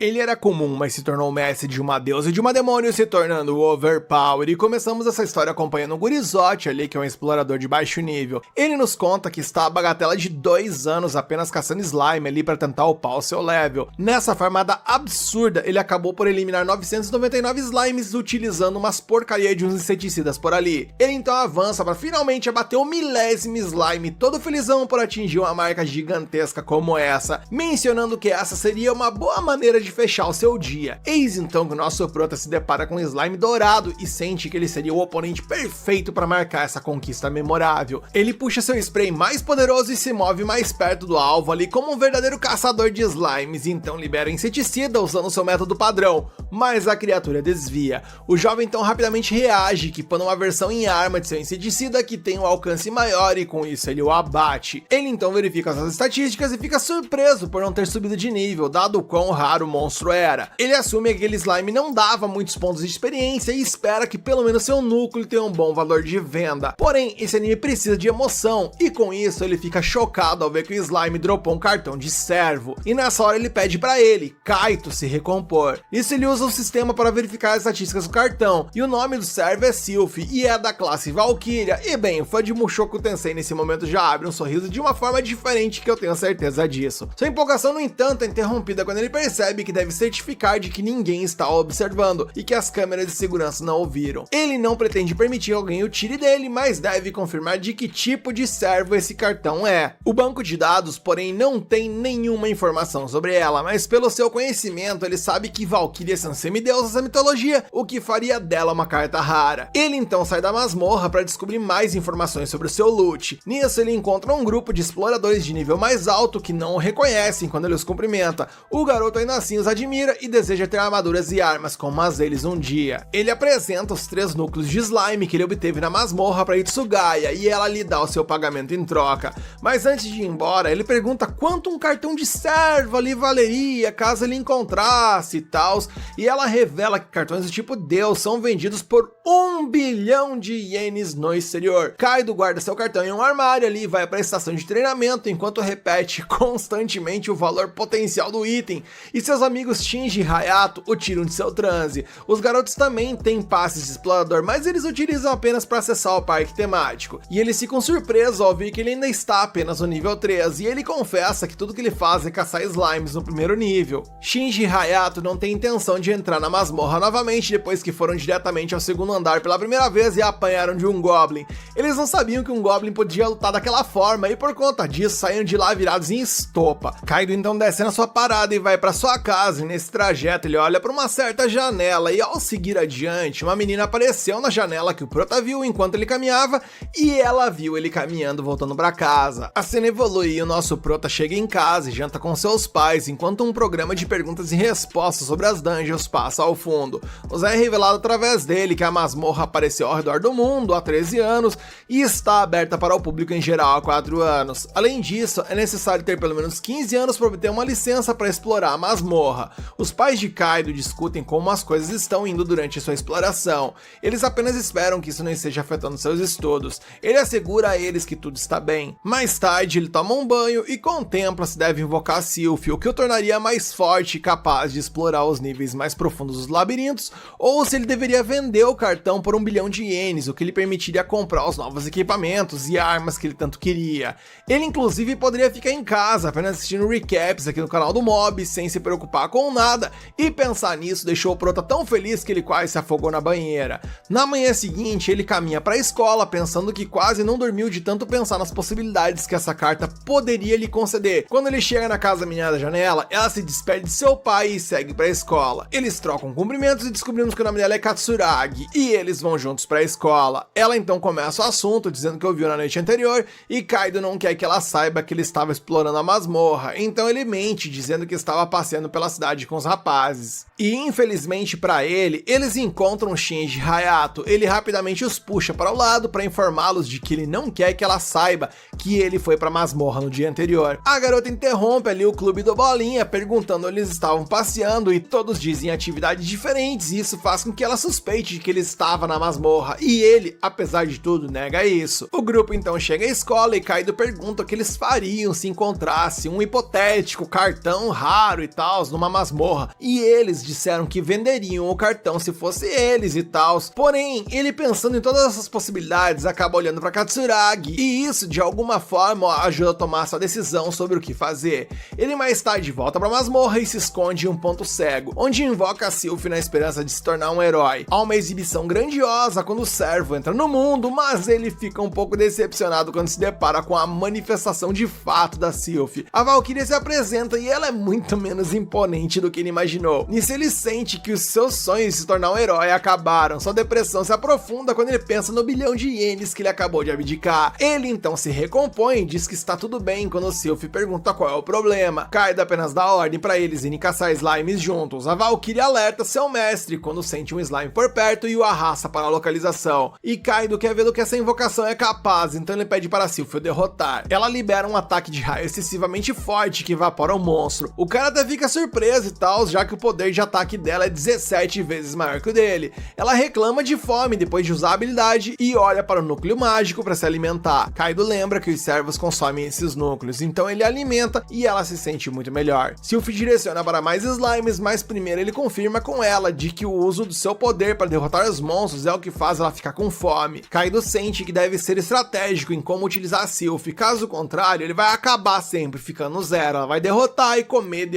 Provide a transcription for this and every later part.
Ele era comum, mas se tornou mestre de uma deusa e de uma demônio, se tornando overpower. E começamos essa história acompanhando o Gurizote ali, que é um explorador de baixo nível. Ele nos conta que está a bagatela de 2 anos apenas caçando slime ali para tentar upar o seu level. Nessa farmada absurda, ele acabou por eliminar 999 slimes utilizando umas porcaria de uns inseticidas por ali. Ele então avança para finalmente abater o 1000º slime, todo felizão por atingir uma marca gigantesca como essa, mencionando que essa seria uma boa maneira de fechar o seu dia. Eis então que o nosso prota se depara com um slime dourado e sente que ele seria o oponente perfeito para marcar essa conquista memorável. Ele puxa seu spray mais poderoso e se move mais perto do alvo ali como um verdadeiro caçador de slimes, e então libera o inseticida usando seu método padrão, mas a criatura desvia. O jovem então rapidamente reage, equipando uma versão em arma de seu inseticida que tem um alcance maior e com isso ele o abate. Ele então verifica suas estatísticas e fica surpreso por não ter subido de nível, dado o quão raro o monstro era. Ele assume que aquele slime não dava muitos pontos de experiência e espera que pelo menos seu núcleo tenha um bom valor de venda. Porém, esse anime precisa de emoção, e com isso ele fica chocado ao ver que o slime dropou um cartão de servo. E nessa hora ele pede para ele, Kaito, se recompor. Isso ele usa o sistema para verificar as estatísticas do cartão, e o nome do servo é Sylph, e é da classe Valkyria. E bem, o fã de Mushoku Tensei nesse momento já abre um sorriso de uma forma diferente, que eu tenho certeza disso. Sua empolgação, no entanto, é interrompida quando ele percebe que deve certificar de que ninguém está observando e que as câmeras de segurança não ouviram. Ele não pretende permitir que alguém o tire dele, mas deve confirmar de que tipo de servo esse cartão é. O banco de dados, porém, não tem nenhuma informação sobre ela, mas pelo seu conhecimento ele sabe que Valkyria são semideusas da mitologia, o que faria dela uma carta rara. Ele então sai da masmorra para descobrir mais informações sobre o seu loot. Nisso ele encontra um grupo de exploradores de nível mais alto que não o reconhecem quando ele os cumprimenta. O garoto ainda assim os admira e deseja ter armaduras e armas como as deles um dia. Ele apresenta os 3 núcleos de slime que ele obteve na masmorra para Itsugaya e ela lhe dá o seu pagamento em troca. Mas antes de ir embora, ele pergunta quanto um cartão de servo ali valeria caso ele encontrasse e tal, e ela revela que cartões do tipo Deus são vendidos por 1 bilhão de ienes no exterior. Kaido guarda seu cartão em um armário ali e vai para a estação de treinamento enquanto repete constantemente o valor potencial do item, e seus amigos Shinji e Hayato o tiram de seu transe. Os garotos também têm passes de explorador, mas eles utilizam apenas para acessar o parque temático, e eles ficam surpresos ao ver que ele ainda está apenas no nível 3, e ele confessa que tudo que ele faz é caçar slimes no primeiro nível. Shinji e Hayato não têm intenção de entrar na masmorra novamente depois que foram diretamente ao segundo andar pela primeira vez e apanharam de um Goblin. Eles não sabiam que um Goblin podia lutar daquela forma e por conta disso saíram de lá virados em estopa. Kaido então desce na sua parada e vai para sua casa, e nesse trajeto ele olha para uma certa janela e ao seguir adiante, uma menina apareceu na janela que o prota viu enquanto ele caminhava e ela viu ele caminhando voltando para casa. A cena evolui e o nosso prota chega em casa e janta com seus pais enquanto um programa de perguntas e respostas sobre as dungeons passa ao fundo. Nos é revelado através dele que a masmorra apareceu ao redor do mundo há 13 anos e está aberta para o público em geral há 4 anos. Além disso, é necessário ter pelo menos 15 anos para obter uma licença para explorar a masmorra. Os pais de Kaido discutem como as coisas estão indo durante sua exploração. Eles apenas esperam que isso não esteja afetando seus estudos. Ele assegura a eles que tudo está bem. Mais tarde, ele toma um banho e contempla se deve invocar Sylph, o que o tornaria mais forte e capaz de explorar os níveis mais profundos dos labirintos, ou se ele deveria vender o cartão por 1 bilhão de ienes, o que lhe permitiria comprar os novos equipamentos e armas que ele tanto queria. Ele inclusive poderia ficar em casa apenas assistindo recaps aqui no canal do Mob, sem se preocupar com nada, e pensar nisso deixou o prota tão feliz que ele quase se afogou na banheira. Na manhã seguinte, ele caminha para a escola pensando que quase não dormiu de tanto pensar nas possibilidades que essa carta poderia lhe conceder. Quando ele chega na casa da menina da janela, ela se despede de seu pai e segue para a escola. Eles trocam cumprimentos e descobrimos que o nome dela é Katsuragi, e eles vão juntos para a escola. Ela então começa o assunto dizendo que ouviu na noite anterior e Kaido não quer que ela saiba que ele estava explorando a masmorra, então ele mente dizendo que estava passeando pela cidade com os rapazes. E infelizmente para ele, eles encontram Shinji e Hayato. Ele rapidamente os puxa para o lado para informá-los de que ele não quer que ela saiba que ele foi para a masmorra no dia anterior. A garota interrompe ali o clube do Bolinha perguntando onde eles estavam passeando e todos dizem atividades diferentes, e isso faz com que ela suspeite de que ele estava na masmorra, e ele, apesar de tudo, nega isso. O grupo então chega à escola e Kaido pergunta o que eles fariam se encontrasse um hipotético cartão raro e tal numa masmorra e eles disseram que venderiam o cartão se fosse eles e tal. Porém, ele pensando em todas essas possibilidades acaba olhando para Katsuragi e isso de alguma forma ajuda a tomar sua decisão sobre o que fazer. Ele mais tarde volta pra masmorra e se esconde em um ponto cego, onde invoca a Sylph na esperança de se tornar um herói. Há uma exibição grandiosa quando o servo entra no mundo, mas ele fica um pouco decepcionado quando se depara com a manifestação de fato da Sylph. A Valkyria se apresenta e ela é muito menos imponente do que ele imaginou. Nisso ele sente que os seus sonhos de se tornar um herói acabaram. Sua depressão se aprofunda quando ele pensa no bilhão de ienes que ele acabou de abdicar. Ele então se recompõe e diz que está tudo bem quando Sylph pergunta qual é o problema. Kaido apenas dá ordem para eles irem caçar slimes juntos. A Valkyria alerta seu mestre quando sente um slime por perto e o arrasta para a localização. E Kaido quer ver do que essa invocação é capaz, então ele pede para Sylph o derrotar. Ela libera um ataque de raio excessivamente forte que evapora o monstro. O cara até fica surpreso e tal, já que o poder de ataque dela é 17 vezes maior que o dele. Ela reclama de fome depois de usar a habilidade e olha para o núcleo mágico para se alimentar. Kaido lembra que os servos consomem esses núcleos, então ele alimenta e ela se sente muito melhor. Sylph direciona para mais slimes, mas primeiro ele confirma com ela de que o uso do seu poder para derrotar os monstros é o que faz ela ficar com fome. Kaido sente que deve ser estratégico em como utilizar a Sylph, caso contrário ele vai acabar sempre ficando no zero. Ela vai derrotar e comer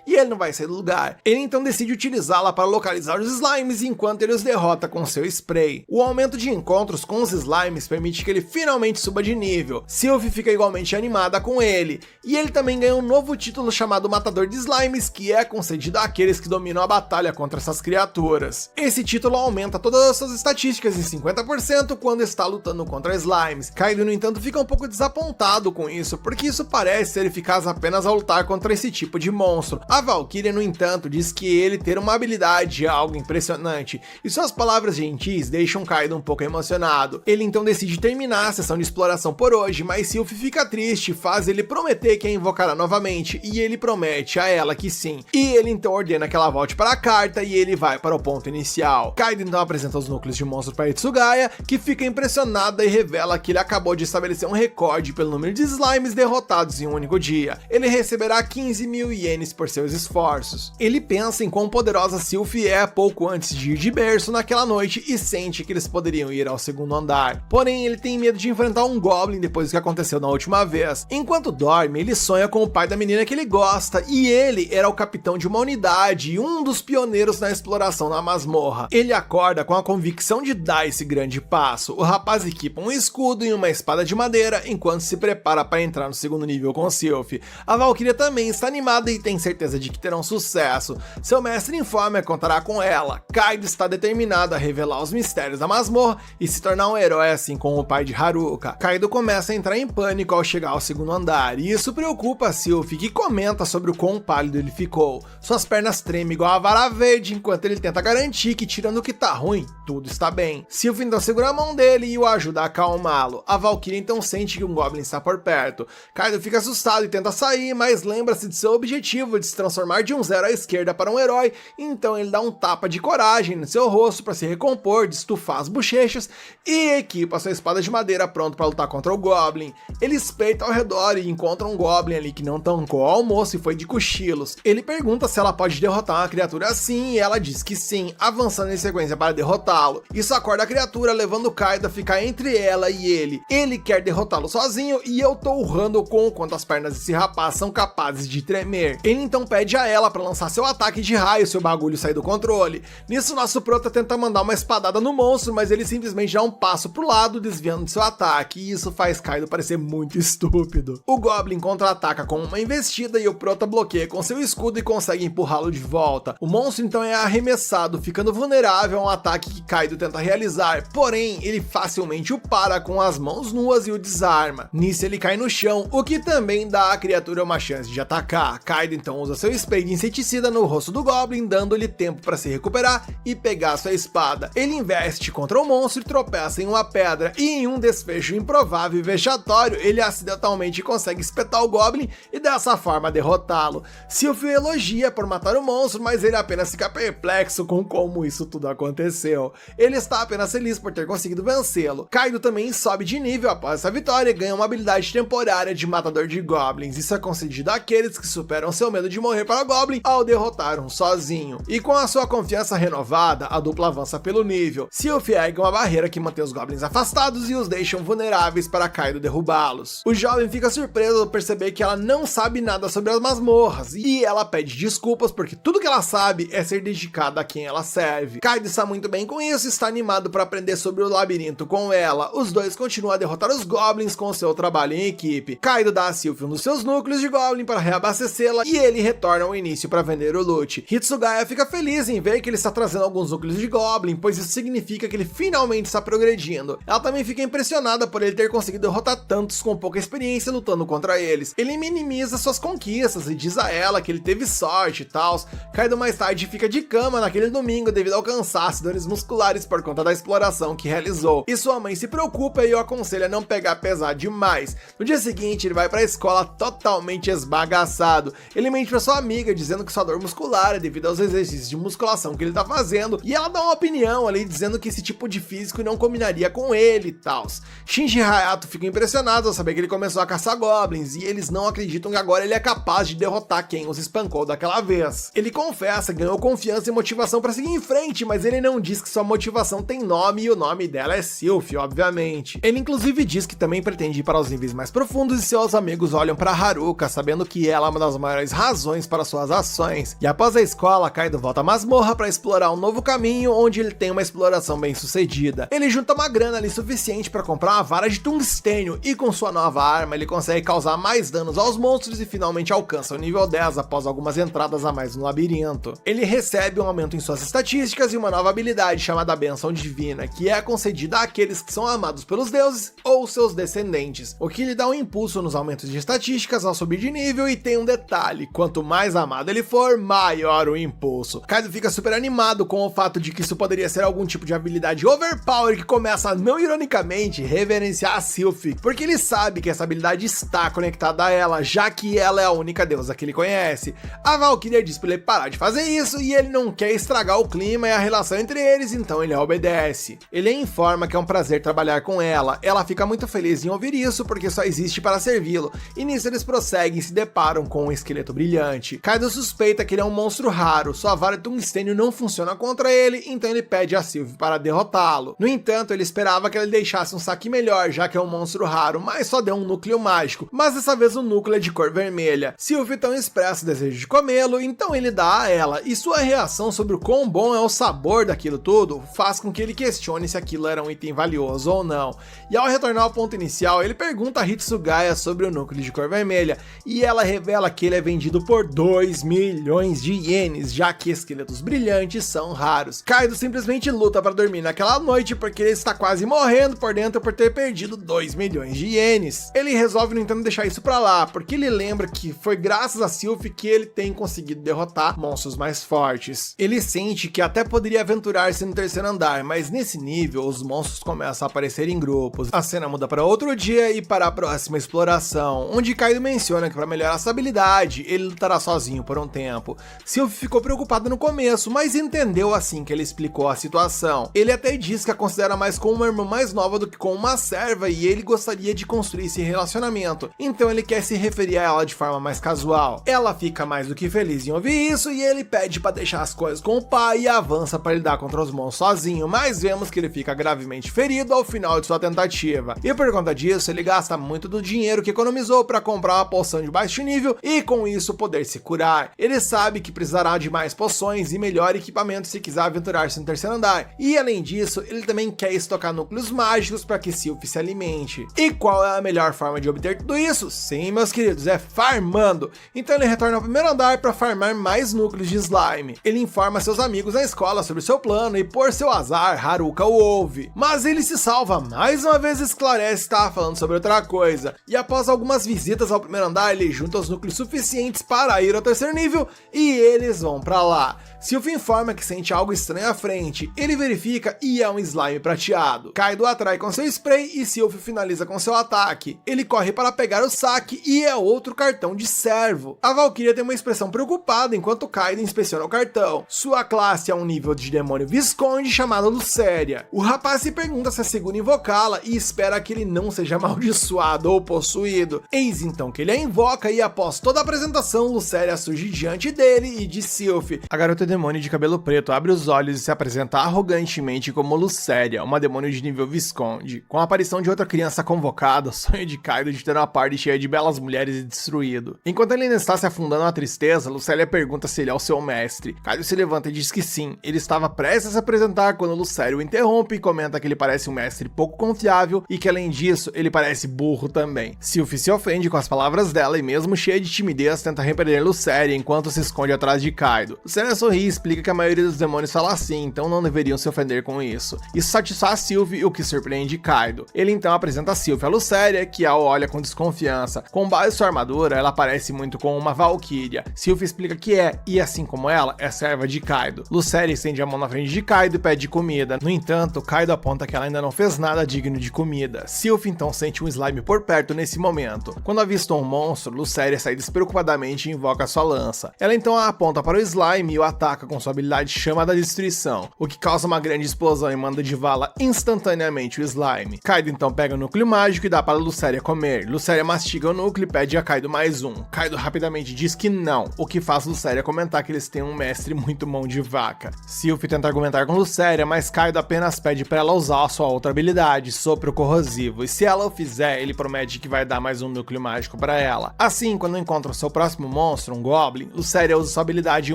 e ele não vai sair do lugar. Ele então decide utilizá-la para localizar os slimes enquanto ele os derrota com seu spray. O aumento de encontros com os slimes permite que ele finalmente suba de nível. Sylph fica igualmente animada com ele, e ele também ganha um novo título chamado Matador de Slimes, que é concedido àqueles que dominam a batalha contra essas criaturas. Esse título aumenta todas as suas estatísticas em 50% quando está lutando contra slimes. Kaido, no entanto, fica um pouco desapontado com isso, porque isso parece ser eficaz apenas ao lutar contra esse tipo de monstro. A Valkyria, no entanto, diz que ele ter uma habilidade é algo impressionante, e suas palavras gentis deixam Kaido um pouco emocionado. Ele então decide terminar a sessão de exploração por hoje, mas Sylph fica triste e faz ele prometer que a invocará novamente, e ele promete a ela que sim. E ele então ordena que ela volte para a carta e ele vai para o ponto inicial. Kaido então apresenta os núcleos de monstros para Hitsugaya, que fica impressionada e revela que ele acabou de estabelecer um recorde pelo número de slimes derrotados em um único dia. Ele receberá 15.000 ienes por seus esforços. Ele pensa em quão poderosa Sylph é pouco antes de ir de berço naquela noite e sente que eles poderiam ir ao segundo andar. Porém, ele tem medo de enfrentar um Goblin depois do que aconteceu na última vez. Enquanto dorme, ele sonha com o pai da menina que ele gosta, e ele era o capitão de uma unidade e um dos pioneiros na exploração na masmorra. Ele acorda com a convicção de dar esse grande passo. O rapaz equipa um escudo e uma espada de madeira enquanto se prepara para entrar no segundo nível com Sylph. A Valkyria também está animada e tem certeza de que terão sucesso. Seu mestre informa que contará com ela. Kaido está determinado a revelar os mistérios da masmorra e se tornar um herói assim como o pai de Haruka. Kaido começa a entrar em pânico ao chegar ao segundo andar, e isso preocupa a Sylph, que comenta sobre o quão pálido ele ficou. Suas pernas tremem igual a vara verde, enquanto ele tenta garantir que, tirando o que tá ruim, tudo está bem. Sylph então segura a mão dele e o ajuda a acalmá-lo. A Valkyria então sente que um Goblin está por perto. Kaido fica assustado e tenta sair, mas lembra-se de seu objetivo de se transformar de um zero à esquerda para um herói, então ele dá um tapa de coragem no seu rosto para se recompor, de estufar as bochechas e equipa sua espada de madeira pronto para lutar contra o Goblin. Ele espreita ao redor e encontra um Goblin ali que não tancou o almoço e foi de cochilos. Ele pergunta se ela pode derrotar uma criatura assim e ela diz que sim, avançando em sequência para derrotá-lo. Isso acorda a criatura, levando Kaido a ficar entre ela e ele. Ele quer derrotá-lo sozinho e eu tô urrando com o quanto as pernas desse rapaz são capazes de tremer. Ele então pede a ela para lançar seu ataque de raio se o bagulho sair do controle. Nisso nosso prota tenta mandar uma espadada no monstro, mas ele simplesmente dá um passo pro lado, desviando de seu ataque, e isso faz Kaido parecer muito estúpido. O Goblin contra-ataca com uma investida e o prota bloqueia com seu escudo e consegue empurrá-lo de volta. O monstro então é arremessado, ficando vulnerável a um ataque que Kaido tenta realizar, porém ele facilmente o para com as mãos nuas e o desarma. Nisso ele cai no chão, o que também dá à criatura uma chance de atacar. Kaido então usa seu spray de inseticida no rosto do Goblin, dando-lhe tempo para se recuperar e pegar sua espada. Ele investe contra o monstro e tropeça em uma pedra, e em um desfecho improvável e vexatório, ele acidentalmente consegue espetar o Goblin e dessa forma derrotá-lo. Sylph elogia por matar o monstro, mas ele apenas fica perplexo com como isso tudo aconteceu. Ele está apenas feliz por ter conseguido vencê-lo. Kaido também sobe de nível após essa vitória e ganha uma habilidade temporária de matador de Goblins. Isso é concedido àqueles que superam seu seu medo de morrer para Goblin ao derrotar um sozinho. E com a sua confiança renovada, a dupla avança pelo nível. Sylph ergue uma barreira que mantém os Goblins afastados e os deixam vulneráveis para Kaido derrubá-los. O jovem fica surpreso ao perceber que ela não sabe nada sobre as masmorras, e ela pede desculpas porque tudo que ela sabe é ser dedicada a quem ela serve. Kaido está muito bem com isso e está animado para aprender sobre o labirinto com ela. Os dois continuam a derrotar os Goblins com seu trabalho em equipe. Kaido dá a Sylph um dos seus núcleos de Goblin para reabastecê-la e ele retorna ao início para vender o loot. Hitsugaya fica feliz em ver que ele está trazendo alguns núcleos de Goblin, pois isso significa que ele finalmente está progredindo. Ela também fica impressionada por ele ter conseguido derrotar tantos com pouca experiência lutando contra eles. Ele minimiza suas conquistas e diz a ela que ele teve sorte e tal. Kaido mais tarde fica de cama naquele domingo devido ao cansaço e dores musculares por conta da exploração que realizou. E sua mãe se preocupa e o aconselha a não pegar pesado demais. No dia seguinte ele vai para a escola totalmente esbagaçado. Ele mente para sua amiga dizendo que sua dor muscular é devido aos exercícios de musculação que ele tá fazendo, e ela dá uma opinião ali dizendo que esse tipo de físico não combinaria com ele e tal. Shinji e Hayato ficam impressionados ao saber que ele começou a caçar Goblins, e eles não acreditam que agora ele é capaz de derrotar quem os espancou daquela vez. Ele confessa que ganhou confiança e motivação para seguir em frente, mas ele não diz que sua motivação tem nome e o nome dela é Sylph, obviamente. Ele inclusive diz que também pretende ir para os níveis mais profundos e seus amigos olham para Haruka, sabendo que ela é uma das maiores razões para suas ações. E após a escola, Kaido volta à masmorra para explorar um novo caminho onde ele tem uma exploração bem sucedida. Ele junta uma grana ali suficiente para comprar uma vara de tungstênio e com sua nova arma ele consegue causar mais danos aos monstros e finalmente alcança o nível 10 após algumas entradas a mais no labirinto. Ele recebe um aumento em suas estatísticas e uma nova habilidade chamada Bênção Divina, que é concedida àqueles que são amados pelos deuses ou seus descendentes, o que lhe dá um impulso nos aumentos de estatísticas ao subir de nível. E tem um detalhe: quanto mais amado ele for, maior o impulso. Kaido fica super animado com o fato de que isso poderia ser algum tipo de habilidade overpower que começa a, não ironicamente, reverenciar a Sylph, porque ele sabe que essa habilidade está conectada a ela, já que ela é a única deusa que ele conhece. A Valkyria diz para ele parar de fazer isso e ele não quer estragar o clima e a relação entre eles, então ele obedece. Ele informa que é um prazer trabalhar com ela. Ela fica muito feliz em ouvir isso porque só existe para servi-lo, e nisso eles prosseguem e se deparam com um esqueleto brilhante. Kaido suspeita que ele é um monstro raro, sua vara de tungstênio não funciona contra ele, então ele pede a Sylph para derrotá-lo. No entanto, ele esperava que ele deixasse um saque melhor, já que é um monstro raro, mas só deu um núcleo mágico, mas dessa vez o núcleo é de cor vermelha. Sylph então expressa o desejo de comê-lo, então ele dá a ela, e sua reação sobre o quão bom é o sabor daquilo tudo faz com que ele questione se aquilo era um item valioso ou não. E ao retornar ao ponto inicial, ele pergunta a Hitsugaya sobre o núcleo de cor vermelha, e ela revela que ele é vendido por 2 milhões de ienes, já que esqueletos brilhantes são raros. Kaido simplesmente luta para dormir naquela noite porque ele está quase morrendo por dentro por ter perdido 2 milhões de ienes. Ele resolve, no entanto, deixar isso pra lá, porque ele lembra que foi graças a Sylph que ele tem conseguido derrotar monstros mais fortes. Ele sente que até poderia aventurar-se no terceiro andar, mas nesse nível os monstros começam a aparecer em grupos. A cena muda para outro dia e para a próxima exploração, onde Kaido menciona que para melhorar essa habilidade, ele lutará sozinho por um tempo. Sylph ficou preocupado no começo, mas entendeu assim que ele explicou a situação. Ele até diz que a considera mais como uma irmã mais nova do que como uma serva, e ele gostaria de construir esse relacionamento, então ele quer se referir a ela de forma mais casual. Ela fica mais do que feliz em ouvir isso e ele pede para deixar as coisas com o pai e avança para lidar contra os monstros sozinho, mas vemos que ele fica gravemente ferido ao final de sua tentativa. E por conta disso, ele gasta muito do dinheiro que economizou para comprar uma poção de baixo nível e com isso poder se curar. Ele sabe que precisará de mais poções e melhor equipamento se quiser aventurar-se no terceiro andar. E além disso, ele também quer estocar núcleos mágicos para que Sylph se alimente. E qual é a melhor forma de obter tudo isso? Sim, meus queridos, é farmando. Então ele retorna ao primeiro andar para farmar mais núcleos de slime. Ele informa seus amigos na escola sobre seu plano e por seu azar, Haruka o ouve. Mas ele se salva mais uma vez e esclarece que estava falando sobre outra coisa. E após algumas visitas ao primeiro andar, ele junta os núcleos suficientes para ir ao terceiro nível e eles vão para lá. Sylph informa que sente algo estranho à frente. Ele verifica e é um slime prateado. Kaido atrai com seu spray e Sylph finaliza com seu ataque. Ele corre para pegar o saque e é outro cartão de servo. A Valkyria tem uma expressão preocupada enquanto Kaido inspeciona o cartão. Sua classe é um nível de demônio Visconde chamado Lucéria. O rapaz se pergunta se é seguro invocá-la e espera que ele não seja amaldiçoado ou possuído. Eis então que ele a invoca e após toda a apresentação apresentação, Lucéria surge diante dele e diz Sylph. A garota demônio de cabelo preto abre os olhos e se apresenta arrogantemente como Lucéria, uma demônio de nível Visconde. Com a aparição de outra criança convocada, o sonho de Kaido de ter uma party cheia de belas mulheres é destruído. Enquanto ele ainda está se afundando na tristeza, Lucélia pergunta se ele é o seu mestre. Kaido se levanta e diz que sim, ele estava prestes a se apresentar quando Lucéria o interrompe e comenta que ele parece um mestre pouco confiável e que além disso, ele parece burro também. Sylph se ofende com as palavras dela e mesmo cheia de timidez tenta repreender Lucéria enquanto se esconde atrás de Kaido. Lucéria sorri e explica que a maioria dos demônios fala assim, então não deveriam se ofender com isso. Isso satisfaz Sylph, o que surpreende Kaido. Ele então apresenta Sylph a Lucéria, que a olha com desconfiança. Com base em sua armadura, ela parece muito com uma valquíria. Sylph explica que é, e assim como ela, é serva de Kaido. Lucéria estende a mão na frente de Kaido e pede comida. No entanto, Kaido aponta que ela ainda não fez nada digno de comida. Sylph então sente um slime por perto nesse momento. Quando avista um monstro, Lucéria sai despreocupadamente e invoca sua lança. Ela então a aponta para o slime e o ataca com sua habilidade Chama da Destruição, o que causa uma grande explosão e manda de vala instantaneamente o slime. Kaido então pega o núcleo mágico e dá para Lucéria comer. Lucéria mastiga o núcleo e pede a Kaido mais um. Kaido rapidamente diz que não, o que faz Lucéria comentar que eles têm um mestre muito mão de vaca. Sylph tenta argumentar com Lucéria, mas Kaido apenas pede para ela usar a sua outra habilidade, Sopro Corrosivo, e se ela o fizer, ele promete que vai dar mais um núcleo mágico para ela. Assim, quando encontra o seu próximo monstro, um Goblin, Lucéria usa sua habilidade e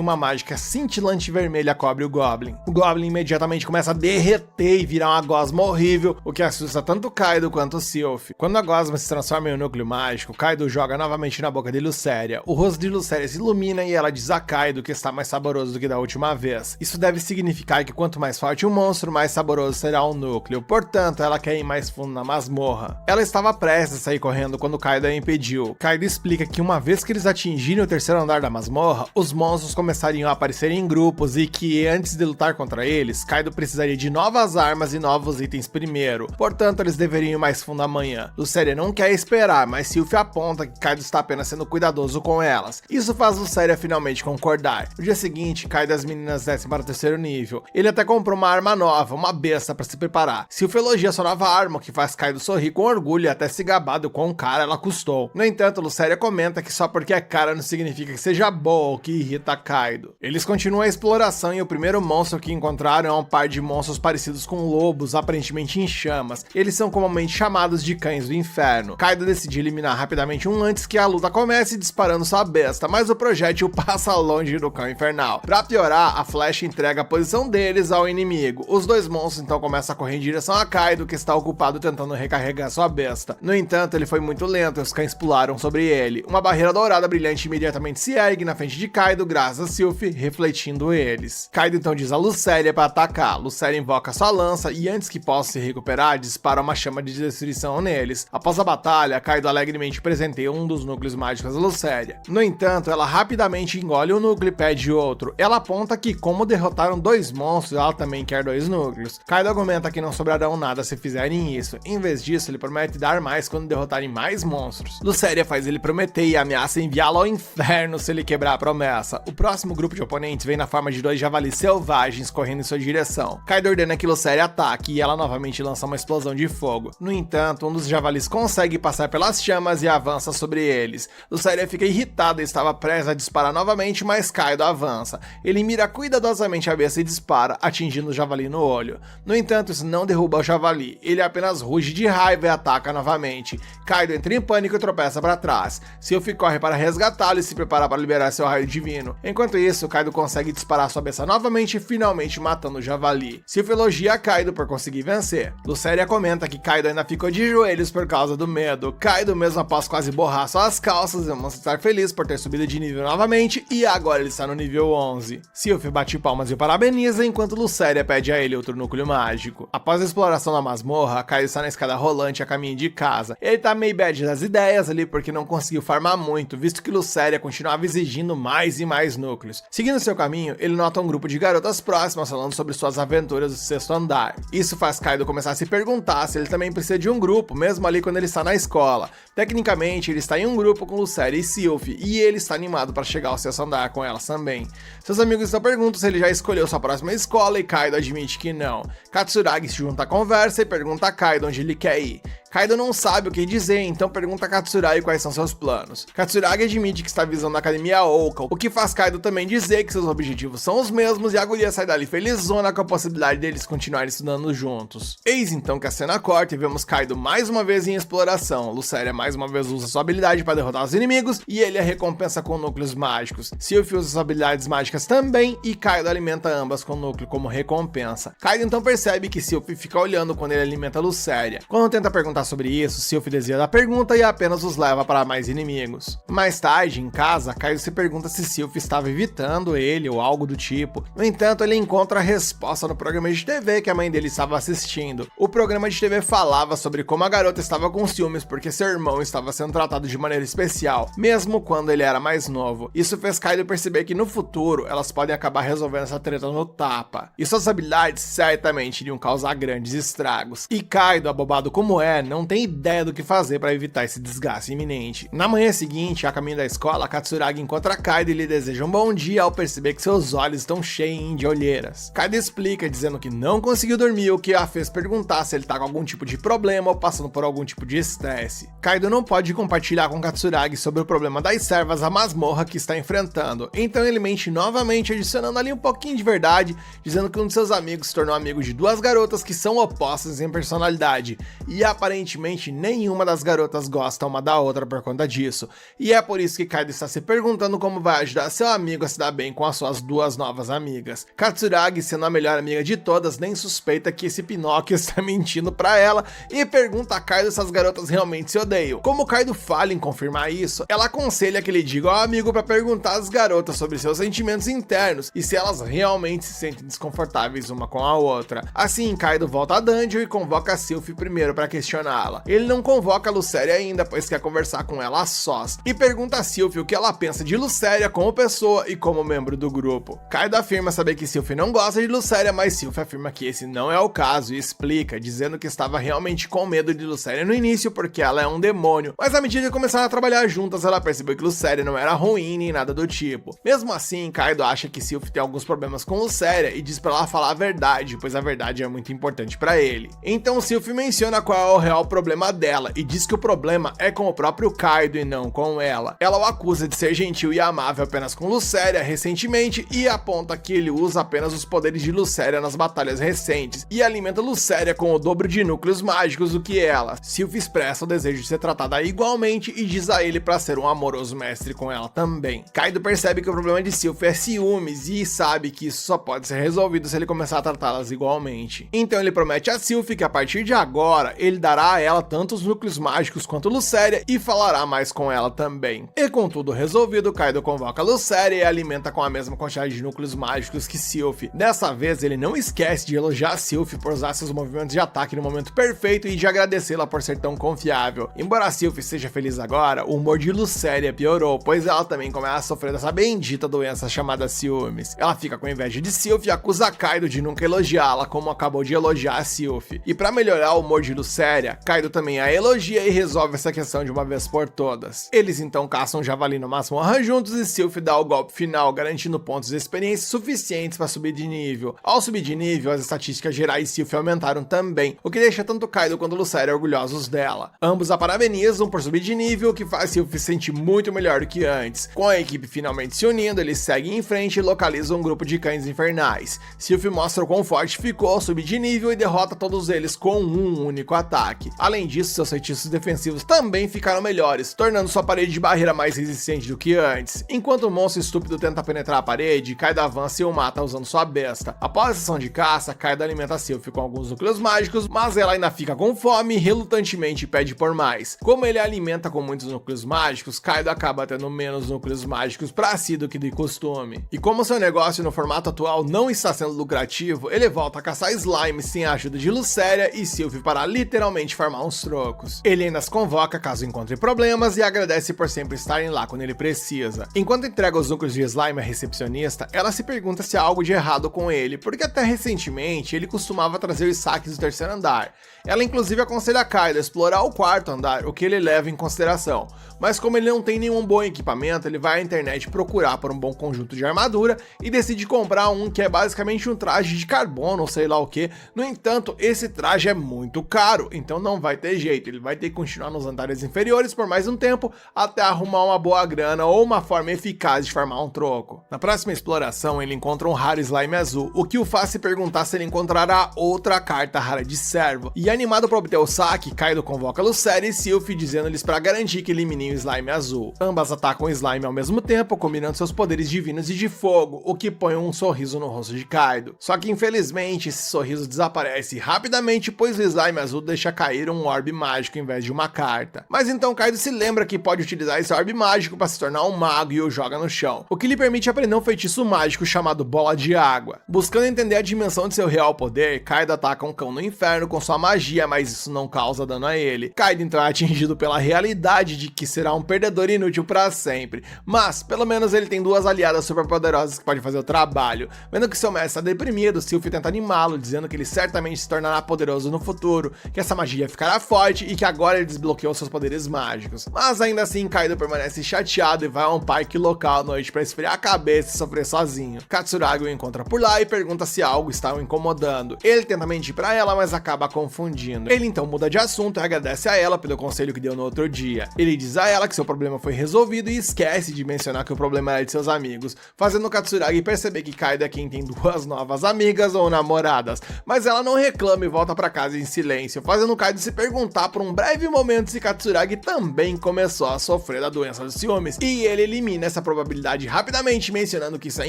uma mágica cintilante vermelha cobre o Goblin. O Goblin imediatamente começa a derreter e virar uma gosma horrível, o que assusta tanto Kaido quanto Sylph. Quando a gosma se transforma em um núcleo mágico, Kaido joga novamente na boca de Lucéria. O rosto de Lucéria se ilumina e ela diz a Kaido que está mais saboroso do que da última vez. Isso deve significar que quanto mais forte o monstro, mais saboroso será o núcleo. Portanto, ela quer ir mais fundo na masmorra. Ela estava prestes a sair correndo quando Kaido a impediu. Kaido explica que uma vez que eles atingirem o terceiro andar da masmorra, os monstros começariam a aparecer em grupos e que, antes de lutar contra eles, Kaido precisaria de novas armas e novos itens primeiro. Portanto, eles deveriam ir mais fundo amanhã. Lucéria não quer esperar, mas Sylph aponta que Kaido está apenas sendo cuidadoso com elas. Isso faz Lucéria finalmente concordar. No dia seguinte, Kaido e as meninas descem para o terceiro nível. Ele até comprou uma arma nova, uma besta para se preparar. Sylph elogia sua nova arma, o que faz Kaido sorrir com orgulho e até se gabar do quão cara ela custou. No entanto, Lucéria comenta que só porque é cara não significa que seja boa, o que irrita Kaido. Eles continuam a exploração e o primeiro monstro que encontraram é um par de monstros parecidos com lobos, aparentemente em chamas. Eles são comumente chamados de cães do inferno. Kaido decide eliminar rapidamente um antes que a luta comece disparando sua besta, mas o projétil passa longe do cão infernal. Pra piorar, a flecha entrega a posição deles ao inimigo. Os dois monstros então começam a correr em direção a Kaido, que está ocupado tentando recarregar sua besta. No entanto, ele foi muito lento e os cães pularam sobre ele. Uma barreira dourada brilhante imediatamente se ergue na frente de Kaido, graças a Sylph, refletindo eles. Kaido então diz a Lucéria para atacar. Lucéria invoca sua lança e antes que possa se recuperar, dispara uma chama de destruição neles. Após a batalha, Kaido alegremente presenteia um dos núcleos mágicos da Lucéria. No entanto, ela rapidamente engole o núcleo e pede outro. Ela aponta que, como derrotaram dois monstros, ela também quer dois núcleos. Kaido argumenta que não sobrarão nada se fizerem isso. Em vez disso, ele promete dar mais quando derrotarem mais monstros. Lucéria faz ele prometer e ameaça enviá-lo ao inferno se ele quebrar a promessa. O próximo grupo de oponentes vem na forma de dois javalis selvagens correndo em sua direção. Kaido ordena que Lucéria ataque e ela novamente lança uma explosão de fogo. No entanto, um dos javalis consegue passar pelas chamas e avança sobre eles. Lucéria fica irritada e estava prestes a disparar novamente, mas Kaido avança. Ele mira cuidadosamente a besta e dispara, atingindo o javali no olho. No entanto, isso não derruba o javali. Ele apenas ruge de raiva e ataca novamente. Kaido entra em pânico e tropeça para trás. Sylph corre para resgatá-lo e se prepara para liberar seu raio divino. Enquanto isso, Kaido consegue disparar sua besta novamente, finalmente matando o javali. Sylph elogia Kaido por conseguir vencer. Lucéria comenta que Kaido ainda ficou de joelhos por causa do medo. Kaido, mesmo após quase borrar suas calças, demonstra estar feliz por ter subido de nível novamente e agora ele está no nível 11. Sylph bate palmas e o parabeniza, enquanto Lucéria pede a ele outro núcleo mágico. Após a exploração da masmorra, Kaido está na escada rolante a caminho de casa. Ele tá meio bad das ideias ali porque não conseguiu farmar muito, visto que Lucéria continuava exigindo mais e mais núcleos. Seguindo seu caminho, ele nota um grupo de garotas próximas falando sobre suas aventuras do sexto andar. Isso faz Kaido começar a se perguntar se ele também precisa de um grupo, mesmo ali quando ele está na escola. Tecnicamente, ele está em um grupo com Lucéria e Sylph, e ele está animado para chegar ao sexto andar com elas também. Seus amigos então perguntam se ele já escolheu sua próxima escola e Kaido admite que não. Katsuragi se junta à conversa e pergunta a Kaido onde ele quer ir. Kaido não sabe o que dizer, então pergunta a Katsuragi quais são seus planos. Katsuragi admite que está visando a Academia Oka, o que faz Kaido também dizer que seus objetivos são os mesmos e a guria sai dali felizona com a possibilidade deles continuarem estudando juntos. Eis então que a cena corta e vemos Kaido mais uma vez em exploração. Luceria mais uma vez usa sua habilidade para derrotar os inimigos e ele a recompensa com núcleos mágicos. Sylph usa suas habilidades mágicas também e Kaido alimenta ambas com núcleo como recompensa. Kaido então percebe que Sylph fica olhando quando ele alimenta Luceria. Quando tenta perguntar sobre isso, Sylph desvia da pergunta e apenas os leva para mais inimigos. Mais tarde, em casa, Kaido se pergunta se Sylph estava evitando ele ou algo do tipo. No entanto, ele encontra a resposta no programa de TV que a mãe dele estava assistindo. O programa de TV falava sobre como a garota estava com ciúmes porque seu irmão estava sendo tratado de maneira especial, mesmo quando ele era mais novo. Isso fez Kaido perceber que no futuro elas podem acabar resolvendo essa treta no tapa. E suas habilidades certamente iriam causar grandes estragos. E Kaido, abobado como é, não tem ideia do que fazer para evitar esse desgaste iminente. Na manhã seguinte, a caminho da escola, Katsuragi encontra Kaido e lhe deseja um bom dia ao perceber que seus olhos estão cheios de olheiras. Kaido explica dizendo que não conseguiu dormir, o que a fez perguntar se ele tá com algum tipo de problema ou passando por algum tipo de estresse. Kaido não pode compartilhar com Katsuragi sobre o problema das servas à masmorra que está enfrentando, então ele mente novamente, adicionando ali um pouquinho de verdade, dizendo que um de seus amigos se tornou amigo de duas garotas que são opostas em personalidade, e aparentemente nenhuma das garotas gosta uma da outra por conta disso, e é por isso que Kaido está se perguntando como vai ajudar seu amigo a se dar bem com as suas duas novas amigas. Katsuragi, sendo a melhor amiga de todas, nem suspeita que esse Pinóquio está mentindo pra ela e pergunta a Kaido se as garotas realmente se odeiam. Como Kaido falha em confirmar isso, ela aconselha que ele diga ao amigo para perguntar às garotas sobre seus sentimentos internos e se elas realmente se sentem desconfortáveis uma com a outra. Assim, Kaido volta a Dungeon e convoca a Sylph primeiro para questioná-la. Ele não convoca a Luceria ainda, pois quer conversar com ela a sós, e pergunta a Sylph o que ela pensa de Luceria como pessoa e como membro do grupo. Kaido afirma saber que Sylph não gosta de Luceria, mas Sylph afirma que esse não é o caso e explica, dizendo que estava realmente com medo de Luceria no início porque ela é um demônio, mas à medida que começaram a trabalhar juntas, ela percebeu que Luceria não era ruim nem nada do tipo. Mesmo assim, Kaido acha que Sylph tem alguns problemas com Luceria e diz pra ela falar a verdade, pois a verdade é muito importante pra ele. Então Sylph menciona qual é o real problema dela e diz que o problema é com o próprio Kaido e não com ela. Ela o acusa de ser gentil e amável apenas com Luceria recentemente e aponta que ele usa apenas os poderes de Luceria nas batalhas recentes e alimenta Luceria com o dobro de núcleos mágicos do que ela. Sylph expressa o desejo de ser tratada igualmente e diz a ele para ser um amoroso mestre com ela também. Kaido percebe que o problema de Sylph é ciúmes e sabe que isso só pode ser resolvido se ele começar a tratá-las igualmente. Então ele promete a Sylph que a partir de agora ele dará a ela tanto os núcleos mágicos quanto Luceria e falará mais com ela também. E com tudo resolvido, Kaido convoca Luceria e alimenta com a mesma quantidade de núcleos mágicos que Sylph. Dessa vez ele não esquece de elogiar Sylph por usar seus movimentos de ataque no momento perfeito e de agradecê-la por ser tão confiável. Embora Sylph seja feliz agora, o humor de Luceria piorou, pois ela também começa a sofrer dessa bendita doença chamada ciúmes. Ela fica com inveja de Sylph e acusa Kaido de nunca elogiá-la como acabou de elogiar a Sylph. E para melhorar o humor de Luceria, Kaido também a elogia e resolve essa questão de uma vez por todas. Eles então caçam um javali no masmorra juntos e Sylph dá o golpe final, garantindo pontos de experiência suficientes para subir de nível. Ao subir de nível, as estatísticas gerais de Sylph aumentaram também, o que deixa tanto Kaido quanto Luceria orgulhosos dela. Ambos a parabenizam por subir de nível, o que faz Sylph se sentir muito melhor do que antes. Com a equipe finalmente se unindo, eles seguem em frente e localizam um grupo de cães infernais. Sylph mostra o quão forte ficou ao subir de nível e derrota todos eles com um único ataque. Além disso, seus feitiços defensivos também ficaram melhores, tornando sua parede de barreira mais resistente do que antes. Enquanto o monstro estúpido tenta penetrar a parede, Kaido avança e o mata usando sua besta. Após a sessão de caça, Kaido alimenta Sylph com alguns núcleos mágicos, mas ela ainda fica com fome e relutantemente pede por mais. Como ele alimenta com muitos núcleos mágicos, Kaido acaba tendo menos núcleos mágicos pra si do que de costume. E como seu negócio no formato atual não está sendo lucrativo, ele volta a caçar slime sem a ajuda de Luceria e Sylph para literalmente farmar uns trocos. Ele ainda as convoca caso encontre problemas e agradece por sempre estarem lá quando ele precisa. Enquanto entrega os núcleos de slime à recepcionista, ela se pergunta se há algo de errado com ele, porque até recentemente ele costumava trazer os saques do terceiro andar. Ela inclusive aconselha a Kaido a explorar o quarto andar, o que ele leva em consideração. Mas como ele não tem nenhum bom equipamento, ele vai à internet procurar por um bom conjunto de armadura e decide comprar um que é basicamente um traje de carbono ou sei lá o que. No entanto, esse traje é muito caro, então não vai ter jeito, ele vai ter que continuar nos andares inferiores por mais um tempo até arrumar uma boa grana ou uma forma eficaz de farmar um troco. Na próxima exploração, ele encontra um raro slime azul, o que o faz se perguntar se ele encontrará outra carta rara de servo. E animado para obter o saque, Kaido convoca Lucélia e Sylph, dizendo-lhes para garantir que eliminem o slime azul. Ambas atacam o slime ao mesmo tempo, combinando seus poderes divinos e de fogo, o que põe um sorriso no rosto de Kaido. Só que infelizmente esse sorriso desaparece rapidamente, pois o slime azul deixa cair um orbe mágico em vez de uma carta. Mas então Kaido se lembra que pode utilizar esse orbe mágico para se tornar um mago e o joga no chão, o que lhe permite aprender um feitiço mágico chamado Bola de Água. Buscando entender a dimensão de seu real poder, Kaido ataca um cão no inferno com sua magia, mas isso não causa dano a ele. Kaido então é atingido pela realidade de que será um perdedor inútil para sempre, mas pelo menos ele tem duas aliadas super poderosas que podem fazer o trabalho. Vendo que seu mestre está deprimido, Sylph tenta animá-lo, dizendo que ele certamente se tornará poderoso no futuro, que essa magia ficará forte e que agora ele desbloqueou seus poderes mágicos. Mas ainda assim, Kaido permanece chateado e vai a um parque local à noite para esfriar a cabeça e sofrer sozinho. Katsuragi o encontra por lá e pergunta se algo está o incomodando. Ele tenta mentir para ela, mas acaba confundindo. Ele então muda de assunto e agradece a ela pelo conselho que deu no outro dia. Ele diz a ela que seu problema foi resolvido e esquece de mencionar que o problema era de seus amigos, fazendo Katsuragi perceber que Kaido é quem tem duas novas amigas ou namoradas, mas ela não reclama e volta para casa em silêncio, fazendo Kaido se perguntar por um breve momento se Katsuragi também começou a sofrer da doença dos ciúmes, e ele elimina essa probabilidade rapidamente, mencionando que isso é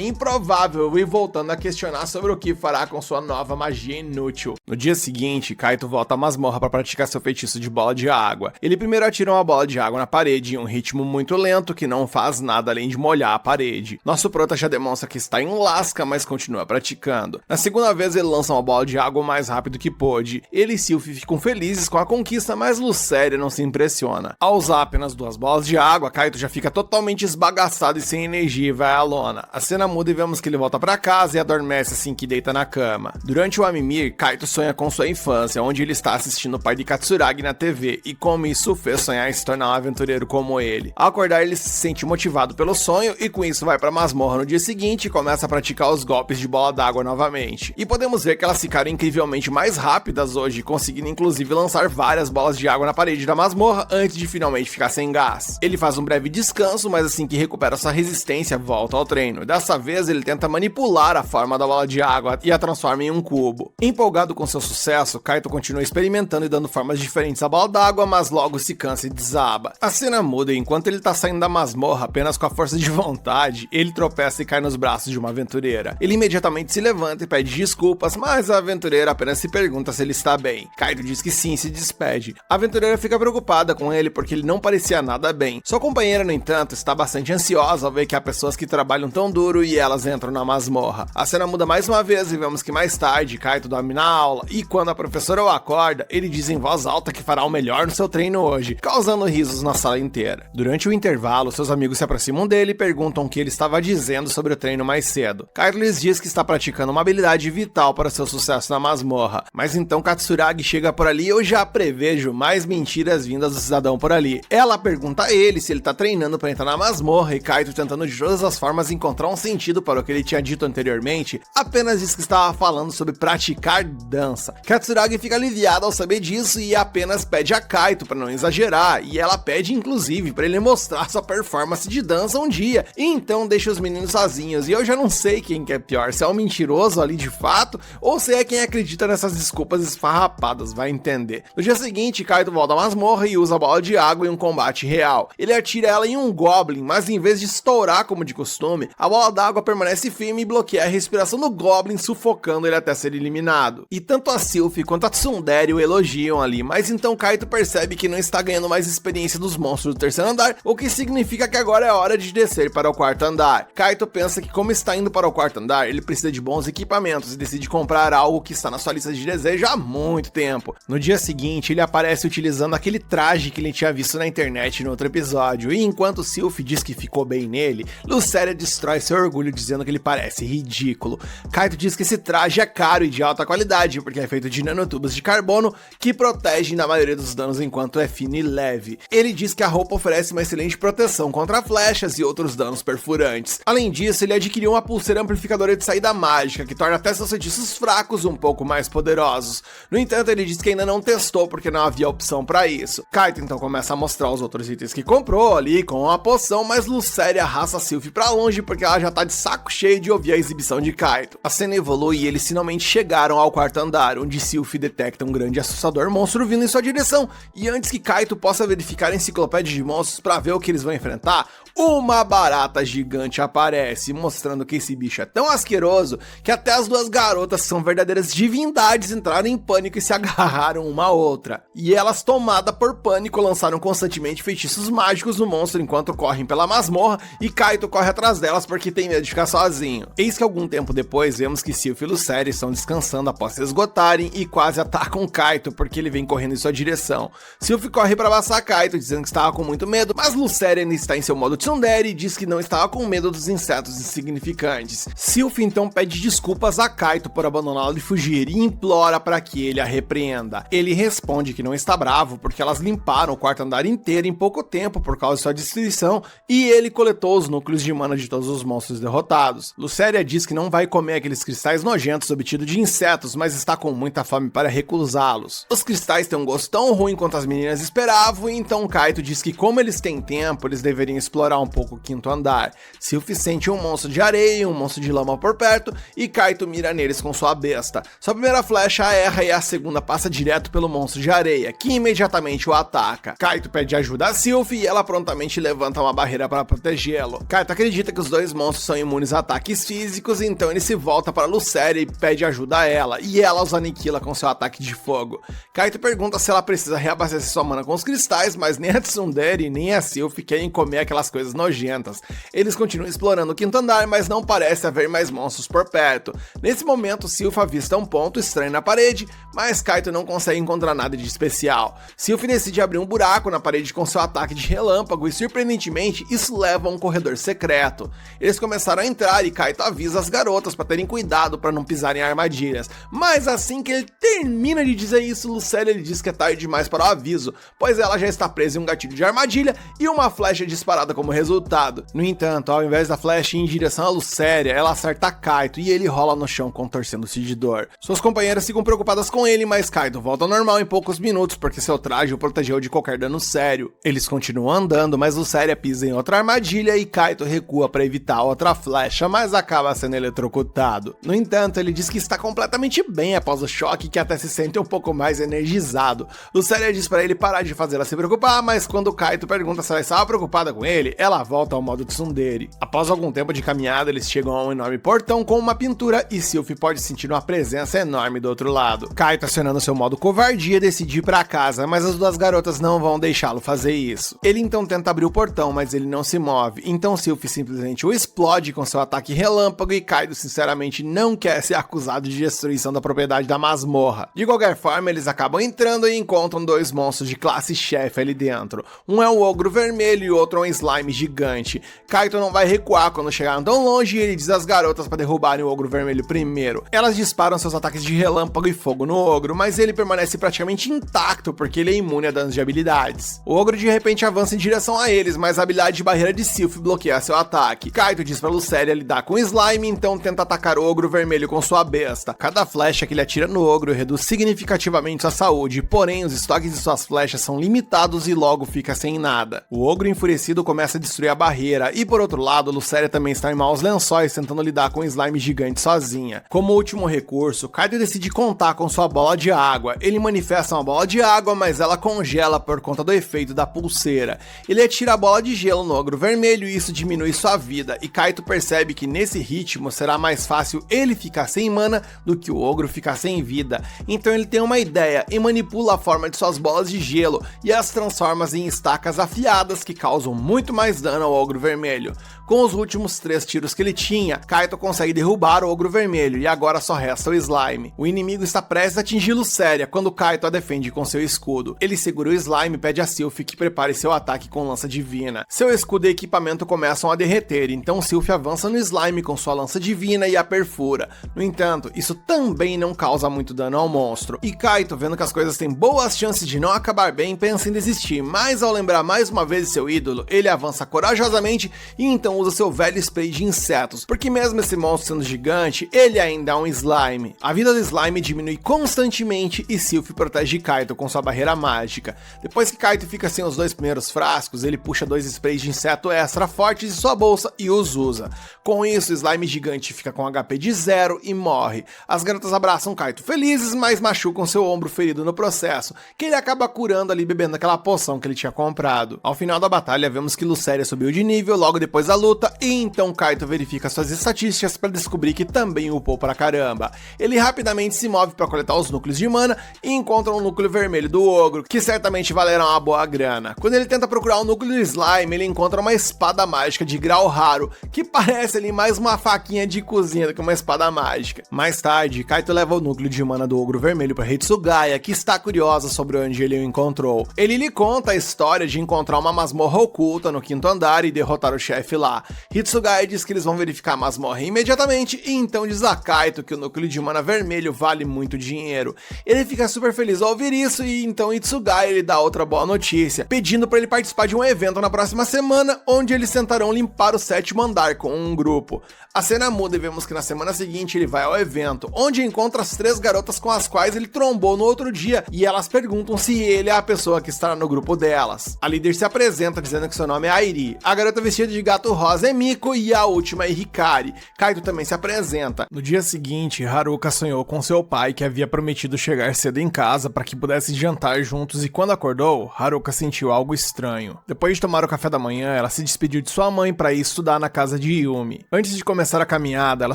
improvável e voltando a questionar sobre o que fará com sua nova magia inútil. No dia seguinte, Kaito volta à masmorra para praticar seu feitiço de bola de água. Ele primeiro atira uma bola de água na parede em um ritmo muito lento que não faz nada além de molhar a parede. Nosso prota já demonstra que está em lasca, mas continua praticando. Na segunda vez ele lança uma bola de água o mais rápido que pôde. Ele e Sylph ficam felizes com a conquista, mas Lucélia não se impressiona. Ao usar apenas duas bolas de água, Kaito já fica totalmente esbagaçado e sem energia e vai à lona. A cena muda e vemos que ele volta para casa e adormece assim que deita na cama. Durante o Amimir, Kaito sonha com sua infância, onde ele está assistindo o pai de Katsuragi na TV, e como isso o fez sonhar em se tornar um aventureiro como ele. Ao acordar, ele se sente motivado pelo sonho e com isso vai para a masmorra no dia seguinte e começa a praticar os golpes de bola d'água novamente. E podemos ver que elas ficaram incrivelmente mais rápidas hoje, conseguindo inclusive lançar várias bolas de água na parede da masmorra antes de finalmente ficar sem gás. Ele faz um breve descanso, mas assim que recupera sua resistência, volta ao treino. Dessa vez ele tenta manipular a forma da bola de água e a transforma em um cubo. Empolgado com seu sucesso, Kaito continua experimentando e dando formas diferentes à bola d'água, mas logo se cansa e desaba. A cena muda e enquanto ele tá saindo da masmorra apenas com a força de vontade, ele tropeça e cai nos braços de uma aventureira. Ele imediatamente se levanta e pede desculpas, mas a aventureira apenas se pergunta se ele está bem. Kaito diz que sim e se despede. A aventureira fica preocupada com ele porque ele não parecia nada bem. Sua companheira, no entanto, está bastante ansiosa ao ver que há pessoas que trabalham tão duro e elas entram na masmorra. A cena muda mais uma vez e vemos que mais tarde Kaito dorme na aula e quando a professora o acorda, ele diz em voz alta que fará o melhor no seu treino hoje, causando risos na sala inteira. Durante o intervalo, seus amigos se aproximam dele e perguntam o que ele estava dizendo sobre o treino mais cedo. Kaito lhes diz que está praticando uma habilidade vital para seu sucesso na masmorra, mas então Katsuragi chega por ali e eu já prevejo mais mentiras vindas do cidadão por ali. Ela pergunta a ele se ele está treinando para entrar na masmorra e Kaito, tentando de todas as formas encontrar um sentido para o que ele tinha dito anteriormente, apenas diz que estava falando sobre praticar dança. Katsuragi fica aliviado ao saber disso e apenas pede a Kaito para não exagerar, e ela pede inclusive para ele mostrar sua performance de dança um dia, e então deixa os meninos sozinhos, e eu já não sei quem que é pior, se é um mentiroso ali de fato, ou se é quem acredita nessas desculpas esfarrapadas, vai entender. No dia seguinte, Kaito volta à masmorra e usa a bola de água em um combate real. Ele atira ela em um Goblin, mas em vez de estourar como de costume, a bola d'água permanece firme e bloqueia a respiração do Goblin, sufocando ele até ser eliminado. E tanto a Sylph quanto a Tsundere o elogiam ali, mas então Kaito percebe que não está ganhando mais experiência dos monstros do terceiro andar, o que significa que agora é hora de descer para o quarto andar. Kaito pensa que como está indo para o quarto andar, ele precisa de bons equipamentos e decide comprar algo que está na sua lista de desejo há muito tempo. No dia seguinte, ele aparece utilizando aquele traje que ele tinha visto na internet no outro episódio, e enquanto Sylph diz que ficou bem nele, Lucélia destrói seu orgulho dizendo que ele parece ridículo. Kaito diz que esse traje é caro e de alta qualidade, porque é feito de nanotubos de carbono que protegem da maioria dos danos enquanto é fino e leve. Ele diz que a roupa oferece uma excelente proteção contra flechas e outros danos perfurantes. Além disso, ele adquiriu uma pulseira amplificadora de saída mágica, que torna até seus feitiços fracos um pouco mais poderosos. No entanto, ele diz que ainda não não testou porque não havia opção pra isso. Kaito então começa a mostrar os outros itens que comprou ali com a poção, mas Lucéria arrasta Sylph pra longe porque ela já tá de saco cheio de ouvir a exibição de Kaito. A cena evolui e eles finalmente chegaram ao quarto andar, onde Sylph detecta um grande e assustador monstro vindo em sua direção, e antes que Kaito possa verificar a enciclopédia de monstros pra ver o que eles vão enfrentar, uma barata gigante aparece, mostrando que esse bicho é tão asqueroso que até as duas garotas, que são verdadeiras divindades, entraram em pânico e se agarraram uma à outra. E elas, tomadas por pânico, lançaram constantemente feitiços mágicos no monstro enquanto correm pela masmorra, e Kaito corre atrás delas porque tem medo de ficar sozinho. Eis que algum tempo depois vemos que Sylph e Lucéria estão descansando após se esgotarem e quase atacam Kaito porque ele vem correndo em sua direção. Sylph corre para abraçar Kaito, dizendo que estava com muito medo, mas Lucéria ainda está em seu modo tsundere e diz que não estava com medo dos insetos insignificantes. Sylph então pede desculpas a Kaito por abandoná-lo e fugir e implora para que ele a repreenda. Ele responde que não está bravo porque elas limparam o quarto andar inteiro em pouco tempo por causa de sua destruição e ele coletou os núcleos de mana de todos os monstros derrotados. Lucéria diz que não vai comer aqueles cristais nojentos obtidos de insetos, mas está com muita fome para recusá-los. Os cristais têm um gosto tão ruim quanto as meninas esperavam, e então Kaito diz que como eles têm tempo, eles deveriam explorar um pouco o quinto andar. Sylph sente um monstro de areia e um monstro de lama por perto, e Kaito mira neles com sua besta. Sua primeira flecha erra e a segunda passa direto pelo monstro de areia, que imediatamente o ataca. Kaito pede ajuda a Sylph e ela prontamente levanta uma barreira para protegê-lo. Kaito acredita que os dois monstros são imunes a ataques físicos, então ele se volta para Lucéria e pede ajuda a ela, e ela os aniquila com seu ataque de fogo. Kaito pergunta se ela precisa reabastecer sua mana com os cristais, mas nem a Tsundere nem a Sylph querem comer aquelas coisas nojentas. Eles continuam explorando o quinto andar, mas não parece haver mais monstros por perto. Nesse momento, Sylph avista um ponto estranho na parede, mas Kaito não consegue encontrar nada de especial. Sylph decide abrir um buraco na parede com seu ataque de relâmpago e, surpreendentemente, isso leva a um corredor secreto. Eles começaram a entrar e Kaito avisa as garotas para terem cuidado para não pisarem em armadilhas, mas assim que ele termina de dizer isso, Lucéria lhe diz que é tarde demais para o aviso, pois ela já está presa em um gatilho de armadilha e uma flecha disparada como resultado. No entanto, ao invés da flecha ir em direção a Lucéria, ela acerta Kaito e ele rola no chão contorcendo-se de dor. Suas companheiras ficam preocupadas com ele, mas Kaito volta ao normal em poucos minutos porque seu traje o protegeu de qualquer dano sério. Eles continuam andando, mas Lucéria pisa em outra armadilha e Kaito recua para evitar outra flecha, mas acaba sendo eletrocutado. No entanto, ele diz que está completamente bem após o choque, que até se sente um pouco mais energizado. Lucéria diz para ele parar de fazer ela se preocupar, mas quando Kaito pergunta se ela estava preocupada com ele, ela volta ao modo tsundere. Após algum tempo de caminhada, eles chegam a um enorme portão com uma pintura e Sylph pode sentir uma presença enorme do outro lado. Kaito, acionando seu modo covardia, decide ir para casa, mas as duas garotas não vão deixá-lo fazer isso. Ele então tenta abrir o portão, mas ele não se move, então Sylph simplesmente o explode com seu ataque relâmpago e Kaito sinceramente não quer ser acusado de destruição da propriedade da masmorra. De qualquer forma, eles acabam entrando e encontram dois monstros de classe chefe ali dentro. Um é um ogro vermelho e o outro é um slime gigante. Kaito não vai recuar quando chegaram tão longe e ele diz às garotas para derrubarem o ogro vermelho primeiro. Elas disparam seus ataques de relâmpago e fogo no ogro, mas ele permanece praticamente intacto porque ele é imune a danos de habilidades. O ogro de repente avança em direção a eles, mas a habilidade de barreira de Sylph bloqueia seu ataque. Kaito diz para Lucéria lidar com o slime, então tenta atacar o ogro vermelho com sua besta. Cada flecha que ele atira no ogro reduz significativamente sua saúde, porém os estoques de suas flechas são limitados e logo fica sem nada. O ogro enfurecido começa a destruir a barreira e, por outro lado, Lucéria também está em maus lençóis tentando lidar com o slime gigante sozinha. Como último recurso, Kaito decide contar com sua bola de água. Ele manifesta uma bola de água, mas ela congela por conta do efeito da pulseira. Ele atira a bola de gelo no ogro vermelho e isso diminui sua vida, e Kaito percebe que nesse ritmo será mais fácil ele ficar sem mana do que o ogro ficar sem vida. Então ele tem uma ideia e manipula a forma de suas bolas de gelo e as transforma em estacas afiadas que causam muito mais dano ao ogro vermelho. Com os últimos 3 tiros que ele tinha, Kaito consegue derrubar o ogro vermelho e agora só resta o slime. O inimigo está prestes a atingir Lucéria quando Kaito a defende com seu escudo. Ele segura o slime e pede a Sylph que prepare seu ataque com lança divina. Seu escudo e equipamento começam a derreter, então Sylph avança no slime com sua lança divina e a perfura. No entanto, isso também não causa muito dano ao monstro. E Kaito, vendo que as coisas têm boas chances de não acabar bem, pensa em desistir, mas ao lembrar mais uma vez de seu ídolo, ele avança corajosamente e então usa seu velho spray de insetos, porque mesmo esse monstro sendo gigante, ele ainda é um slime. A vida do slime diminui constantemente e Sylph protege Kaito com sua barreira mágica. Depois que Kaito fica sem os 2 primeiros frascos, ele puxa 2 sprays de inseto extra fortes de sua bolsa e os usa. Com isso, o slime gigante fica com HP de 0 e morre. As garotas abraçam Kaito felizes, mas machucam seu ombro ferido no processo, que ele acaba curando ali bebendo aquela poção que ele tinha comprado. Ao final da batalha, vemos que Lucéria subiu de nível logo depois da luta, e então Kaito verifica suas estatísticas para descobrir que também upou pra caramba. Ele rapidamente se move para coletar os núcleos de mana e encontra um núcleo vermelho do ogro, que certamente valerá uma boa grana. Quando ele tenta procurar o núcleo do slime, ele encontra uma espada mágica de grau raro, que parece ali mais uma faquinha de cozinha do que uma espada mágica. Mais tarde, Kaito leva o núcleo de mana do ogro vermelho para Hitsugaya, que está curiosa sobre onde ele o encontrou. Ele lhe conta a história de encontrar uma masmorra oculta no 5º andar e derrotar o chefe lá. Hitsugaya diz que eles vão verificar a masmorra imediatamente e então diz a Kaito que o núcleo de mana vermelho vale muito dinheiro. Ele fica super feliz ao ouvir isso e então Hitsugaya lhe dá outra boa notícia, pedindo para ele participar de um evento na próxima semana, onde eles tentarão limpar o 7º andar com um grupo. A cena muda e vemos que na semana seguinte ele vai ao evento, onde encontra as 3 garotas com as quais ele trombou no outro dia, e elas perguntam se ele é a pessoa que estará no grupo delas. A líder se apresenta dizendo que seu nome é Airi, a garota vestida de gato rosa é Miko e a última é Hikari. Kaito também se apresenta. No dia seguinte, Haruka sonhou com seu pai, que havia prometido chegar cedo em casa para que pudessem jantar juntos, e quando acordou, Haruka sentiu algo estranho. Depois de tomar o café da manhã, ela se despediu de sua mãe para ir estudar na casa de Yumi. Antes de começar a caminhada, ela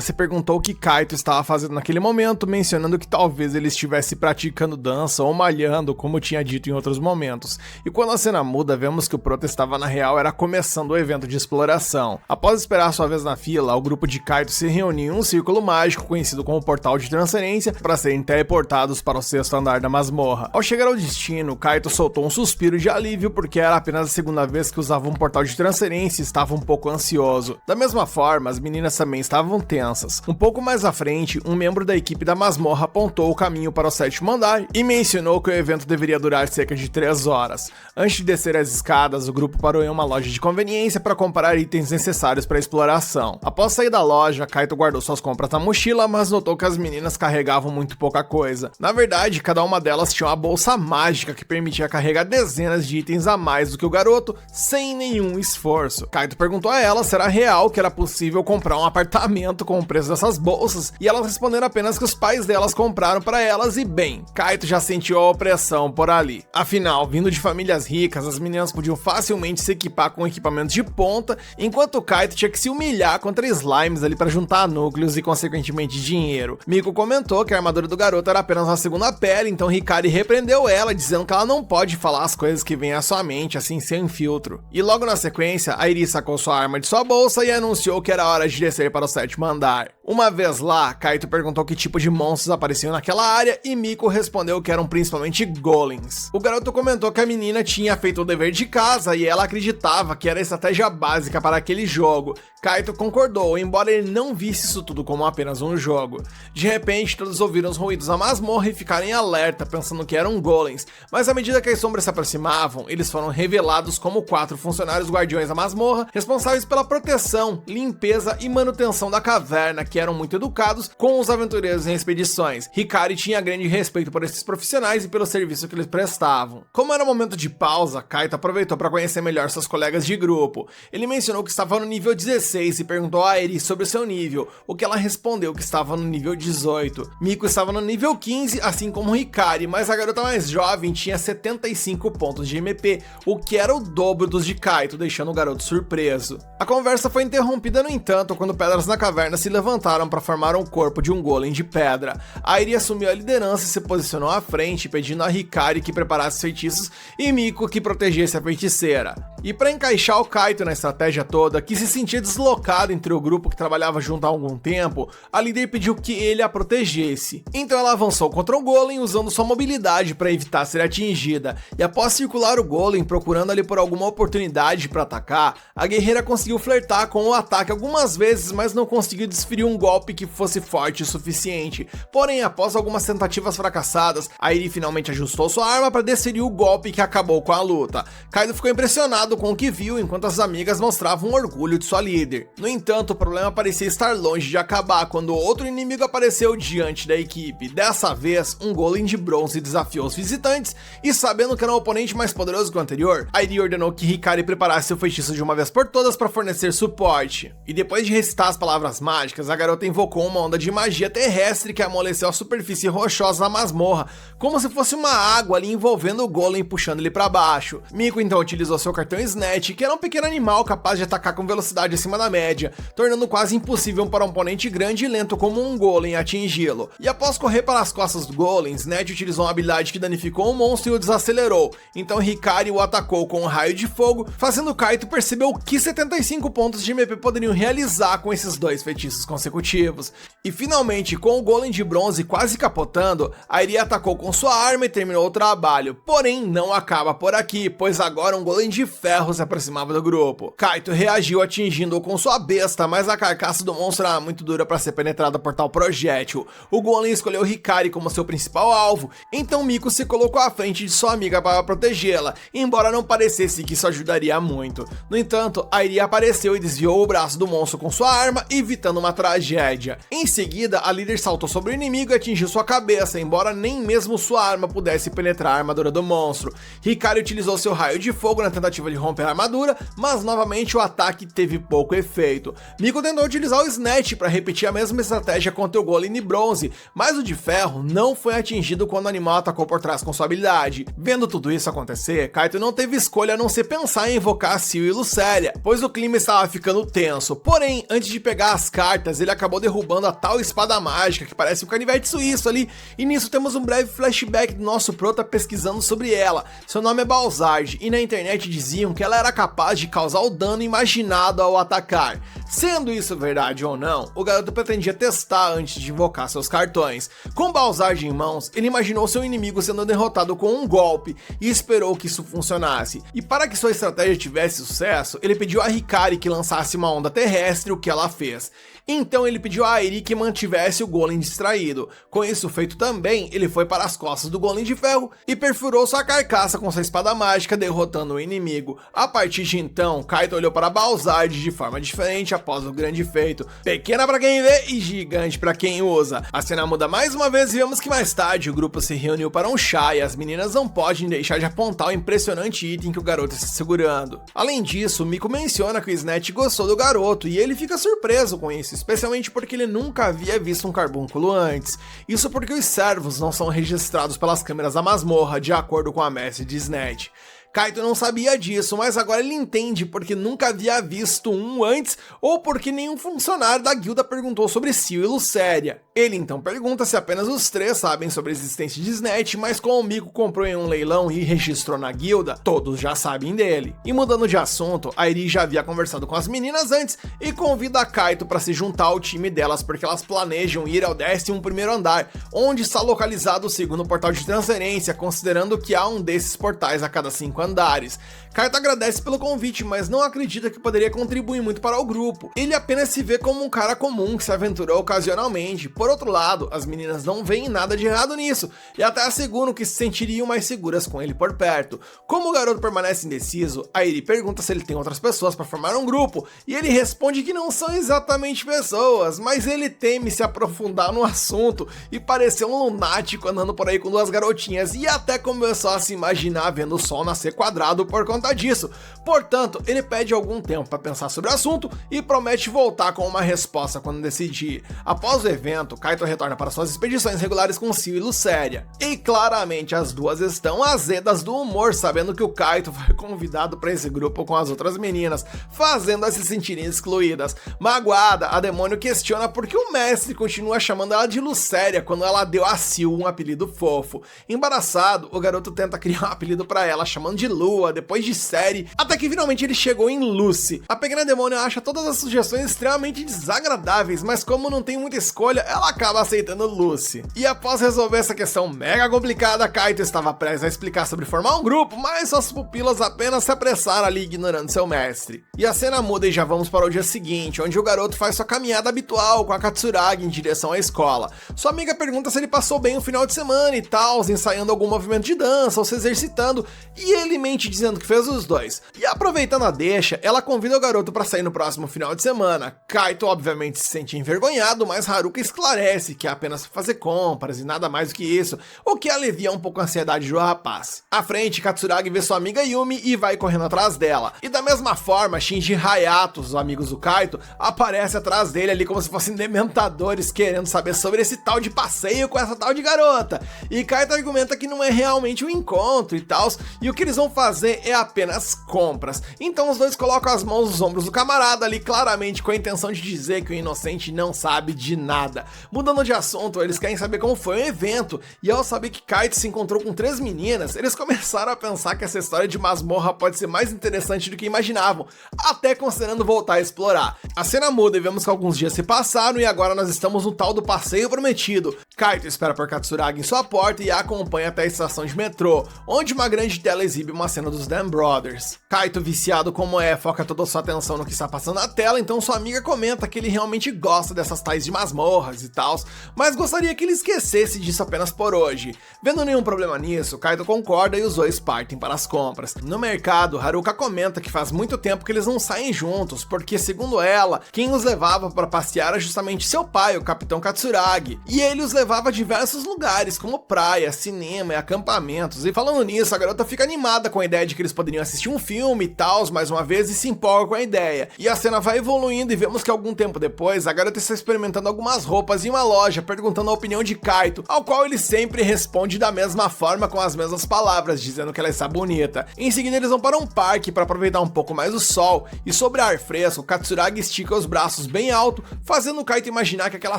se perguntou o que Kaito estava fazendo naquele momento, mencionando que talvez ele estivesse praticando dança ou malhando, como tinha dito em outros momentos. E quando a cena muda, vemos que o prota estava na real era começando o evento de exploração. Após esperar sua vez na fila, o grupo de Kaito se reuniu em um círculo mágico conhecido como Portal de Transferência para serem teleportados para o 6º andar da masmorra. Ao chegar ao destino, Kaito soltou um suspiro de alívio porque era apenas a segunda vez que usava um portal de transferência e estava um pouco ansioso. Da mesma forma, as meninas também estavam tensas. Um pouco mais à frente, um membro da equipe da masmorra apontou o caminho para o 7º andar e mencionou que o evento deveria durar cerca de 3 horas. Antes de descer as escadas, o grupo parou em uma loja de conveniência para comprar itens necessários para a exploração. Após sair da loja, Kaito guardou suas compras na mochila, mas notou que as meninas carregavam muito pouca coisa. Na verdade, cada uma delas tinha uma bolsa mágica que permitia carregar dezenas de itens a mais do que o garoto, sem nenhum esforço. Kaito perguntou a elas se era real que era possível comprar um apartamento com o preço dessas bolsas, e elas responderam apenas que os pais delas compraram para elas, e bem, Kaito já sentiu a opressão por ali. Afinal, vindo de famílias ricas, as meninas podiam facilmente se equipar com equipamentos de ponta, enquanto Kaito tinha que se humilhar contra slimes ali para juntar núcleos e consequentemente dinheiro. Miko comentou que a armadura do garoto era apenas uma segunda pele, então Hikari repreendeu ela, dizendo que ela não pode falar as coisas que vêm à sua mente assim sem filtro. E logo na sequência, Airi sacou sua arma de sua bolsa e anunciou que era hora de descer para o 7º andar. Uma vez lá, Kaito perguntou que tipo de monstros apareciam naquela área e Miko respondeu que eram principalmente golems. O garoto comentou que a menina tinha feito o dever de casa e ela acreditava que era a estratégia básica para aquele jogo. Kaito concordou, embora ele não visse isso tudo como apenas um jogo. De repente, todos ouviram os ruídos da masmorra e ficaram em alerta, pensando que eram golems, mas à medida que as sombras se aproximavam, eles foram revelados como 4 funcionários guardiões da masmorra, responsáveis pela proteção, limpeza e manutenção da caverna, que eram muito educados com os aventureiros em expedições. Hikari tinha grande respeito por esses profissionais e pelo serviço que eles prestavam. Como era um momento de pausa, Kaito aproveitou para conhecer melhor seus colegas de grupo. Ele mencionou que estava no nível 16 e perguntou a Airi sobre o seu nível, o que ela respondeu que estava no nível 18. Miko estava no nível 15, assim como Hikari, mas a garota mais jovem tinha 75 pontos de MP, o que era o dobro dos de Kaito, deixando o garoto surpreso. A conversa foi interrompida, no entanto, quando pedras na caverna se levantaram para formar um corpo de um golem de pedra. Airi assumiu a liderança e se posicionou à frente, pedindo a Hikari que preparasse feitiços e Miko que protegesse a feiticeira. E para encaixar o Kaito na estratégia toda, que se sentia deslocado entre o grupo que trabalhava junto há algum tempo, a líder pediu que ele a protegesse. Então ela avançou contra o golem usando sua mobilidade para evitar ser atingida, e após circular o golem procurando ali por alguma oportunidade para atacar, a guerreira conseguiu flertar com o ataque algumas vezes, mas não conseguiu desferir um golpe que fosse forte o suficiente. Porém, após algumas tentativas fracassadas, Airi finalmente ajustou sua arma para desferir o golpe que acabou com a luta. Kaido ficou impressionado animado com o que viu, enquanto as amigas mostravam o orgulho de sua líder. No entanto, o problema parecia estar longe de acabar quando outro inimigo apareceu diante da equipe. Dessa vez, um golem de bronze desafiou os visitantes e, sabendo que era um oponente mais poderoso que o anterior, Airi ordenou que Hikari preparasse seu feitiço de uma vez por todas para fornecer suporte. E depois de recitar as palavras mágicas, a garota invocou uma onda de magia terrestre que amoleceu a superfície rochosa da masmorra, como se fosse uma água ali envolvendo o golem, puxando ele para baixo. Miko então utilizou seu cartão Snatch, que era um pequeno animal capaz de atacar com velocidade acima da média, tornando quase impossível para um oponente grande e lento como um golem atingi-lo. E após correr para as costas do golem, Snatch utilizou uma habilidade que danificou o monstro e o desacelerou. Então Hikari o atacou com um raio de fogo, fazendo Kaito perceber o que 75 pontos de MP poderiam realizar com esses dois feitiços consecutivos. E finalmente, com o golem de bronze quase capotando, Airi atacou com sua arma e terminou o trabalho. Porém, não acaba por aqui, pois agora um golem de ferro se aproximava do grupo. Kaito reagiu atingindo-o com sua besta, mas a carcaça do monstro era muito dura para ser penetrada por tal projétil. O golem escolheu Hikari como seu principal alvo, então Miko se colocou à frente de sua amiga para protegê-la, embora não parecesse que isso ajudaria muito. No entanto, Airi apareceu e desviou o braço do monstro com sua arma, evitando uma tragédia. Em seguida, a líder saltou sobre o inimigo e atingiu sua cabeça, embora nem mesmo sua arma pudesse penetrar a armadura do monstro. Hikari utilizou seu raio de fogo na tentativa de romper a armadura, mas novamente o ataque teve pouco efeito. Miko tentou utilizar o Snatch para repetir a mesma estratégia contra o golem de bronze, mas o de ferro não foi atingido quando o animal atacou por trás com sua habilidade. Vendo tudo isso acontecer, Kaito não teve escolha a não ser pensar em invocar Seal e Lucélia, pois o clima estava ficando tenso. Porém, antes de pegar as cartas, ele acabou derrubando a tal espada mágica que parece um canivete suíço ali, e nisso temos um breve flashback do nosso prota pesquisando sobre ela. Seu nome é Balzard, e na internet diziam que ela era capaz de causar o dano imaginado ao atacar. Sendo isso verdade ou não, o garoto pretendia testar antes de invocar seus cartões. Com Balzard em mãos, ele imaginou seu inimigo sendo derrotado com um golpe e esperou que isso funcionasse. E para que sua estratégia tivesse sucesso, ele pediu a Hikari que lançasse uma onda terrestre, o que ela fez. Então ele pediu a Airi que mantivesse o golem distraído. Com isso feito também, ele foi para as costas do golem de ferro e perfurou sua carcaça com sua espada mágica, derrotando o inimigo. A partir de então, Kaito olhou para Balzard de forma diferente após o grande feito. Pequena para quem vê e gigante para quem usa. A cena muda mais uma vez e vemos que mais tarde o grupo se reuniu para um chá e as meninas não podem deixar de apontar o impressionante item que o garoto está segurando. Além disso, Miko menciona que o Snatch gostou do garoto e ele fica surpreso com isso, especialmente porque ele nunca havia visto um carbúnculo antes. Isso porque os servos não são registrados pelas câmeras da masmorra, de acordo com a mestre de Snatch. Kaito não sabia disso, mas agora ele entende porque nunca havia visto um antes ou porque nenhum funcionário da guilda perguntou sobre Seal e Lucélia. Ele então pergunta se apenas os três sabem sobre a existência de Snatch, mas como o Miko comprou em um leilão e registrou na guilda, todos já sabem dele. E mudando de assunto, Airi já havia conversado com as meninas antes e convida a Kaito para se juntar ao time delas porque elas planejam ir ao 11º andar, onde está localizado o segundo portal de transferência, considerando que há um desses portais a cada 5 andares. Kaito agradece pelo convite, mas não acredita que poderia contribuir muito para o grupo. Ele apenas se vê como um cara comum que se aventurou ocasionalmente. Por outro lado, as meninas não veem nada de errado nisso, e até asseguram que se sentiriam mais seguras com ele por perto. Como o garoto permanece indeciso, Airi pergunta se ele tem outras pessoas para formar um grupo, e ele responde que não são exatamente pessoas, mas ele teme se aprofundar no assunto e parecer um lunático andando por aí com duas garotinhas, e até começou a se imaginar vendo o sol nascer quadrado por conta disso. Portanto, ele pede algum tempo para pensar sobre o assunto e promete voltar com uma resposta quando decidir. Após o evento, Kaito retorna para suas expedições regulares com Seal e Lucélia. E claramente as duas estão azedas do humor, sabendo que o Kaito foi convidado para esse grupo com as outras meninas, fazendo-as se sentirem excluídas. Magoada, a demônio questiona por que o mestre continua chamando ela de Lucélia quando ela deu a Seal um apelido fofo. Embaraçado, o garoto tenta criar um apelido para ela, chamando de Lua, depois de Série, até que finalmente ele chegou em Lucy. A pequena demônio acha todas as sugestões extremamente desagradáveis, mas como não tem muita escolha, ela ela acaba aceitando Lucy. E após resolver essa questão mega complicada, Kaito estava prestes a explicar sobre formar um grupo, mas suas pupilas apenas se apressaram ali ignorando seu mestre. E a cena muda e já vamos para o dia seguinte, onde o garoto faz sua caminhada habitual com a Katsuragi em direção à escola. Sua amiga pergunta se ele passou bem o final de semana e tal, ensaiando algum movimento de dança ou se exercitando, e ele mente dizendo que fez os dois. E aproveitando a deixa, ela convida o garoto para sair no próximo final de semana. Kaito obviamente se sente envergonhado, mas Haruka esclarece que é apenas fazer compras e nada mais do que isso, o que alivia um pouco a ansiedade do rapaz. À frente, Katsuragi vê sua amiga Yumi e vai correndo atrás dela. E da mesma forma, Shinji e Hayato, os amigos do Kaito, aparecem atrás dele ali como se fossem dementadores querendo saber sobre esse tal de passeio com essa tal de garota. E Kaito argumenta que não é realmente um encontro e tal, e o que eles vão fazer é apenas compras. Então os dois colocam as mãos nos ombros do camarada ali, claramente com a intenção de dizer que o inocente não sabe de nada. Mudando de assunto, eles querem saber como foi o evento, e ao saber que Kaito se encontrou com 3 meninas, eles começaram a pensar que essa história de masmorra pode ser mais interessante do que imaginavam, até considerando voltar a explorar. A cena muda e vemos que alguns dias se passaram e agora nós estamos no tal do passeio prometido. Kaito espera por Katsuragi em sua porta e a acompanha até a estação de metrô, onde uma grande tela exibe uma cena dos Dam Brothers. Kaito, viciado como é, foca toda a sua atenção no que está passando na tela, então sua amiga comenta que ele realmente gosta dessas tais de masmorras e tal, mas gostaria que ele esquecesse disso apenas por hoje. Vendo nenhum problema nisso, Kaito concorda e os dois partem para as compras. No mercado, Haruka comenta que faz muito tempo que eles não saem juntos, porque segundo ela, quem os levava para passear era justamente seu pai, o Capitão Katsuragi, e ele os levava a diversos lugares, como praia, cinema e acampamentos. E falando nisso, a garota fica animada com a ideia de que eles poderiam assistir um filme e tal, mais uma vez, e se empolga com a ideia. E a cena vai evoluindo e vemos que algum tempo depois, a garota está experimentando algumas roupas em uma loja, perguntando a opinião de Kaito, ao qual ele sempre responde da mesma forma, com as mesmas palavras, dizendo que ela está bonita. Em seguida, eles vão para um parque para aproveitar um pouco mais o sol, e sobre ar fresco, Katsuragi estica os braços bem alto, fazendo o Kaito imaginar que aquela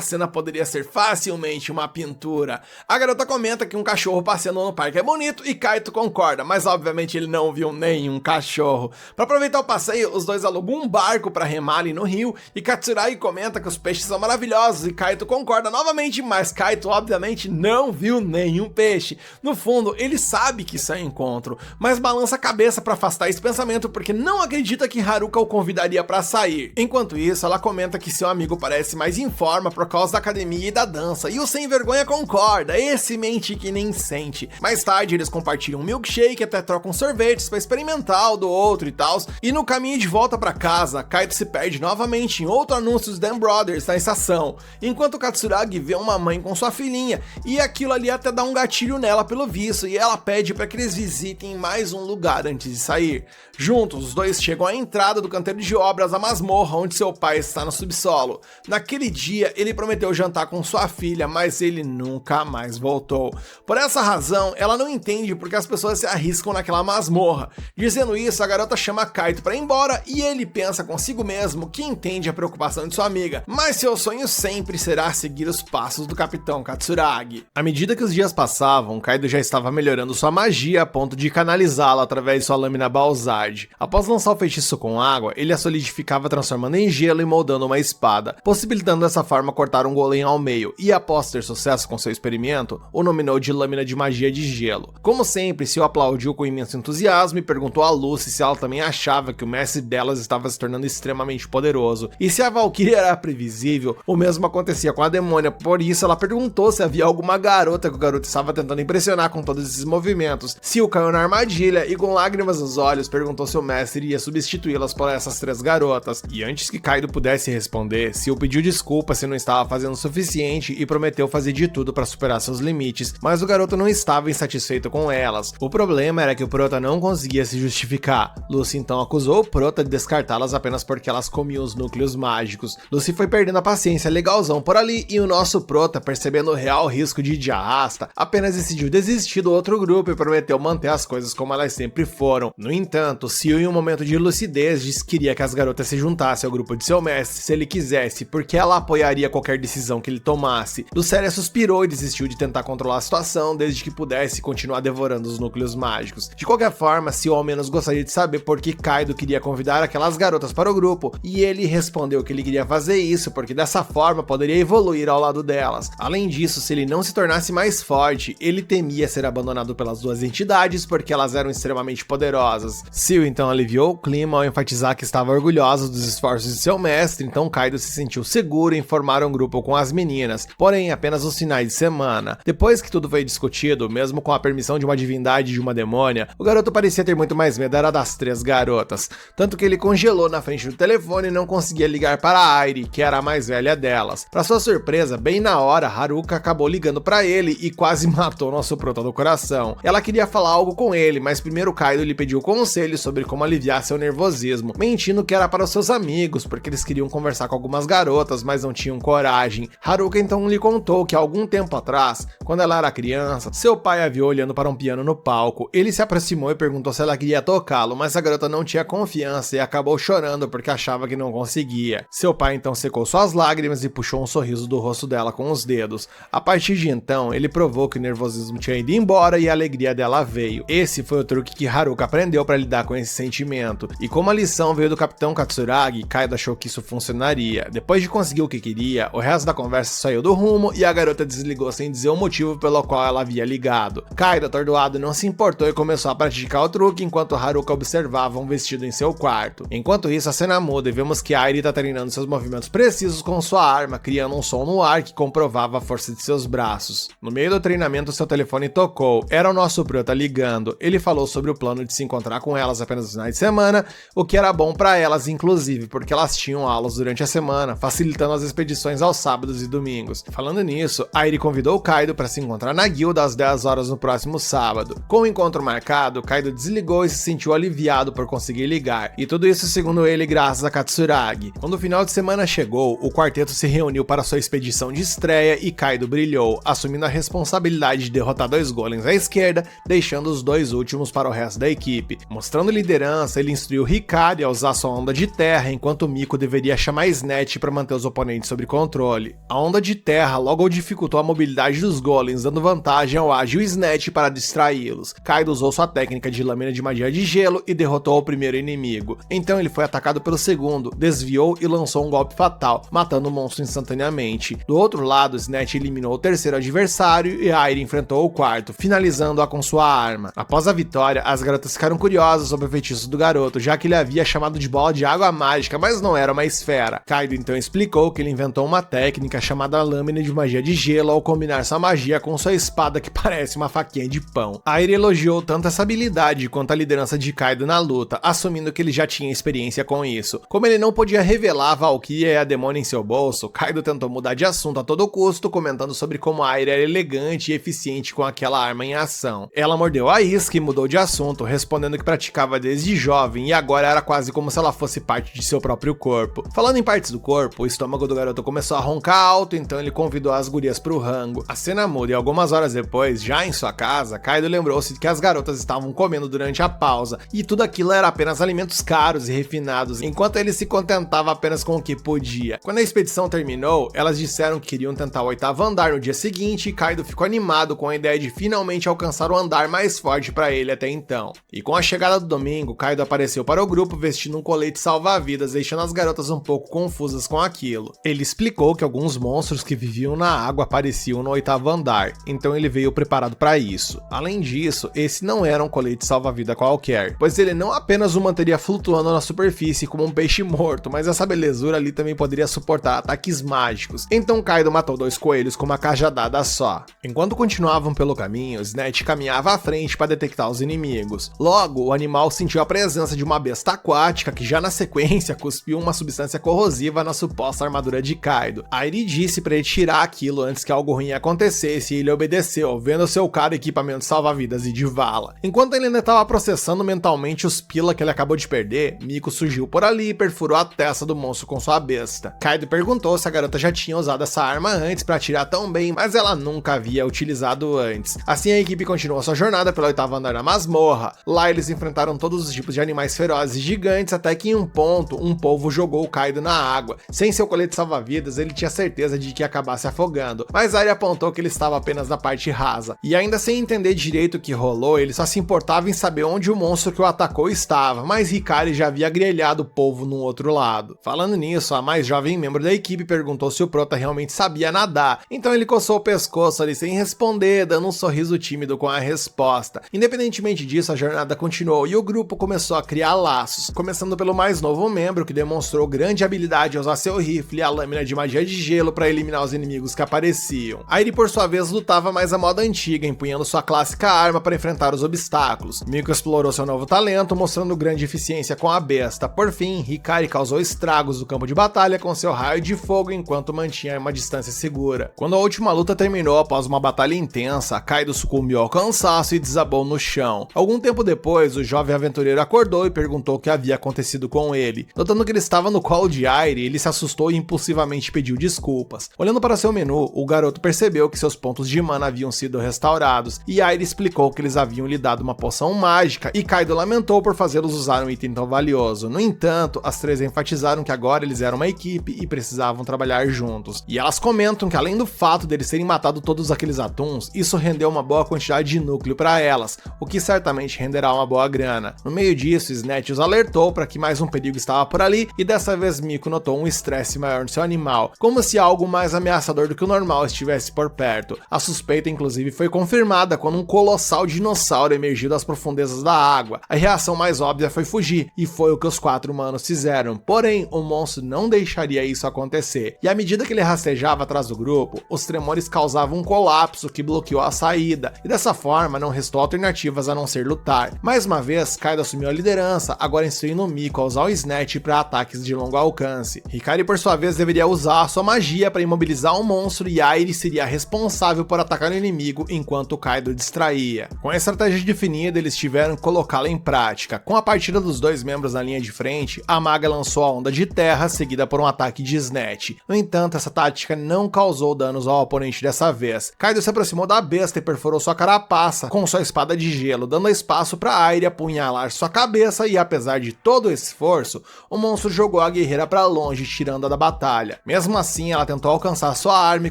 cena poderia ser facilmente uma pintura. A garota comenta que um cachorro passeando no parque é bonito e Kaito concorda, mas obviamente ele não viu nenhum cachorro. Para aproveitar o passeio, os dois alugam um barco para remar ali no rio e Katsuragi comenta que os peixes são maravilhosos e Kaito concorda novamente, mas Kaito obviamente não viu nenhum peixe. No fundo, ele sabe que isso é encontro, mas balança a cabeça para afastar esse pensamento porque não acredita que Haruka o convidaria para sair. Enquanto isso, ela comenta que seu amigo parece mais em forma por causa da academia e da dança, e o sem vergonha concorda, esse mente que nem sente. Mais tarde, eles compartilham um milkshake, até trocam sorvetes para experimentar o do outro e tal, e no caminho de volta para casa, Kaito se perde novamente em outro anúncio dos Dam Brothers na estação, enquanto Katsuragi vê uma mãe com sua filhinha, e aquilo ali até dá um gatilho nela pelo visto, e ela pede para que eles visitem mais um lugar antes de sair. Juntos, os dois chegam à entrada do canteiro de obras, a masmorra onde seu pai está no subsolo. Naquele dia, ele prometeu jantar com sua filha, mas ele nunca mais voltou. Por essa razão, ela não entende porque as pessoas se arriscam naquela masmorra. Dizendo isso, a garota chama Kaito para ir embora e ele pensa consigo mesmo que entende a preocupação de sua amiga, mas seu sonho sempre será seguir os passos do Capitão Katsuragi. À medida que os dias passavam, Kaito já estava melhorando sua magia a ponto de canalizá-la através de sua lâmina Balzard. Após lançar o feitiço com água, ele a solidificava transformando em gelo e moldando uma espada, possibilitando dessa forma cortar um golem ao meio, e após ter sucesso com seu experimento, o nominou de lâmina de magia de gelo. Como sempre, Seo aplaudiu com imenso entusiasmo e perguntou a Lucy se ela também achava que o mestre delas estava se tornando extremamente poderoso. E se a Valkyria era previsível, o mesmo acontecia com a demônia, por isso ela perguntou se havia alguma garota que o garoto estava tentando impressionar com todos esses movimentos. Seo caiu na armadilha e com lágrimas nos olhos perguntou se o mestre iria substituí-las por essas 3 garotas. E antes que Kaido pudesse responder, Seo pediu desculpa se não estava fazendo o suficiente e prometeu fazer de tudo para superar seus limites, mas o garoto não estava insatisfeito com elas. O problema era que o Prota não conseguia se justificar. Lucy então acusou o Prota de descartá-las apenas porque elas comiam os núcleos mágicos. Lucy foi perdendo a paciência legalzão por ali e o nosso Prota, percebendo o real risco de ir de arrasta, apenas decidiu desistir do outro grupo e prometeu manter as coisas como elas sempre foram. No entanto, Seo, em um momento de lucidez, disse que queria que as garotas se juntassem ao grupo de seu mestre se ele quisesse, porque ela apoiaria qualquer decisão que ele tomasse. Do cérebro área suspirou e desistiu de tentar controlar a situação desde que pudesse continuar devorando os núcleos mágicos. De qualquer forma, Seal ao menos gostaria de saber por que Kaido queria convidar aquelas garotas para o grupo, e ele respondeu que ele queria fazer isso porque dessa forma poderia evoluir ao lado delas. Além disso, se ele não se tornasse mais forte, ele temia ser abandonado pelas duas entidades porque elas eram extremamente poderosas. Seal então aliviou o clima ao enfatizar que estava orgulhoso dos esforços de seu mestre, então Kaido se sentiu seguro em formar um grupo com as meninas, porém apenas os finais de semana. Depois que tudo foi discutido, mesmo com a permissão de uma divindade e de uma demônia, o garoto parecia ter muito mais medo era das três garotas, tanto que ele congelou na frente do telefone e não conseguia ligar para a Airi, que era a mais velha delas. Para sua surpresa, bem na hora, Haruka acabou ligando para ele e quase matou nosso prota do coração. Ela queria falar algo com ele, mas primeiro Kaido lhe pediu conselhos sobre como aliviar seu nervosismo, mentindo que era para os seus amigos, porque eles queriam conversar com algumas garotas, mas não tinham coragem. Haruka então lhe contou que algum tempo atrás, quando ela era criança, seu pai a viu olhando para um piano no palco. Ele se aproximou e perguntou se ela queria tocá-lo, mas a garota não tinha confiança e acabou chorando porque achava que não conseguia. Seu pai então secou suas lágrimas e puxou um sorriso do rosto dela com os dedos. A partir de então, ele provou que o nervosismo tinha ido embora e a alegria dela veio. Esse foi o truque que Haruka aprendeu para lidar com esse sentimento. E como a lição veio do Capitão Katsuragi, Kaido achou que isso funcionaria. Depois de conseguir o que queria, o resto da conversa saiu do rumo e a garota desligou sem dizer o motivo pelo qual ela havia ligado. Kaido, atordoado, não se importou e começou a praticar o truque enquanto Haruka observava um vestido em seu quarto. Enquanto isso, a cena muda e vemos que Airi está treinando seus movimentos precisos com sua arma, criando um som no ar que comprovava a força de seus braços. No meio do treinamento, seu telefone tocou. Era o nosso prota ligando. Ele falou sobre o plano de se encontrar com elas apenas no final de semana, o que era bom para elas, inclusive, porque elas tinham aulas durante a semana, facilitando as expedições aos sábados e domingos. Falando nisso, Airi convidou Kaido para se encontrar na guilda às 10 horas no próximo sábado. Com o encontro marcado, Kaido desligou e se sentiu aliviado por conseguir ligar, e tudo isso segundo ele graças a Katsuragi. Quando o final de semana chegou, o quarteto se reuniu para sua expedição de estreia e Kaido brilhou, assumindo a responsabilidade de derrotar dois golems à esquerda, deixando os dois últimos para o resto da equipe. Mostrando liderança, ele instruiu Hikari a usar sua onda de terra, enquanto Miko deveria chamar Snatch para manter os oponentes sob controle. A onda de terra logo dificultou a mobilidade dos golems, dando vantagem ao ágil Snatch para distraí-los. Kaido usou sua técnica de lâmina de magia de gelo e derrotou o primeiro inimigo. Então ele foi atacado pelo segundo, desviou e lançou um golpe fatal, matando o monstro instantaneamente. Do outro lado, Snatch eliminou o terceiro adversário e Airi enfrentou o quarto, finalizando-a com sua arma. Após a vitória, as garotas ficaram curiosas sobre o feitiço do garoto, já que ele havia chamado de bola de água mágica, mas não era uma esfera. Kaido então explicou que ele inventou uma técnica chamada lâmina de magia de gelo ao combinar sua magia com sua espada que parece uma faquinha de pão. Airi elogiou tanto essa habilidade quanto a liderança de Kaido na luta, assumindo que ele já tinha experiência com isso. Como ele não podia revelar a Valkyria e a demônia em seu bolso, Kaido tentou mudar de assunto a todo custo, comentando sobre como Airi era elegante e eficiente com aquela arma em ação. Ela mordeu a isca e mudou de assunto, respondendo que praticava desde jovem e agora era quase como se ela fosse parte de seu próprio corpo. Falando em partes do corpo, o estômago do garoto começou a roncar alto, então ele convidou as gurias pro rango. A cena muda e algumas horas depois, já em sua casa, Kaido lembrou-se que as garotas estavam comendo durante a pausa, e tudo aquilo era apenas alimentos caros e refinados, enquanto ele se contentava apenas com o que podia. Quando a expedição terminou, elas disseram que queriam tentar o 8º andar no dia seguinte, e Kaido ficou animado com a ideia de finalmente alcançar o andar mais forte para ele até então. E com a chegada do domingo, Kaido apareceu para o grupo vestindo um colete salva-vidas, deixando as garotas um pouco confusas com aquilo. Ele explicou que alguns monstros que viviam na água apareciam no 8º andar, então ele veio preparado para isso. Além disso, esse não era um colete salva-vida qualquer, pois ele não apenas o manteria flutuando na superfície como um peixe morto, mas essa belezura ali também poderia suportar ataques mágicos. Então Kaido matou 2 coelhos com uma cajadada só. Enquanto continuavam pelo caminho, Snatch caminhava à frente para detectar os inimigos. Logo, o animal sentiu a presença de uma besta aquática que já na sequência cuspiu uma substância corrosiva na suposta armadura de Kaido. Airi disse para ele tirar aquilo antes que algo ruim acontecesse e ele obedeceu, vendo seu caro equipamento salva-vidas e de vala. Enquanto ele ainda estava processando mentalmente os pila que ele acabou de perder, Miko surgiu por ali e perfurou a testa do monstro com sua besta. Kaido perguntou se a garota já tinha usado essa arma antes para atirar tão bem, mas ela nunca havia utilizado antes. Assim a equipe continuou sua jornada pelo 8º andar da masmorra. Lá eles enfrentaram todos os tipos de animais ferozes e gigantes, até que em um ponto, um polvo jogou o Kaido na água. Sem seu colete salva-vidas, ele tinha certeza de que ia acabar se afogando. jogando, mas Airi apontou que ele estava apenas na parte rasa. E ainda sem entender direito o que rolou, ele só se importava em saber onde o monstro que o atacou estava, mas Hikari já havia grelhado o polvo no outro lado. Falando nisso, a mais jovem membro da equipe perguntou se o prota realmente sabia nadar, então ele coçou o pescoço ali sem responder, dando um sorriso tímido com a resposta. Independentemente disso, a jornada continuou e o grupo começou a criar laços, começando pelo mais novo membro, que demonstrou grande habilidade ao usar seu rifle e a lâmina de magia de gelo para eliminar os inimigos que apareciam. Airi, por sua vez, lutava mais a moda antiga, empunhando sua clássica arma para enfrentar os obstáculos. Miko explorou seu novo talento, mostrando grande eficiência com a besta. Por fim, Hikari causou estragos no campo de batalha com seu raio de fogo enquanto mantinha uma distância segura. Quando a última luta terminou após uma batalha intensa, Kaido sucumbiu ao cansaço e desabou no chão. Algum tempo depois, o jovem aventureiro acordou e perguntou o que havia acontecido com ele. Notando que ele estava no colo de Airi, ele se assustou e impulsivamente pediu desculpas. Olhando para seu menu, o garoto percebeu que seus pontos de mana haviam sido restaurados, e Airi explicou que eles haviam lhe dado uma poção mágica, e Kaido lamentou por fazê-los usar um item tão valioso. No entanto, as três enfatizaram que agora eles eram uma equipe e precisavam trabalhar juntos. E elas comentam que além do fato deles terem matado todos aqueles atuns, isso rendeu uma boa quantidade de núcleo para elas, o que certamente renderá uma boa grana. No meio disso, Snatch os alertou para que mais um perigo estava por ali, e dessa vez Miko notou um estresse maior no seu animal, como se algo mais ameaçador do que o normal estivesse por perto. A suspeita inclusive foi confirmada quando um colossal dinossauro emergiu das profundezas da água. A reação mais óbvia foi fugir, e foi o que os 4 humanos fizeram, porém o monstro não deixaria isso acontecer, e à medida que ele rastejava atrás do grupo, os tremores causavam um colapso que bloqueou a saída, e dessa forma não restou alternativas a não ser lutar. Mais uma vez, Kaido assumiu a liderança, agora instruindo Miko a usar o Snatch para ataques de longo alcance. Hikari, por sua vez, deveria usar a sua magia para imobilizar o monstro, e Airi seria responsável por atacar o inimigo enquanto Kaido distraía. Com a estratégia definida, eles tiveram que colocá-la em prática. Com a partida dos dois membros na linha de frente, a maga lançou a onda de terra, seguida por um ataque de Snatch. No entanto, essa tática não causou danos ao oponente dessa vez. Kaido se aproximou da besta e perfurou sua carapaça com sua espada de gelo, dando espaço para Airi apunhalar sua cabeça, e apesar de todo o esforço, o monstro jogou a guerreira para longe, tirando-a da batalha. Mesmo assim, ela tentou alcançar sua arma e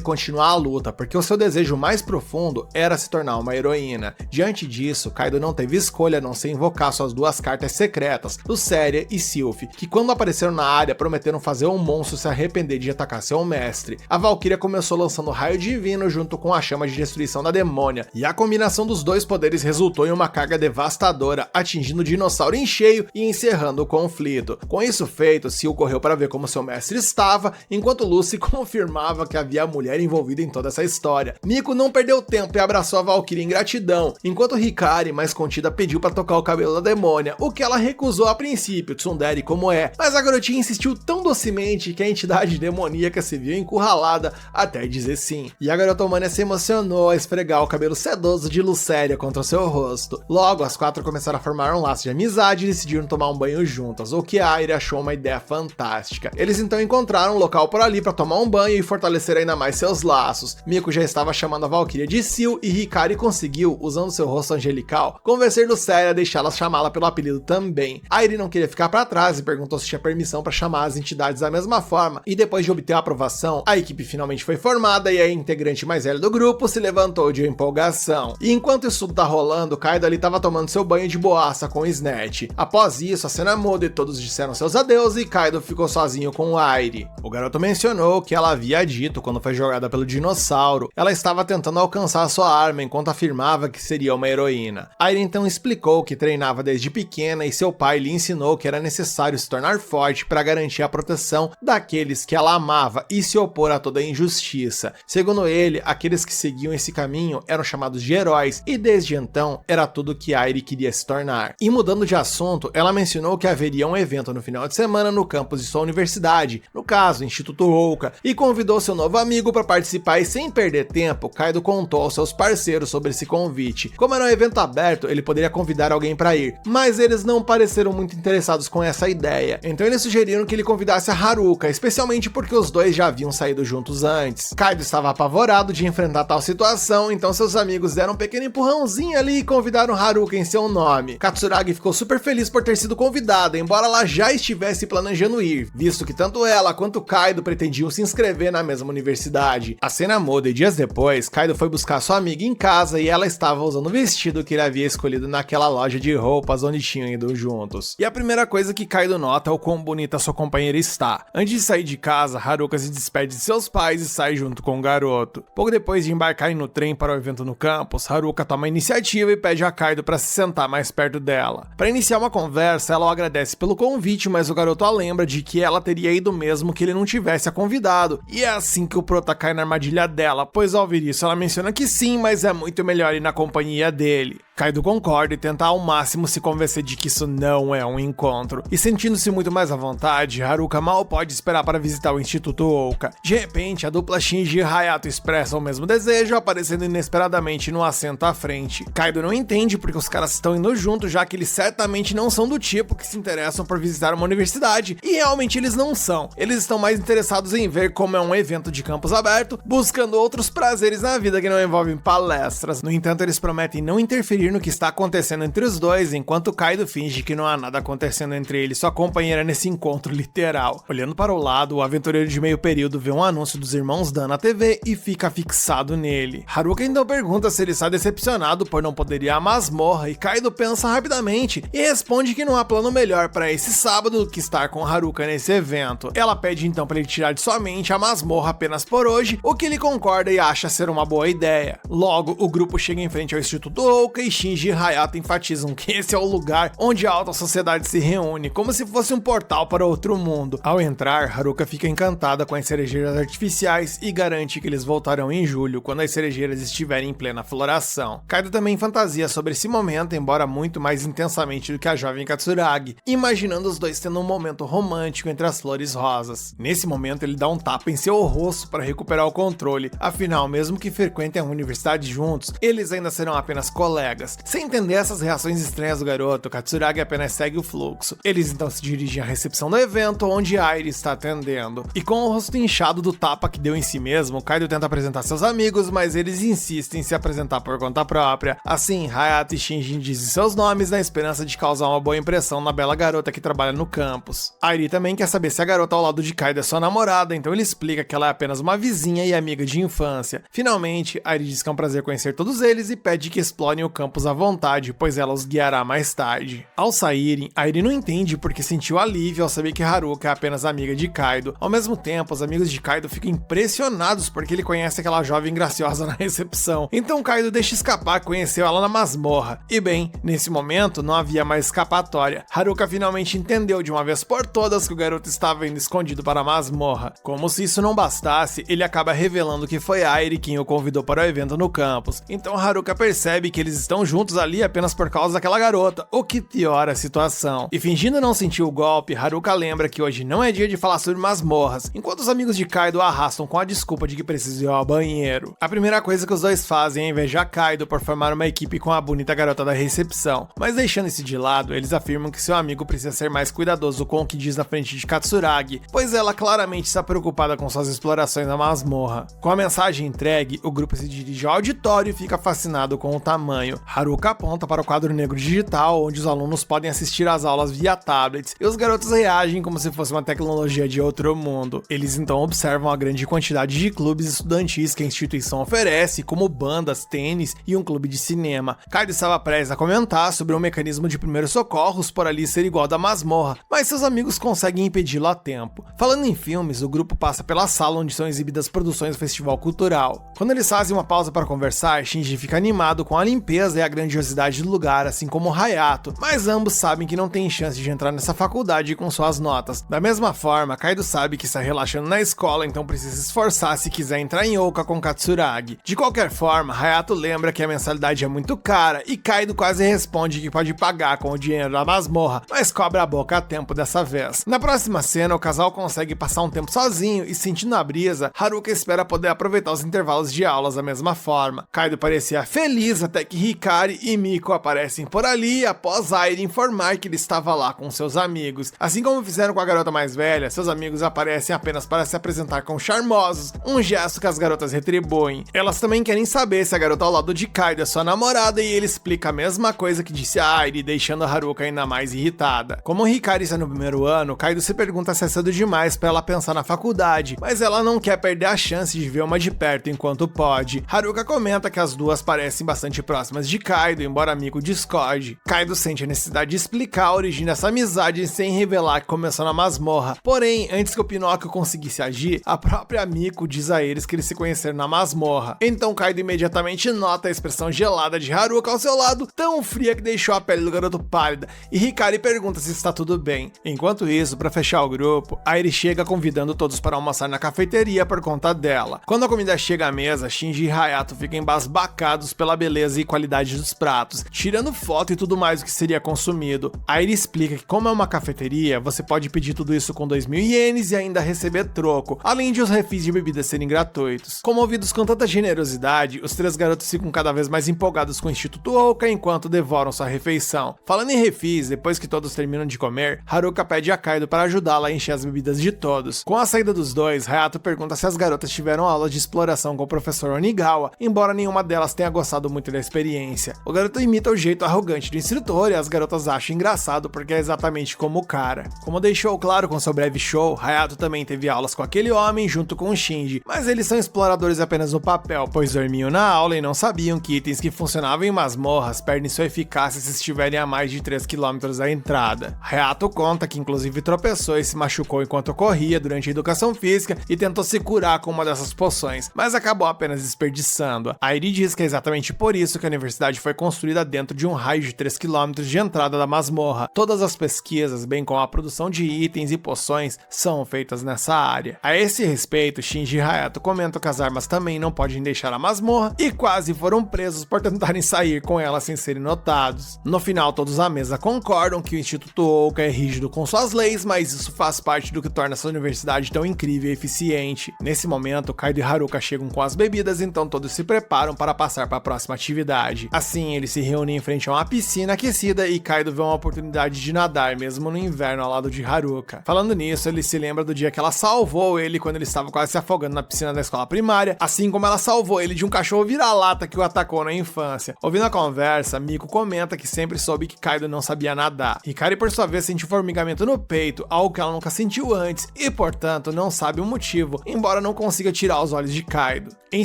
continuar a luta, porque o seu desejo mais profundo era se tornar uma heroína. Diante disso, Kaido não teve escolha a não ser invocar suas duas cartas secretas, Luceria e Sylph, que quando apareceram na área prometeram fazer o monstro se arrepender de atacar seu mestre. A Valkyria começou lançando raio divino junto com a chama de destruição da demônia, e a combinação dos dois poderes resultou em uma carga devastadora, atingindo o dinossauro em cheio e encerrando o conflito. Com isso feito, Seal correu para ver como seu mestre estava, enquanto Lucy confirmava que havia mulher envolvida em toda essa história. Miko não perdeu tempo e abraçou a Valkyria em gratidão, enquanto Hikari, mais contida, pediu para tocar o cabelo da demônia, o que ela recusou a princípio, tsundere como é, mas a garotinha insistiu tão docemente que a entidade demoníaca se viu encurralada até dizer sim. E a garotomania se emocionou a esfregar o cabelo sedoso de Luceria contra o seu rosto. Logo, as 4 começaram a formar um laço de amizade e decidiram tomar um banho juntas, o que Airi achou uma ideia fantástica. Eles então encontraram um local por ali para tomar um banho e fortalecer ainda mais seus laços. Miko já estava chamando a Valkyria de Seal, e Hikari conseguiu, usando seu rosto angelical, convencer Luceria a deixá-la chamá-la pelo apelido também. Airi não queria ficar para trás e perguntou se tinha permissão para chamar as entidades da mesma forma, e depois de obter a aprovação, a equipe finalmente foi formada e a integrante mais velha do grupo se levantou de empolgação. E enquanto isso tudo tá rolando, Kaido ali estava tomando seu banho de boaça com o Snatch. Após isso, a cena muda e todos disseram seus adeus, e Kaido ficou sozinho com Airi. O garoto mencionou que ela havia dito quando foi jogada pelo dinossauro. Ela estava tentando alcançar sua arma enquanto afirmava que seria uma heroína. Airi então explicou que treinava desde pequena e seu pai lhe ensinou que era necessário se tornar forte para garantir a proteção daqueles que ela amava e se opor a toda injustiça. Segundo ele, aqueles que seguiam esse caminho eram chamados de heróis, e desde então era tudo que Airi queria se tornar. E mudando de assunto, ela mencionou que haveria um evento no final de semana no campus de sua universidade, no caso, Instituto Ouka, e convidou seu novo amigo para participar, e sem perder tempo, Kaido contou aos seus parceiros sobre esse convite. Como era um evento aberto, ele poderia convidar alguém para ir, mas eles não pareceram muito interessados com essa ideia. Então eles sugeriram que ele convidasse a Haruka, especialmente porque os dois já haviam saído juntos antes. Kaido estava apavorado de enfrentar tal situação, então seus amigos deram um pequeno empurrãozinho ali e convidaram Haruka em seu nome. Katsuragi ficou super feliz por ter sido convidada, embora ela já estivesse planejando ir, visto que tanto ela quanto Kaido pretendiam se inscrever na mesma universidade universidade. A cena muda e dias depois, Kaido foi buscar sua amiga em casa e ela estava usando o vestido que ele havia escolhido naquela loja de roupas onde tinham ido juntos. E a primeira coisa que Kaido nota é o quão bonita sua companheira está. Antes de sair de casa, Haruka se despede de seus pais e sai junto com o garoto. Pouco depois de embarcarem no trem para o evento no campus, Haruka toma a iniciativa e pede a Kaido para se sentar mais perto dela. Para iniciar uma conversa, ela o agradece pelo convite, mas o garoto a lembra de que ela teria ido mesmo que ele não tivesse a convidado. E é assim que o prota cai na armadilha dela, pois ao ouvir isso ela menciona que sim, mas é muito melhor ir na companhia dele. Kaido concorda e tenta ao máximo se convencer de que isso não é um encontro. E sentindo-se muito mais à vontade, Haruka mal pode esperar para visitar o Instituto Oka. De repente, a dupla Shinji e Hayato expressam o mesmo desejo, aparecendo inesperadamente no assento à frente. Kaido não entende porque os caras estão indo juntos, já que eles certamente não são do tipo que se interessam por visitar uma universidade. E realmente eles não são. Eles estão mais interessados em ver como é um evento de campus aberto, buscando outros prazeres na vida que não envolvem palestras. No entanto, eles prometem não interferir no que está acontecendo entre os dois, enquanto Kaido finge que não há nada acontecendo entre ele e sua companheira nesse encontro literal. Olhando para o lado, o aventureiro de meio período vê um anúncio dos irmãos Dan na TV e fica fixado nele. Haruka então pergunta se ele está decepcionado por não poder ir à masmorra e Kaido pensa rapidamente e responde que não há plano melhor para esse sábado do que estar com Haruka nesse evento. Ela pede então para ele tirar de sua mente a masmorra apenas por hoje, o que ele concorda e acha ser uma boa ideia. Logo, o grupo chega em frente ao Instituto Oka e Shinji e Hayato enfatizam que esse é o lugar onde a alta sociedade se reúne, como se fosse um portal para outro mundo. Ao entrar, Haruka fica encantada com as cerejeiras artificiais e garante que eles voltarão em julho, quando as cerejeiras estiverem em plena floração. Kaido também fantasia sobre esse momento, embora muito mais intensamente do que a jovem Katsuragi, imaginando os dois tendo um momento romântico entre as flores rosas. Nesse momento, ele dá um tapa em seu rosto para recuperar o controle, afinal, mesmo que frequentem a universidade juntos, eles ainda serão apenas colegas. Sem entender essas reações estranhas do garoto, Katsuragi apenas segue o fluxo. Eles então se dirigem à recepção do evento, onde Airi está atendendo. E com o rosto inchado do tapa que deu em si mesmo, Kaido tenta apresentar seus amigos, mas eles insistem em se apresentar por conta própria. Assim, Hayato e Shinji dizem seus nomes na esperança de causar uma boa impressão na bela garota que trabalha no campus. Airi também quer saber se a garota ao lado de Kaido é sua namorada, então ele explica que ela é apenas uma vizinha e amiga de infância. Finalmente, Airi diz que é um prazer conhecer todos eles e pede que explorem o campus à vontade, pois ela os guiará mais tarde. Ao saírem, Airi não entende porque sentiu alívio ao saber que Haruka é apenas amiga de Kaido. Ao mesmo tempo, os amigos de Kaido ficam impressionados porque ele conhece aquela jovem graciosa na recepção. Então Kaido deixa escapar que conheceu ela na masmorra. E bem, nesse momento não havia mais escapatória. Haruka finalmente entendeu de uma vez por todas que o garoto estava indo escondido para a masmorra. Como se isso não bastasse, ele acaba revelando que foi Airi quem o convidou para o evento no campus. Então Haruka percebe que eles estão juntos ali apenas por causa daquela garota, o que piora a situação. E fingindo não sentir o golpe, Haruka lembra que hoje não é dia de falar sobre masmorras, enquanto os amigos de Kaido a arrastam com a desculpa de que precisam ir ao banheiro. A primeira coisa que os dois fazem é invejar Kaido por formar uma equipe com a bonita garota da recepção, mas deixando isso de lado, eles afirmam que seu amigo precisa ser mais cuidadoso com o que diz na frente de Katsuragi, pois ela claramente está preocupada com suas explorações na masmorra. Com a mensagem entregue, o grupo se dirige ao auditório e fica fascinado com o tamanho. Haruka aponta para o quadro negro digital, onde os alunos podem assistir às aulas via tablets, e os garotos reagem como se fosse uma tecnologia de outro mundo. Eles então observam a grande quantidade de clubes estudantis que a instituição oferece, como bandas, tênis e um clube de cinema. Kaido estava prestes a comentar sobre um mecanismo de primeiros socorros por ali ser igual ao da masmorra, mas seus amigos conseguem impedi-lo a tempo. Falando em filmes, o grupo passa pela sala onde são exibidas produções do festival cultural. Quando eles fazem uma pausa para conversar, Shinji fica animado com a limpeza e a grandiosidade do lugar, assim como Hayato, mas ambos sabem que não tem chance de entrar nessa faculdade com suas notas. Da mesma forma, Kaido sabe que está relaxando na escola, então precisa se esforçar se quiser entrar em Oka com Katsuragi. De qualquer forma, Hayato lembra que a mensalidade é muito cara e Kaido quase responde que pode pagar com o dinheiro da masmorra, mas cobre a boca a tempo dessa vez. Na próxima cena, o casal consegue passar um tempo sozinho e, sentindo a brisa, Haruka espera poder aproveitar os intervalos de aulas da mesma forma. Kaido parecia feliz até que Hikari e Miko aparecem por ali após Airi informar que ele estava lá com seus amigos. Assim como fizeram com a garota mais velha, seus amigos aparecem apenas para se apresentar como charmosos, um gesto que as garotas retribuem. Elas também querem saber se a garota ao lado de Kaido é sua namorada e ele explica a mesma coisa que disse a Airi, deixando a Haruka ainda mais irritada. Como Hikari está no primeiro ano, Kaido se pergunta se é cedo demais para ela pensar na faculdade, mas ela não quer perder a chance de ver uma de perto enquanto pode. Haruka comenta que as duas parecem bastante próximas de Kaido, embora Miko discorde. Kaido sente a necessidade de explicar a origem dessa amizade sem revelar que começou na masmorra. Porém, antes que o Pinóquio conseguisse agir, a própria Miko diz a eles que eles se conheceram na masmorra. Então Kaido imediatamente nota a expressão gelada de Haruka ao seu lado, tão fria que deixou a pele do garoto pálida, e Hikari pergunta se está tudo bem. Enquanto isso, para fechar o grupo, Airi chega convidando todos para almoçar na cafeteria por conta dela. Quando a comida chega à mesa, Shinji e Hayato ficam embasbacados pela beleza e qualidade dos pratos, tirando foto e tudo mais o que seria consumido. Airi explica que como é uma cafeteria, você pode pedir tudo isso com 2.000 ienes e ainda receber troco, além de os refis de bebidas serem gratuitos. Comovidos com tanta generosidade, os três garotos ficam cada vez mais empolgados com o Instituto Oka enquanto devoram sua refeição. Falando em refis, depois que todos terminam de comer, Haruka pede a Kaido para ajudá-la a encher as bebidas de todos. Com a saída dos dois, Hayato pergunta se as garotas tiveram aulas de exploração com o professor Onigawa, embora nenhuma delas tenha gostado muito da experiência. O garoto imita o jeito arrogante do instrutor e as garotas acham engraçado porque é exatamente como o cara. Como deixou claro com seu breve show, Hayato também teve aulas com aquele homem junto com o Shinji, mas eles são exploradores apenas no papel, pois dormiam na aula e não sabiam que itens que funcionavam em masmorras perdem sua eficácia se estiverem a mais de 3 km da entrada. Hayato conta que inclusive tropeçou e se machucou enquanto corria durante a educação física e tentou se curar com uma dessas poções, mas acabou apenas desperdiçando-a. Airi diz que é exatamente por isso que a universidade foi construída dentro de um raio de 3 km de entrada da masmorra. Todas as pesquisas, bem como a produção de itens e poções, são feitas nessa área. A esse respeito, Shinji e Hayato comentam que as armas também não podem deixar a masmorra e quase foram presos por tentarem sair com ela sem serem notados. No final, todos à mesa concordam que o Instituto Oka é rígido com suas leis, mas isso faz parte do que torna essa universidade tão incrível e eficiente. Nesse momento, Kaido e Haruka chegam com as bebidas, então todos se preparam para passar para a próxima atividade. Assim, eles se reúnem em frente a uma piscina aquecida e Kaido vê uma oportunidade de nadar, mesmo no inverno, ao lado de Haruka. Falando nisso, ele se lembra do dia que ela salvou ele quando ele estava quase se afogando na piscina da escola primária, assim como ela salvou ele de um cachorro vira-lata que o atacou na infância. Ouvindo a conversa, Miko comenta que sempre soube que Kaido não sabia nadar. Hikari, por sua vez, sente um formigamento no peito, algo que ela nunca sentiu antes, e portanto não sabe o motivo, embora não consiga tirar os olhos de Kaido. Em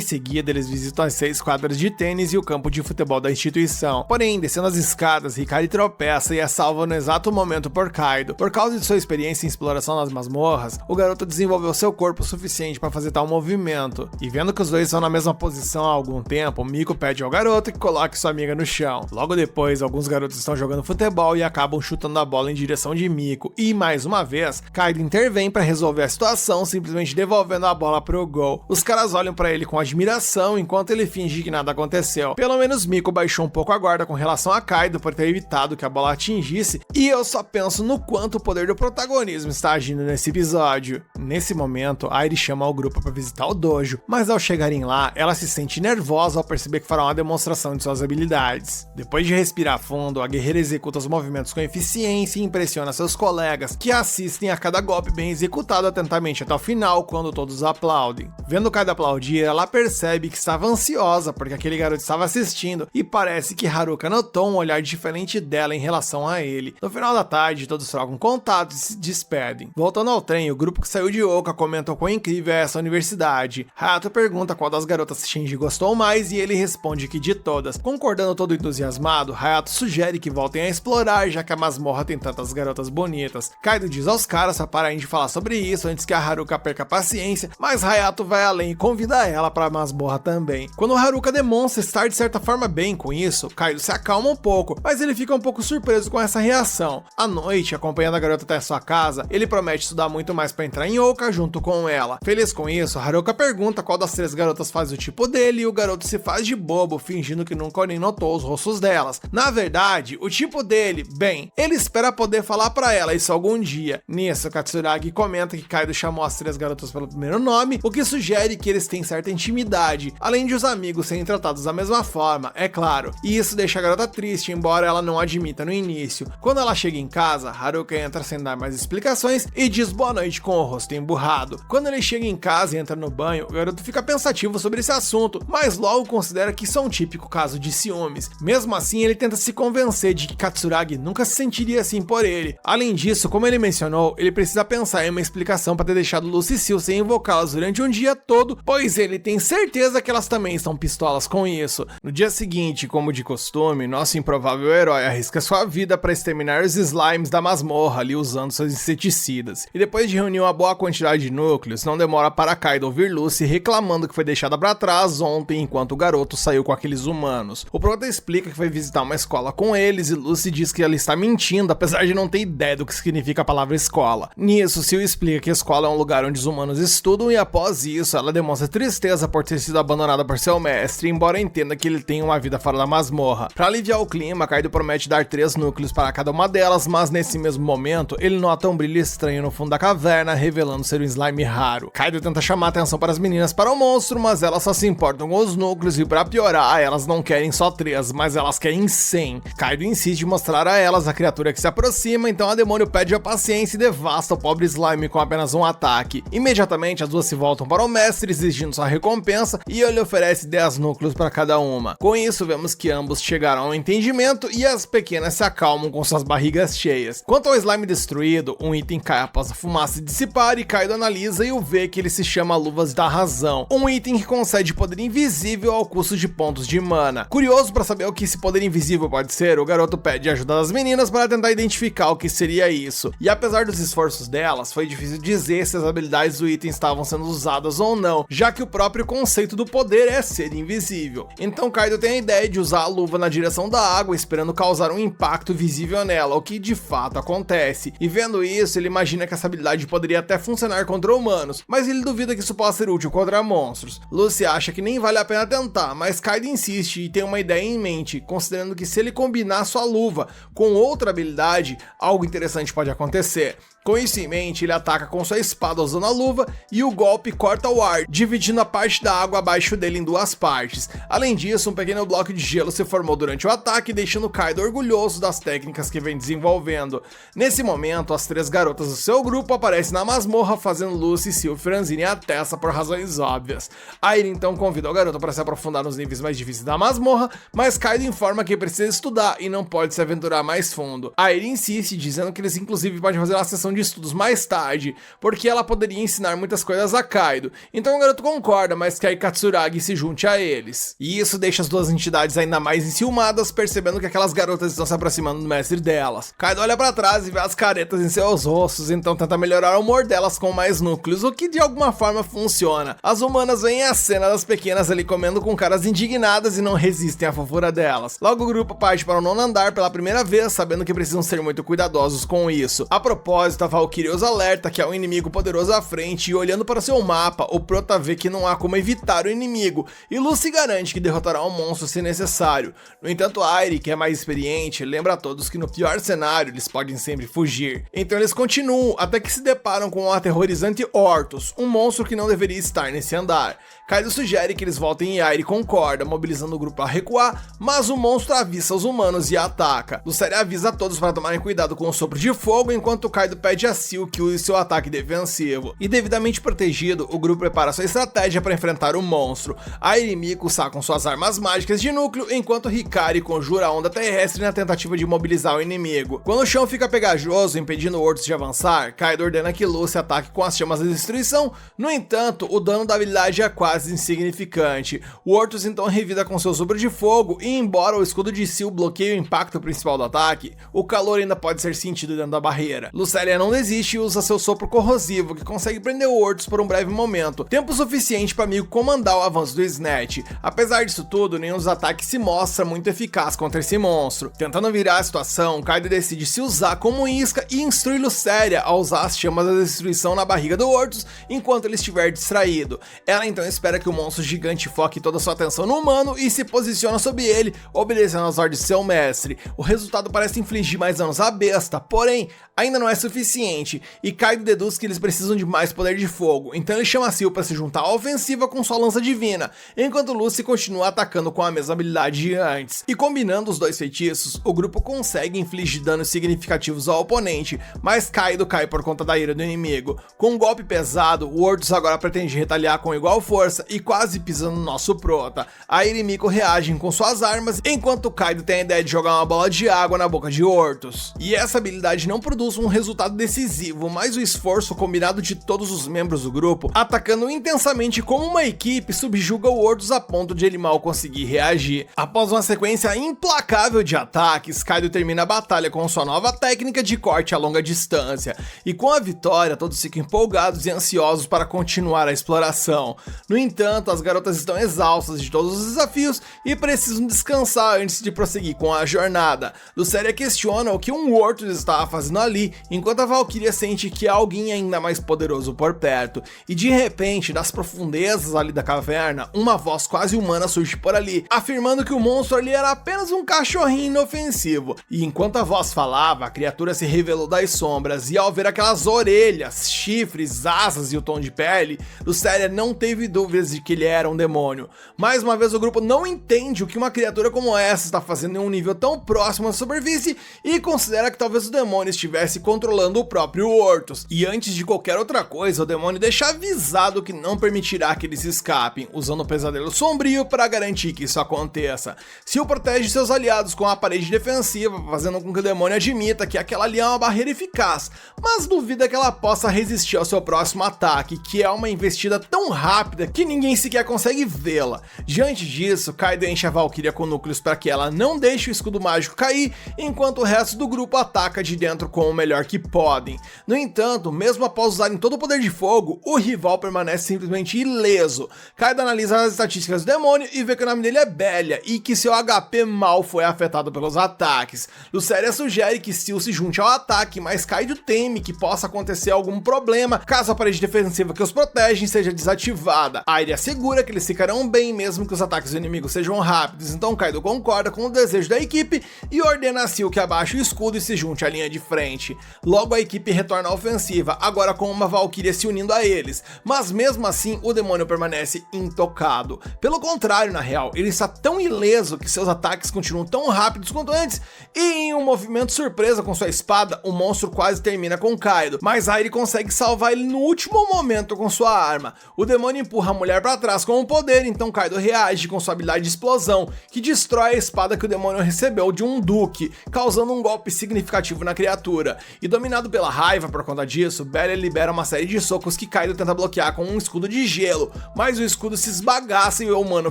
seguida, eles visitam as 6 quadras de tênis e o campo de futebol da instituição. Porém, descendo as escadas, Hikari tropeça e é salva no exato momento por Kaido. Por causa de sua experiência em exploração nas masmorras, o garoto desenvolveu seu corpo o suficiente para fazer tal movimento. E vendo que os dois estão na mesma posição há algum tempo, Miko pede ao garoto que coloque sua amiga no chão. Logo depois, alguns garotos estão jogando futebol e acabam chutando a bola em direção de Miko. E mais uma vez, Kaido intervém para resolver a situação, simplesmente devolvendo a bola pro gol. Os caras olham para ele com admiração enquanto ele finge que nada aconteceu. Pelo menos Miko baixou um pouco a guarda com relação a Kaido por ter evitado que a bola atingisse, e eu só penso no quanto o poder do protagonismo está agindo nesse episódio. Nesse momento, Airi chama o grupo para visitar o dojo, mas ao chegarem lá, ela se sente nervosa ao perceber que fará uma demonstração de suas habilidades. Depois de respirar fundo, a guerreira executa os movimentos com eficiência e impressiona seus colegas, que assistem a cada golpe bem executado atentamente até o final, quando todos aplaudem. Vendo Kaido aplaudir, ela percebe que estava ansiosa porque aquele garoto estava assistindo e parece que Haruka notou um olhar diferente dela em relação a ele. No final da tarde, todos trocam contatos e se despedem. Voltando ao trem, o grupo que saiu de Oka comenta o quão incrível é essa universidade. Hayato pergunta qual das garotas Shinji gostou mais e ele responde que de todas. Concordando todo entusiasmado, Hayato sugere que voltem a explorar, já que a masmorra tem tantas garotas bonitas. Kaido diz aos caras para pararem de falar sobre isso antes que a Haruka perca a paciência, mas Hayato vai além e convida ela para a masmorra também. Quando Haruka demonstra estar de certa forma bem com isso, Kaido se acalma um pouco, mas ele fica um pouco surpreso com essa reação. À noite, acompanhando a garota até sua casa, ele promete estudar muito mais para entrar em Oka junto com ela. Feliz com isso, Haruka pergunta qual das 3 garotas faz o tipo dele e o garoto se faz de bobo, fingindo que nunca nem notou os rostos delas. Na verdade, o tipo dele, bem, ele espera poder falar para ela isso algum dia. Nisso, Katsuragi comenta que Kaido chamou as 3 garotas pelo primeiro nome, o que sugere que eles têm certa intimidade. Além de os amigos serem tratados da mesma forma, é claro. E isso deixa a garota triste, embora ela não admita no início. Quando ela chega em casa, Haruka entra sem dar mais explicações e diz boa noite com o rosto emburrado. Quando ele chega em casa e entra no banho, o garoto fica pensativo sobre esse assunto, mas logo considera que isso é um típico caso de ciúmes. Mesmo assim, ele tenta se convencer de que Katsuragi nunca se sentiria assim por ele. Além disso, como ele mencionou, ele precisa pensar em uma explicação para ter deixado Lucy e Sil sem invocá-las durante um dia todo, pois ele tem certeza que elas também estão pistolas com isso. No dia seguinte, como de costume, nosso improvável herói arrisca sua vida para exterminar os slimes da masmorra ali usando seus inseticidas. E depois de reunir uma boa quantidade de núcleos, não demora para Kaido ouvir Lucy reclamando que foi deixada para trás ontem enquanto o garoto saiu com aqueles humanos. O prota explica que foi visitar uma escola com eles e Lucy diz que ela está mentindo, apesar de não ter ideia do que significa a palavra escola. Nisso, Sil explica que a escola é um lugar onde os humanos estudam e após isso, ela demonstra tristeza por ter sido abandonada por seu mestre, embora entenda que ele tem uma vida fora da masmorra. Para aliviar o clima, Kaido promete dar 3 núcleos para cada uma delas, mas nesse mesmo momento, ele nota um brilho estranho no fundo da caverna, revelando ser um slime raro. Kaido tenta chamar a atenção para as meninas para o monstro, mas elas só se importam com os núcleos e para piorar, elas não querem só 3, mas elas querem 100. Kaido insiste em mostrar a elas a criatura que se aproxima, então a demônio pede a paciência e devasta o pobre slime com apenas um ataque. Imediatamente as duas se voltam para o mestre exigindo sua recompensa e ele oferece 10 núcleos para cada uma. Com isso vemos que ambos chegaram ao entendimento e as pequenas se acalmam com suas barrigas cheias. Quanto ao slime destruído, um item cai após a fumaça se dissipar e Kaido analisa e o vê que ele se chama Luvas da Razão, um item que concede poder invisível ao custo de pontos de mana. Curioso para saber o que esse poder invisível pode ser, o garoto pede ajuda das meninas para tentar identificar o que seria isso. E apesar dos esforços delas, foi difícil dizer se as habilidades do item estavam sendo usadas ou não, já que o próprio conceito do poder é ser invisível. Então Kaido tem a ideia de usar a luva na direção da água, esperando causar um impacto visível nela, o que de fato acontece. E vendo isso, ele imagina que essa habilidade poderia até funcionar contra humanos, mas ele duvida que isso possa ser útil contra monstros. Lucy acha que nem vale a pena tentar, mas Kaido insiste e tem uma ideia em mente, considerando que se ele combinar sua luva com outra habilidade, algo interessante pode acontecer. Com isso em mente, ele ataca com sua espada usando a luva e o golpe corta o ar, dividindo a parte da água abaixo dele em 2 partes. Além disso, um pequeno bloco de gelo se formou durante o ataque, deixando Kaido orgulhoso das técnicas que vem desenvolvendo. Nesse momento, as 3 garotas do seu grupo aparecem na masmorra, fazendo Lucy e Sil franzirem a testa por razões óbvias. Airi então convida o garoto para se aprofundar nos níveis mais difíceis da masmorra, mas Kaido informa que precisa estudar e não pode se aventurar mais fundo. Airi insiste, dizendo que eles inclusive podem fazer uma sessão de estudos mais tarde, porque ela poderia ensinar muitas coisas a Kaido. Então o garoto concorda, mas quer que Katsuragi se junte a eles. E isso deixa as duas entidades ainda mais enciumadas, percebendo que aquelas garotas estão se aproximando do mestre delas. Kaido olha pra trás e vê as caretas em seus rostos, então tenta melhorar o humor delas com mais núcleos, o que de alguma forma funciona. As humanas veem a cena das pequenas ali comendo com caras indignadas e não resistem à fofura delas. Logo o grupo parte para o 9º andar pela primeira vez, sabendo que precisam ser muito cuidadosos com isso. A propósito, a Valkyrie os alerta que há um inimigo poderoso à frente e olhando para seu mapa, o prota vê que não há como evitar o inimigo, e Lucy garante que derrotará o monstro se necessário. No entanto, Airi, que é mais experiente, lembra a todos que no pior cenário eles podem sempre fugir. Então eles continuam até que se deparam com o aterrorizante Ortus, um monstro que não deveria estar nesse andar. Kaido sugere que eles voltem e Airi concorda, mobilizando o grupo a recuar, mas o monstro avista os humanos e ataca. Lucere avisa a todos para tomarem cuidado com o sopro de fogo, enquanto Kaido pede a Sil que use seu ataque defensivo. E devidamente protegido, o grupo prepara sua estratégia para enfrentar o monstro. Airi e Miko sacam suas armas mágicas de núcleo, enquanto Hikari conjura a onda terrestre na tentativa de mobilizar o inimigo. Quando o chão fica pegajoso, impedindo o Ortus de avançar, Kaido ordena que Lucy ataque com as chamas da destruição. No entanto, o dano da habilidade é quase insignificante. O Ortus então revida com seu sopro de fogo e, embora o escudo de Sil bloqueie o impacto principal do ataque, o calor ainda pode ser sentido dentro da barreira. Luceria não desiste e usa seu sopro corrosivo, que consegue prender o Ortus por um breve momento, tempo suficiente para Miko comandar o avanço do Snatch. Apesar disso tudo, nenhum dos ataques se mostra muito eficaz contra esse monstro. Tentando virar a situação, Kaido decide se usar como isca e instrui Luceria a usar as chamas da destruição na barriga do Ortus enquanto ele estiver distraído. Ela então espera que o monstro gigante foque toda a sua atenção no humano e se posiciona sob ele, obedecendo às ordens de seu mestre. O resultado parece infligir mais danos à besta, porém, ainda não é suficiente suficiente, e Kaido deduz que eles precisam de mais poder de fogo, então ele chama Seal para se juntar à ofensiva com sua lança divina, enquanto Lucy continua atacando com a mesma habilidade de antes. E combinando os dois feitiços, o grupo consegue infligir danos significativos ao oponente, mas Kaido cai por conta da ira do inimigo. Com um golpe pesado, o Ortus agora pretende retaliar com igual força e quase pisa no nosso prota. A Ira e Miko reagem com suas armas, enquanto Kaido tem a ideia de jogar uma bola de água na boca de Ortus. E essa habilidade não produz um resultado decisivo, mas o esforço combinado de todos os membros do grupo, atacando intensamente como uma equipe, subjuga o Ortus a ponto de ele mal conseguir reagir. Após uma sequência implacável de ataques, Kaido termina a batalha com sua nova técnica de corte a longa distância, e com a vitória todos ficam empolgados e ansiosos para continuar a exploração. No entanto, as garotas estão exaustas de todos os desafios e precisam descansar antes de prosseguir com a jornada. Luceria questiona o que um Ortus estava fazendo ali, enquanto a Valkyria sente que há alguém ainda mais poderoso por perto, e de repente, das profundezas ali da caverna, uma voz quase humana surge por ali, afirmando que o monstro ali era apenas um cachorrinho inofensivo. E enquanto a voz falava, a criatura se revelou das sombras, e ao ver aquelas orelhas, chifres, asas e o tom de pele, Luceria não teve dúvidas de que ele era um demônio. Mais uma vez, o grupo não entende o que uma criatura como essa está fazendo em um nível tão próximo à superfície e considera que talvez o demônio estivesse controlando o próprio Ortus. E antes de qualquer outra coisa, o demônio deixa avisado que não permitirá que eles escapem, usando o pesadelo sombrio para garantir que isso aconteça. Seal protege seus aliados com a parede defensiva, fazendo com que o demônio admita que aquela ali é uma barreira eficaz, mas duvida que ela possa resistir ao seu próximo ataque, que é uma investida tão rápida que ninguém sequer consegue vê-la. Diante disso, Kaido enche a Valkyria com núcleos para que ela não deixe o escudo mágico cair, enquanto o resto do grupo ataca de dentro com o melhor que podem. No entanto, mesmo após usarem todo o poder de fogo, o rival permanece simplesmente ileso. Kaido analisa as estatísticas do demônio e vê que o nome dele é Belia e que seu HP mal foi afetado pelos ataques. Luceria sugere que Seal se junte ao ataque, mas Kaido teme que possa acontecer algum problema caso a parede defensiva que os protege seja desativada. Aire assegura que eles ficarão bem mesmo que os ataques do inimigo sejam rápidos, então Kaido concorda com o desejo da equipe e ordena a Seal que abaixe o escudo e se junte à linha de frente. Logo a equipe retorna à ofensiva, agora com uma Valkyria se unindo a eles, mas mesmo assim o demônio permanece intocado. Pelo contrário, na real, ele está tão ileso que seus ataques continuam tão rápidos quanto antes, e em um movimento surpresa com sua espada, o monstro quase termina com Kaido, mas Aire consegue salvar ele no último momento com sua arma. O demônio empurra a mulher para trás com o poder, então Kaido reage com sua habilidade de explosão, que destrói a espada que o demônio recebeu de um duque, causando um golpe significativo na criatura. E dominado pela raiva por conta disso, Belia libera uma série de socos que Kaido tenta bloquear com um escudo de gelo, mas o escudo se esbagaça e o humano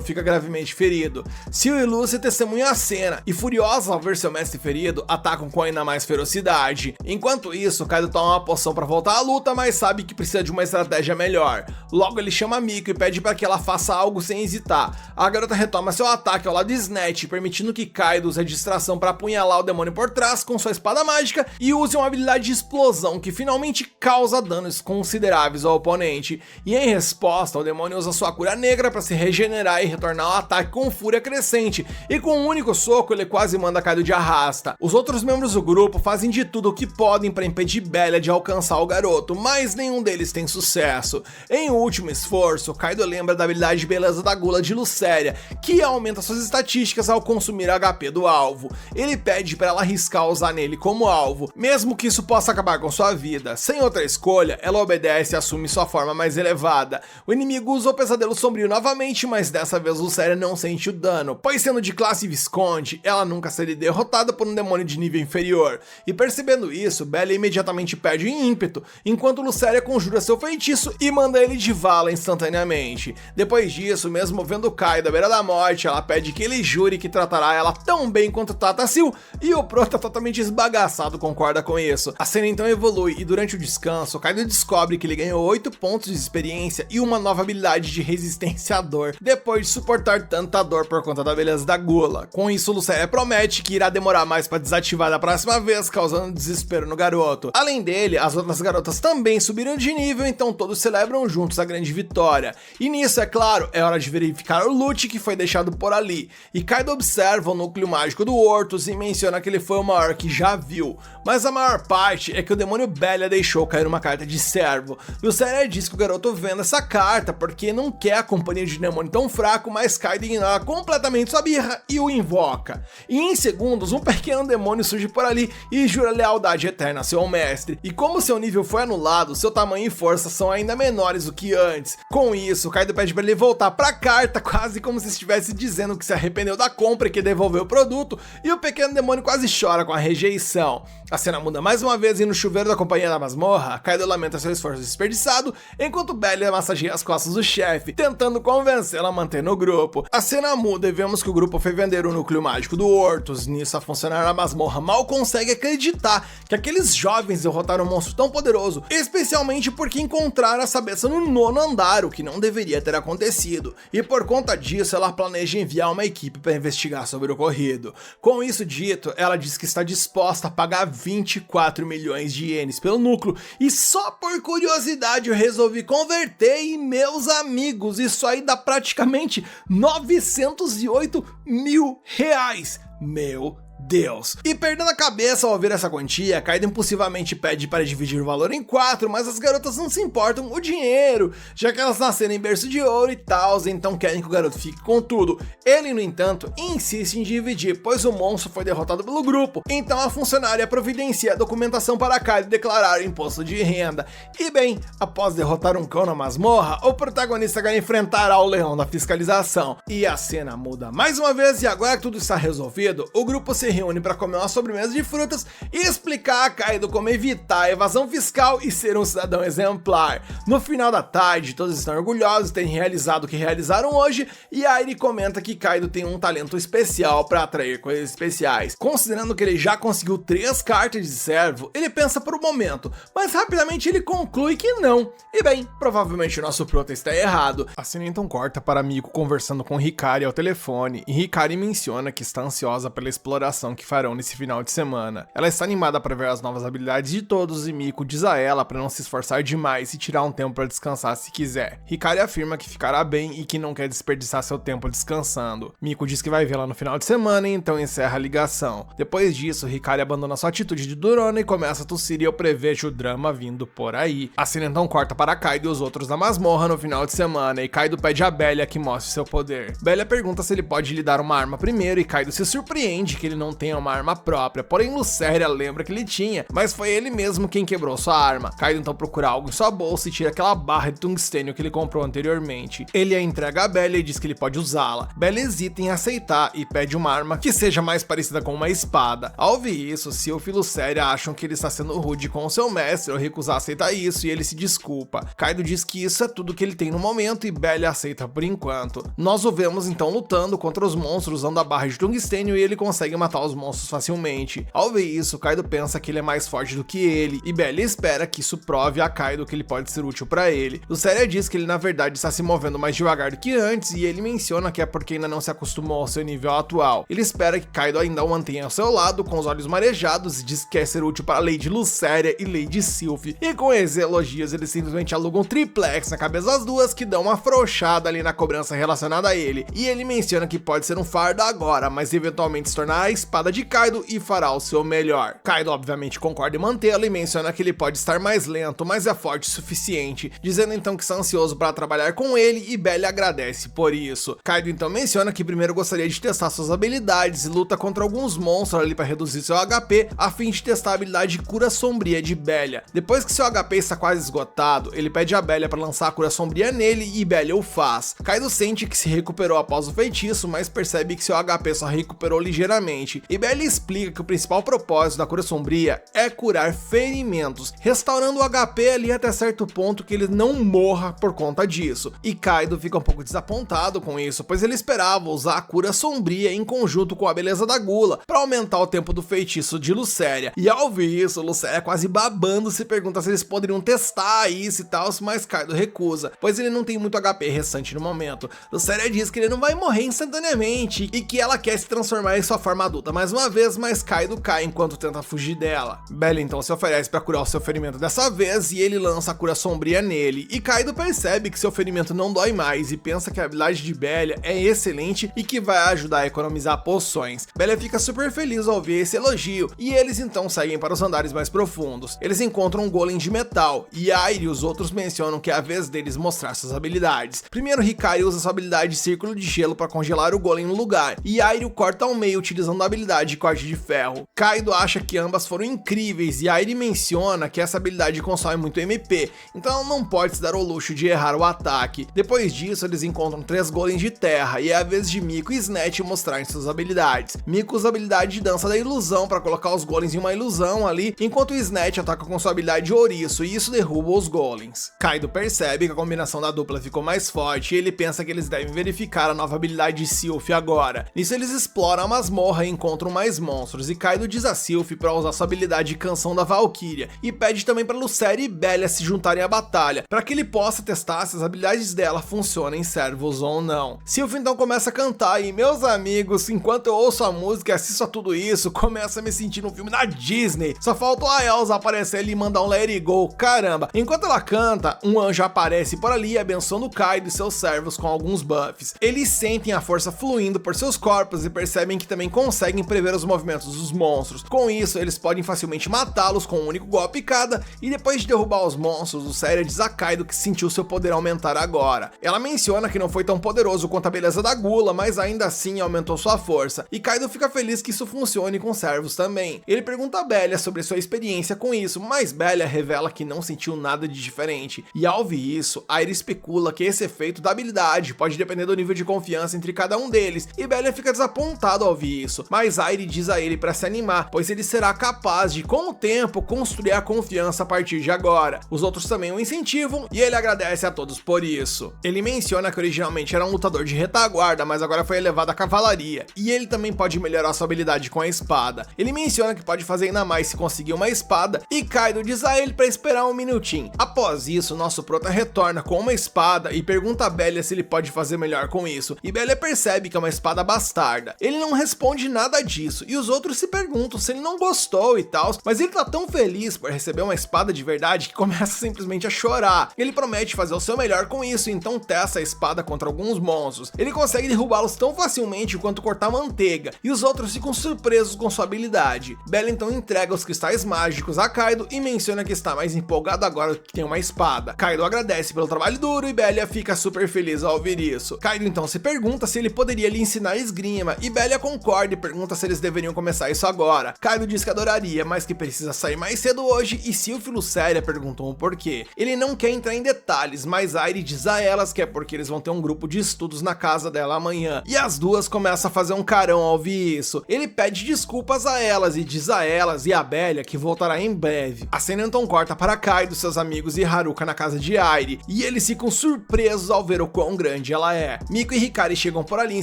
fica gravemente ferido. Seal e Lucy testemunham a cena, e furiosos ao ver seu mestre ferido, atacam com ainda mais ferocidade. Enquanto isso, Kaido toma uma poção para voltar à luta, mas sabe que precisa de uma estratégia melhor. Logo ele chama a Miko e pede para que ela faça algo sem hesitar. A garota retoma seu ataque ao lado de Snatch, permitindo que Kaido use a distração para apunhalar o demônio por trás com sua espada mágica e use uma habilidade de explosão que finalmente causa danos consideráveis ao oponente. E em resposta, o demônio usa sua cura negra para se regenerar e retornar ao ataque com fúria crescente, e com um único soco ele quase manda Kaido de arrasta. Os outros membros do grupo fazem de tudo o que podem para impedir Belia de alcançar o garoto, mas nenhum deles tem sucesso. Em último esforço, Kaido lembra da habilidade de beleza da gula de Luceria, que aumenta suas estatísticas ao consumir HP do alvo. Ele pede para ela arriscar usar nele como alvo, mesmo que isso possa acabar com sua vida. Sem outra escolha, ela obedece e assume sua forma mais elevada. O inimigo usa o pesadelo sombrio novamente, mas dessa vez Luceria não sente o dano, pois sendo de classe Visconde, ela nunca seria derrotada por um demônio de nível inferior. E percebendo isso, Belia imediatamente perde o ímpeto, enquanto Luceria conjura seu feitiço e manda ele de vala instantaneamente. Depois disso, mesmo vendo Kaido à beira da morte, ela pede que ele jure que tratará ela tão bem quanto trata Seal, e o Prota, totalmente esbagaçado, concorda com isso. A cena então evolui e durante o descanso, Kaido descobre que ele ganhou 8 pontos de experiência e uma nova habilidade de resistência à dor, depois de suportar tanta dor por conta da beleza da gula. Com isso, Luceria promete que irá demorar mais para desativar da próxima vez, causando desespero no garoto. Além dele, as outras garotas também subiram de nível, então todos celebram juntos a grande vitória. E nisso, é claro, é hora de verificar o loot que foi deixado por ali. E Kaido observa o núcleo mágico do Ortus e menciona que ele foi o maior que já viu, mas a maior parte sorte é que o demônio Belia deixou cair uma carta de servo. Lucéria diz que o garoto vendo essa carta porque não quer a companhia de demônio tão fraco, mas Kaido ignora completamente sua birra e o invoca. E em segundos, um pequeno demônio surge por ali e jura lealdade eterna a seu mestre. E como seu nível foi anulado, seu tamanho e força são ainda menores do que antes. Com isso, Kaido pede para ele voltar para a carta, quase como se estivesse dizendo que se arrependeu da compra e que devolveu o produto, e o pequeno demônio quase chora com a rejeição. A cena muda mais uma vez e no chuveiro da companhia da masmorra, Kaido lamenta seu esforço desperdiçado, enquanto Belia massageia as costas do chefe, tentando convencê-la a manter no grupo. A cena muda e vemos que o grupo foi vender o núcleo mágico do Ortus. Nisso, a funcionária da masmorra mal consegue acreditar que aqueles jovens derrotaram um monstro tão poderoso, especialmente porque encontraram essa beça no 9º andar, o que não deveria ter acontecido. E por conta disso, ela planeja enviar uma equipe para investigar sobre o ocorrido. Com isso dito, ela diz que está disposta a pagar 24 milhões de ienes pelo núcleo, e só por curiosidade eu resolvi converter, e meus amigos, isso aí dá praticamente 908 mil reais. Meu Deus. E perdendo a cabeça ao ouvir essa quantia, Kaido impulsivamente pede para dividir o valor em 4, mas as garotas não se importam com o dinheiro, já que elas nasceram em berço de ouro e tal, então querem que o garoto fique com tudo. Ele, no entanto, insiste em dividir, pois o monstro foi derrotado pelo grupo, então a funcionária providencia a documentação para Kaido declarar o imposto de renda. E bem, após derrotar um cão na masmorra, o protagonista quer enfrentar o leão da fiscalização. E a cena muda mais uma vez, e agora que tudo está resolvido, o grupo se reúne para comer uma sobremesa de frutas e explicar a Kaido como evitar a evasão fiscal e ser um cidadão exemplar. No final da tarde, todos estão orgulhosos de terem realizado o que realizaram hoje, e Airi comenta que Kaido tem um talento especial para atrair coisas especiais. Considerando que ele já conseguiu 3 cartas de servo, ele pensa por um momento, mas rapidamente ele conclui que não. E bem, provavelmente o nosso prota está errado. A cena então corta para Miko conversando com Hikari ao telefone, e Hikari menciona que está ansiosa pela exploração que farão nesse final de semana. Ela está animada para ver as novas habilidades de todos, e Miko diz a ela para não se esforçar demais e tirar um tempo para descansar se quiser. Hikari afirma que ficará bem e que não quer desperdiçar seu tempo descansando. Miko diz que vai vê-la no final de semana e então encerra a ligação. Depois disso, Hikari abandona sua atitude de durona e começa a tossir, e eu prevejo o drama vindo por aí. A cena então corta para Kaido e os outros da masmorra no final de semana, e Kaido pede a Belia que mostre seu poder. Belia pergunta se ele pode lhe dar uma arma primeiro, e Kaido se surpreende que ele não tenha uma arma própria, porém Lucéria lembra que ele tinha, mas foi ele mesmo quem quebrou sua arma. Kaido então procura algo em sua bolsa e tira aquela barra de tungstênio que ele comprou anteriormente. Ele a entrega a Belia e diz que ele pode usá-la. Belia hesita em aceitar e pede uma arma que seja mais parecida com uma espada. Ao ouvir isso, Sylph e Lucéria acham que ele está sendo rude com o seu mestre ao recusar aceitar isso, e ele se desculpa. Kaido diz que isso é tudo que ele tem no momento e Belia aceita por enquanto. Nós o vemos então lutando contra os monstros usando a barra de tungstênio, e ele consegue matar os monstros facilmente. Ao ver isso, Kaido pensa que ele é mais forte do que ele, e Belia espera que isso prove a Kaido que ele pode ser útil para ele. Lucéria diz que ele na verdade está se movendo mais devagar do que antes, e ele menciona que é porque ainda não se acostumou ao seu nível atual. Ele espera que Kaido ainda o mantenha ao seu lado com os olhos marejados, e diz que quer ser útil para Lady Lucéria e Lady Sylph. E com esses elogios, eles simplesmente alugam um triplex na cabeça das duas, que dão uma afrouxada ali na cobrança relacionada a ele. E ele menciona que pode ser um fardo agora, mas eventualmente se tornar a espada de Kaido e fará o seu melhor. Kaido obviamente concorda em mantê-la e menciona que ele pode estar mais lento, mas é forte o suficiente, dizendo então que está ansioso para trabalhar com ele, e Belia agradece por isso. Kaido então menciona que primeiro gostaria de testar suas habilidades e luta contra alguns monstros ali para reduzir seu HP, a fim de testar a habilidade de cura sombria de Belia. Depois que seu HP está quase esgotado, ele pede a Belia para lançar a cura sombria nele, e Belia o faz. Kaido sente que se recuperou após o feitiço, mas percebe que seu HP só recuperou ligeiramente, e Belia explica que o principal propósito da cura sombria é curar ferimentos, restaurando o HP ali até certo ponto que ele não morra por conta disso. E Kaido fica um pouco desapontado com isso, pois ele esperava usar a cura sombria em conjunto com a beleza da gula para aumentar o tempo do feitiço de Lucéria. E ao ver isso, Lucéria quase babando se pergunta se eles poderiam testar isso e tal, mas Kaido recusa, pois ele não tem muito HP restante no momento. Lucéria diz que ele não vai morrer instantaneamente e que ela quer se transformar em sua forma adulta tenta mais uma vez, mas Kaido cai enquanto tenta fugir dela. Belly então se oferece para curar o seu ferimento dessa vez e ele lança a cura sombria nele, e Kaido percebe que seu ferimento não dói mais e pensa que a habilidade de Belly é excelente e que vai ajudar a economizar poções. Belly fica super feliz ao ver esse elogio e eles então seguem para os andares mais profundos. Eles encontram um golem de metal e Airi e os outros mencionam que é a vez deles mostrar suas habilidades. Primeiro Hikari usa sua habilidade de círculo de gelo para congelar o golem no lugar e Airi o corta ao meio utilizando a habilidade de corte de ferro. Kaido acha que ambas foram incríveis e Airi menciona que essa habilidade consome muito MP, então ela não pode se dar ao luxo de errar o ataque. Depois disso eles encontram 3 golems de terra e é a vez de Miko e Snatch mostrarem suas habilidades. Miko usa a habilidade de dança da ilusão para colocar os golems em uma ilusão ali, enquanto o Snatch ataca com sua habilidade de ouriço e isso derruba os golems. Kaido percebe que a combinação da dupla ficou mais forte e ele pensa que eles devem verificar a nova habilidade de Sylph agora. Nisso eles exploram a masmorra e encontram mais monstros e Kaido diz a Sylph para usar sua habilidade de canção da Valkyria e pede também para Lucere e Belly se juntarem à batalha, para que ele possa testar se as habilidades dela funcionam em servos ou não. Sylph então começa a cantar e, meus amigos, enquanto eu ouço a música e assisto a tudo isso, começa a me sentir num filme da Disney. Só falta a Elsa aparecer ali e mandar um let it go, caramba. Enquanto ela canta, um anjo aparece por ali abençoando Kaido e seus servos com alguns buffs. Eles sentem a força fluindo por seus corpos e percebem que também conseguem prever os movimentos dos monstros. Com isso, eles podem facilmente matá-los com um único golpe cada, e depois de derrubar os monstros, o Seiya diz a Kaido que sentiu seu poder aumentar agora. Ela menciona que não foi tão poderoso quanto a beleza da Gula, mas ainda assim aumentou sua força, e Kaido fica feliz que isso funcione com servos também. Ele pergunta a Belly sobre sua experiência com isso, mas Belly revela que não sentiu nada de diferente, e ao ouvir isso, Airi especula que esse efeito da habilidade pode depender do nível de confiança entre cada um deles, e Belly fica desapontado ao ouvir isso, mas Airi diz a ele para se animar, pois ele será capaz de, com o tempo, construir a confiança a partir de agora. Os outros também o incentivam, e ele agradece a todos por isso. Ele menciona que originalmente era um lutador de retaguarda, mas agora foi elevado à cavalaria, e ele também pode melhorar sua habilidade com a espada. Ele menciona que pode fazer ainda mais se conseguir uma espada, e Kaido diz a ele para esperar um minutinho. Após isso, nosso prota retorna com uma espada e pergunta a Belly se ele pode fazer melhor com isso, e Belly percebe que é uma espada bastarda. Ele não responde nada disso, e os outros se perguntam se ele não gostou e tal, mas ele tá tão feliz por receber uma espada de verdade que começa simplesmente a chorar. Ele promete fazer o seu melhor com isso, então testa a espada contra alguns monstros. Ele consegue derrubá-los tão facilmente quanto cortar manteiga, e os outros ficam surpresos com sua habilidade. Belly então entrega os cristais mágicos a Kaido e menciona que está mais empolgado agora que tem uma espada. Kaido agradece pelo trabalho duro e Belly fica super feliz ao ouvir isso. Kaido então se pergunta se ele poderia lhe ensinar esgrima, e Belly concorda e pergunta se eles deveriam começar isso agora. Kaido diz que adoraria, mas que precisa sair mais cedo hoje, e Sylph e Lucéria perguntam o porquê. Ele não quer entrar em detalhes, mas Airi diz a elas que é porque eles vão ter um grupo de estudos na casa dela amanhã, e as duas começam a fazer um carão ao ouvir isso. Ele pede desculpas a elas e diz a elas e a Belly que voltará em breve. A cena então corta para Kaido, seus amigos e Haruka na casa de Airi, e eles ficam surpresos ao ver o quão grande ela é. Miko e Hikari chegam por ali em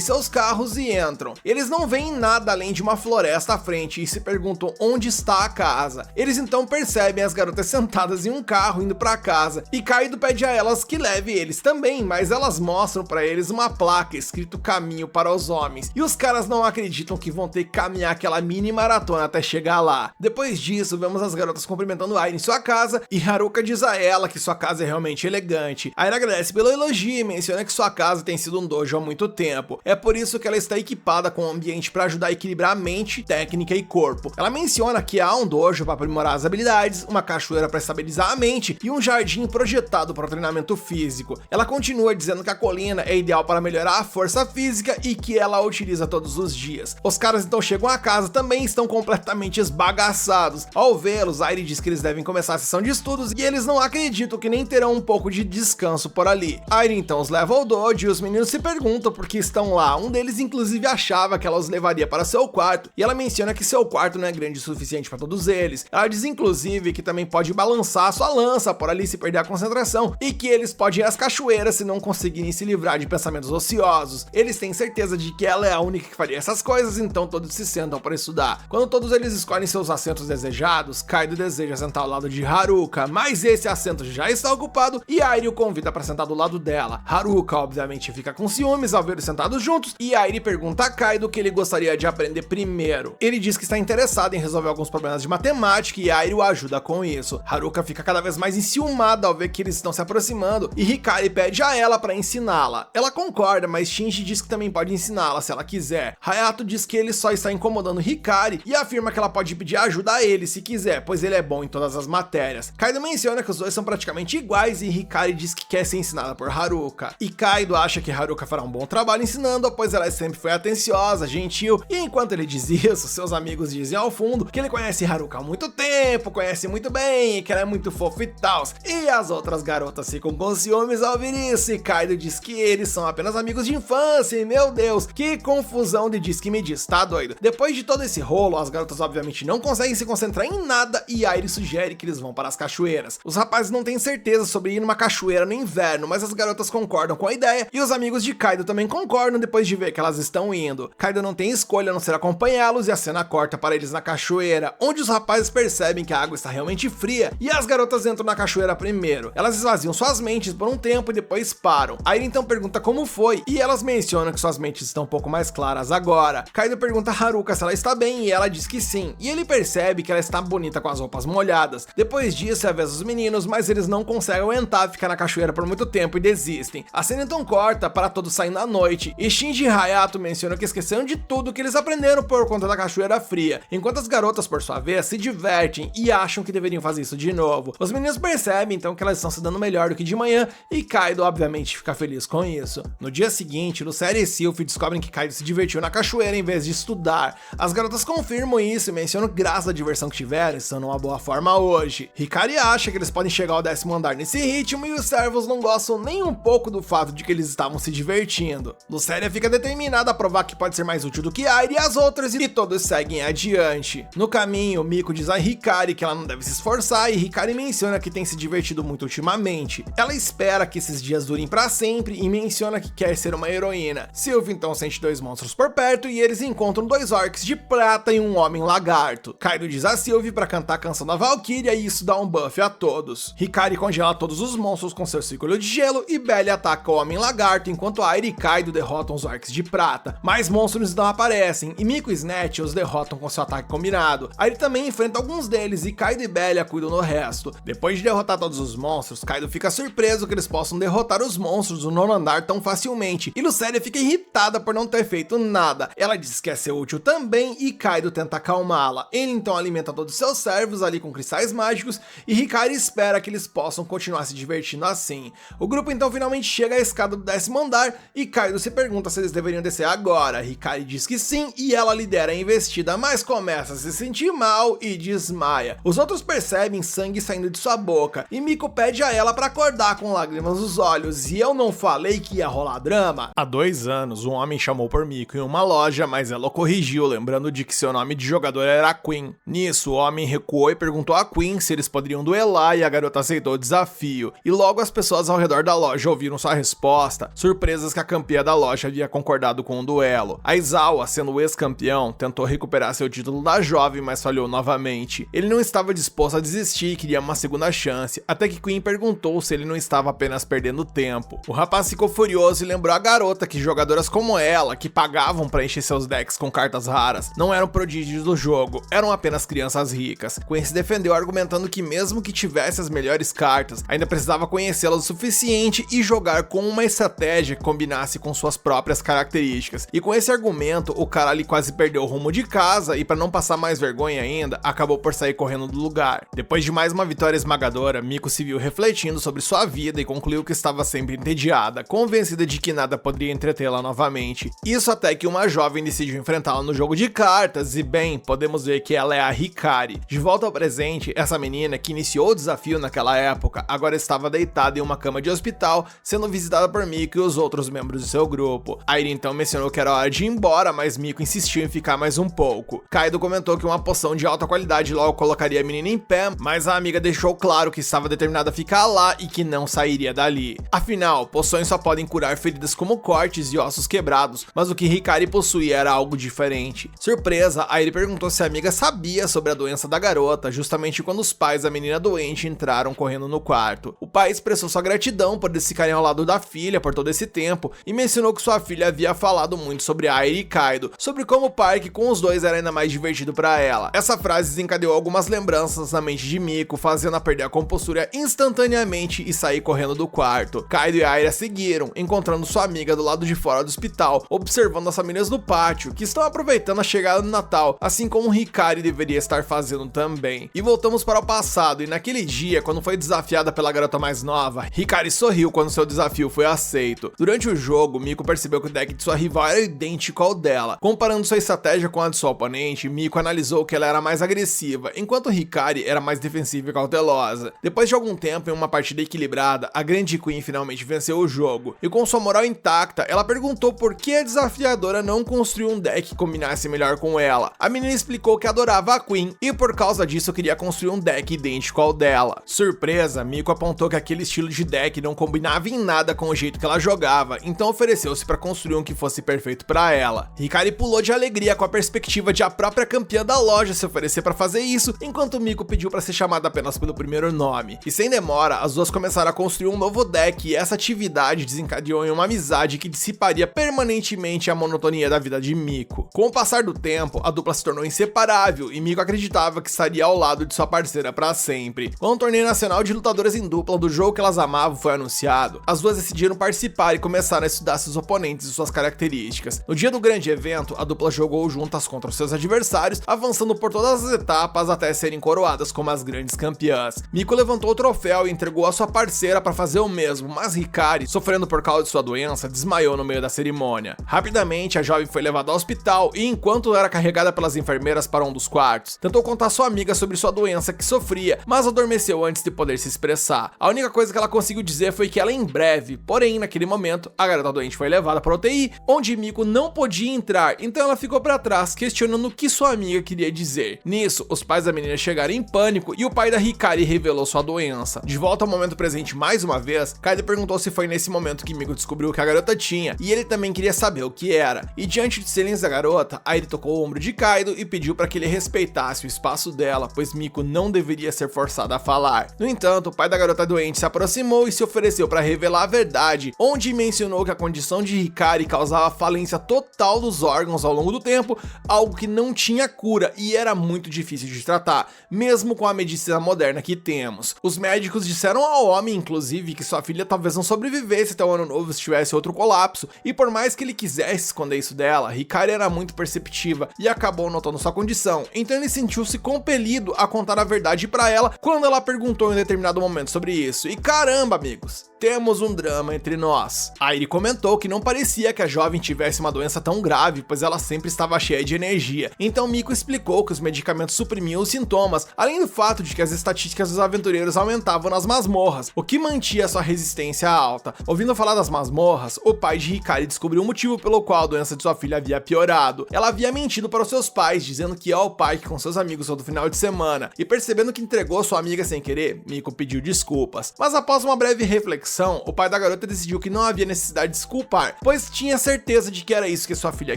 seus carros e entram. Eles não veem nada além de uma floresta à frente e se perguntam onde está a casa. Eles então percebem as garotas sentadas em um carro indo para casa, e Kaido pede a elas que leve eles também, mas elas mostram para eles uma placa escrito caminho para os homens, e os caras não acreditam que vão ter que caminhar aquela mini maratona até chegar lá. Depois disso, vemos as garotas cumprimentando Airi em sua casa, e Haruka diz a ela que sua casa é realmente elegante. Airi agradece pelo elogio e menciona que sua casa tem sido um dojo há muito tempo. É por isso que ela está equipada com um ambiente para ajudar a equilibrar a mente, técnica e corpo. Ela menciona que há um dojo para aprimorar as habilidades, uma cachoeira para estabilizar a mente e um jardim projetado para o treinamento físico. Ela continua dizendo que a colina é ideal para melhorar a força física e que ela a utiliza todos os dias. Os caras então chegam a casa também e estão completamente esbagaçados. Ao vê-los, Airi diz que eles devem começar a sessão de estudos e eles não acreditam que nem terão um pouco de descanso por ali. Airi então os leva ao dojo e os meninos se perguntam por que estão lá. Um deles inclusive achava que ela os levaria para seu quarto, e ela menciona que seu quarto não é grande o suficiente para todos eles. Ela diz inclusive que também pode balançar sua lança por ali se perder a concentração, e que eles podem ir às cachoeiras se não conseguirem se livrar de pensamentos ociosos. Eles têm certeza de que ela é a única que faria essas coisas, então todos se sentam para estudar. Quando todos eles escolhem seus assentos desejados, Kaido deseja sentar ao lado de Haruka, mas esse assento já está ocupado e Airi o convida para sentar do lado dela. Haruka obviamente fica com ciúmes ao ver eles sentados juntos, e Airi pergunta a Kaido que ele gostaria de aprender primeiro. Ele diz que está interessado em resolver alguns problemas de matemática e Airi o ajuda com isso. Haruka fica cada vez mais enciumada ao ver que eles estão se aproximando e Hikari pede a ela para ensiná-la. Ela concorda, mas Shinji diz que também pode ensiná-la se ela quiser. Hayato diz que ele só está incomodando Hikari e afirma que ela pode pedir ajuda a ele se quiser, pois ele é bom em todas as matérias. Kaido menciona que os dois são praticamente iguais e Hikari diz que quer ser ensinada por Haruka. E Kaido acha que Haruka fará um bom trabalho ensinando, pois ela sempre foi atenciosa, gentil, e enquanto ele diz isso, seus amigos dizem ao fundo que ele conhece Haruka há muito tempo, conhece muito bem, que ela é muito fofa e tal. E as outras garotas ficam com ciúmes ao ouvir isso, e Kaido diz que eles são apenas amigos de infância, e meu Deus, que confusão de diz que me diz, tá doido? Depois de todo esse rolo, as garotas obviamente não conseguem se concentrar em nada e Airi sugere que eles vão para as cachoeiras. Os rapazes não têm certeza sobre ir numa cachoeira no inverno, mas as garotas concordam com a ideia e os amigos de Kaido também concordam depois de ver que elas estão indo. Kaido não tem escolha a não ser acompanhá-los e a cena corta para eles na cachoeira, onde os rapazes percebem que a água está realmente fria e as garotas entram na cachoeira primeiro. Elas esvaziam suas mentes por um tempo e depois param. Airi então pergunta como foi e elas mencionam que suas mentes estão um pouco mais claras agora. Kaido pergunta a Haruka se ela está bem e ela diz que sim, e ele percebe que ela está bonita com as roupas molhadas. Depois disso, avisa os meninos, mas eles não conseguem aguentar ficar na cachoeira por muito tempo e desistem. A cena então corta para todos saindo à noite, e Shinji e Hayato mencionam que esqueceram de tudo que eles aprenderam por conta da cachoeira fria, enquanto as garotas, por sua vez, se divertem e acham que deveriam fazer isso de novo. Os meninos percebem então que elas estão se dando melhor do que de manhã, e Kaido obviamente fica feliz com isso. No dia seguinte, Lucélia e Sylphy descobrem que Kaido se divertiu na cachoeira em vez de estudar. As garotas confirmam isso e mencionam que graças à diversão que tiveram, estão numa boa forma hoje. Hikari acha que eles podem chegar ao 10º andar nesse ritmo e os servos não gostam nem um pouco do fato de que eles estavam se divertindo. Lucélia fica determinada a provar que pode ser mais útil do que Airi e as outras e todos seguem adiante. No caminho, Miko diz a Hikari que ela não deve se esforçar e Hikari menciona que tem se divertido muito ultimamente. Ela espera que esses dias durem pra sempre e menciona que quer ser uma heroína. Sylvie então sente dois monstros por perto e eles encontram dois orcs de prata e um homem lagarto. Kaido diz a Sylvie pra cantar a canção da Valkyria e isso dá um buff a todos. Hikari congela todos os monstros com seu círculo de gelo e Belly ataca o homem lagarto enquanto Airi e Kaido derrotam os orcs de prata. Mais monstros não aparecem e Miko e Snatch os derrotam com seu ataque combinado. Airi também enfrenta alguns deles e Kaido e Belly cuidam do resto. Depois de derrotar todos os monstros, Kaido fica surpreso que eles possam derrotar os monstros do 9º andar tão facilmente e Lucélia fica irritada por não ter feito nada. Ela diz que quer ser útil também e Kaido tenta acalmá-la. Ele então alimenta todos os seus servos ali com cristais mágicos e Hikari espera que eles possam continuar se divertindo assim. O grupo então finalmente chega à escada do 10º andar e Kaido se pergunta se eles deveriam descer agora. Hikari diz que sim e ela lidera a investida, mas começa a se sentir mal e desmaia. Os outros percebem sangue saindo de sua boca e Miko pede a ela para acordar com lágrimas nos olhos. E eu não falei que ia rolar drama? Há 2 anos, um homem chamou por Miko em uma loja, mas ela o corrigiu, lembrando de que seu nome de jogador era Queen. Nisso, o homem recuou e perguntou a Queen se eles poderiam duelar e a garota aceitou o desafio. E logo as pessoas ao redor da loja ouviram sua resposta, surpresas que a campeã da loja havia concordado com o duelo. Aizawa, sendo o ex-campeão, tentou recuperar seu título da jovem, mas falhou novamente. Ele não estava disposto a desistir e queria uma segunda chance, até que Queen perguntou se ele não estava apenas perdendo tempo. O rapaz ficou furioso e lembrou a garota que jogadoras como ela, que pagavam para encher seus decks com cartas raras, não eram prodígios do jogo, eram apenas crianças ricas. Queen se defendeu argumentando que mesmo que tivesse as melhores cartas, ainda precisava conhecê-las o suficiente e jogar com uma estratégia que combinasse com suas próprias características. E com esse argumento, o cara ali quase perdeu o rumo de casa e para não passar mais vergonha ainda, acabou por sair correndo do lugar. Depois de mais uma vitória esmagadora, Miko se viu refletindo sobre sua vida e concluiu que estava sempre entediada, convencida de que nada poderia entretê-la novamente. Isso até que uma jovem decidiu enfrentá-la no jogo de cartas e bem, podemos ver que ela é a Hikari. De volta ao presente, essa menina que iniciou o desafio naquela época, agora estava deitada em uma cama de hospital, sendo visitada por Miko e os outros membros de seu grupo. Airi então mencionou que era hora de ir embora, mas Miko insistiu em ficar mais um pouco. Kaido comentou que uma poção de alta qualidade logo colocaria a menina em pé, mas a amiga deixou claro que estava determinada a ficar lá e que não sairia dali. Afinal, poções só podem curar feridas como cortes e ossos quebrados, mas o que Hikari possuía era algo diferente. Surpresa, Airi perguntou se a amiga sabia sobre a doença da garota, justamente quando os pais da menina doente entraram correndo no quarto. O pai expressou sua gratidão por eles ficarem ao lado da filha por todo esse tempo e mencionou que sua filha havia falado muito sobre Airi e Kaido, sobre como o parque com os dois era ainda mais divertido pra ela. Essa frase desencadeou algumas lembranças na mente de Miko, fazendo-a perder a compostura instantaneamente e sair correndo do quarto. Kaido e Aira seguiram, encontrando sua amiga do lado de fora do hospital, observando as famílias no pátio, que estão aproveitando a chegada do Natal, assim como Hikari deveria estar fazendo também. E voltamos para o passado, e naquele dia, quando foi desafiada pela garota mais nova, Hikari sorriu quando seu desafio foi aceito. Durante o jogo, Miko percebeu que o deck de sua rival era idêntico ao dela. Comparando sua estratégia com a de sua oponente, Miko analisou que ela era mais agressiva, enquanto Hikari era mais defensiva e cautelosa. Depois de algum tempo em uma partida equilibrada, a grande Queen finalmente venceu o jogo, e com sua moral intacta, ela perguntou por que a desafiadora não construiu um deck que combinasse melhor com ela. A menina explicou que adorava a Queen, e por causa disso queria construir um deck idêntico ao dela. Surpresa, Miko apontou que aquele estilo de deck não combinava em nada com o jeito que ela jogava, então ofereceu-se para construir um que fosse perfeito para ela. Hikari pulou de alegria com a perspectiva de a própria campeã da loja se oferecer para fazer isso, enquanto Miko pediu para ser chamada apenas pelo primeiro nome. E sem demora, as duas começaram a construir um novo deck, e essa atividade desencadeou em uma amizade que dissiparia permanentemente a monotonia da vida de Miko. Com o passar do tempo, a dupla se tornou inseparável, e Miko acreditava que estaria ao lado de sua parceira para sempre. Quando o torneio nacional de lutadoras em dupla do jogo que elas amavam foi anunciado, as duas decidiram participar e começaram a estudar seus oponentes e suas características. No dia do grande evento, a dupla jogou juntas contra os seus adversários, avançando por todas as etapas até serem coroadas como as grandes campeãs. Miko levantou o troféu e entregou a sua parceira para fazer o mesmo, mas Hikari, sofrendo por causa de sua doença, desmaiou no meio da cerimônia. Rapidamente, a jovem foi levada ao hospital e, enquanto era carregada pelas enfermeiras para um dos quartos, tentou contar à sua amiga sobre sua doença que sofria, mas adormeceu antes de poder se expressar. A única coisa que ela conseguiu dizer foi que ela em breve, porém, naquele momento, a garota doente foi levada para a UTI, onde Miko não podia entrar, então ela ficou para trás, questionando o que sua amiga queria dizer. Nisso, os pais da menina chegaram em pânico e o pai da Hikari revelou sua doença. De volta ao momento presente mais uma vez, Kaido perguntou se foi nesse momento que Miko descobriu o que a garota tinha, e ele também queria saber o que era. E diante do silêncio da garota, Airi tocou o ombro de Kaido e pediu para que ele respeitasse o espaço dela, pois Miko não deveria ser forçada a falar. No entanto, o pai da garota doente se aproximou e se ofereceu para revelar a verdade, onde mencionou que a condição de Hikari causava falência total dos órgãos ao longo do tempo, algo que não tinha cura e era muito difícil de tratar, mesmo com a medicina moderna que temos. Os médicos disseram ao homem, inclusive, que sua filha talvez não sobrevivesse até o ano novo se tivesse outro colapso, e por mais que ele quisesse esconder isso dela, Hikari era muito perceptiva e acabou notando sua condição, então ele sentiu-se compelido a contar a verdade para ela quando ela perguntou em determinado momento sobre isso. E caramba, amigos, temos um drama entre nós. Airi comentou que não parecia que a jovem tivesse uma doença tão grave, pois ela sempre estava cheia de energia. Então Miko explicou que os medicamentos suprimiam os sintomas, além do fato de que as estatísticas dos aventureiros aumentavam nas masmorras, o que mantinha sua resistência alta. Ouvindo falar das masmorras, o pai de Hikari descobriu o motivo pelo qual a doença de sua filha havia piorado. Ela havia mentido para os seus pais, dizendo que ia ao parque com seus amigos todo final de semana, e percebendo que entregou sua amiga sem querer, Miko pediu desculpas. Mas após uma breve reflexão, o pai da garota decidiu que não havia necessidade de se culpar, pois tinha certeza de que era isso que sua filha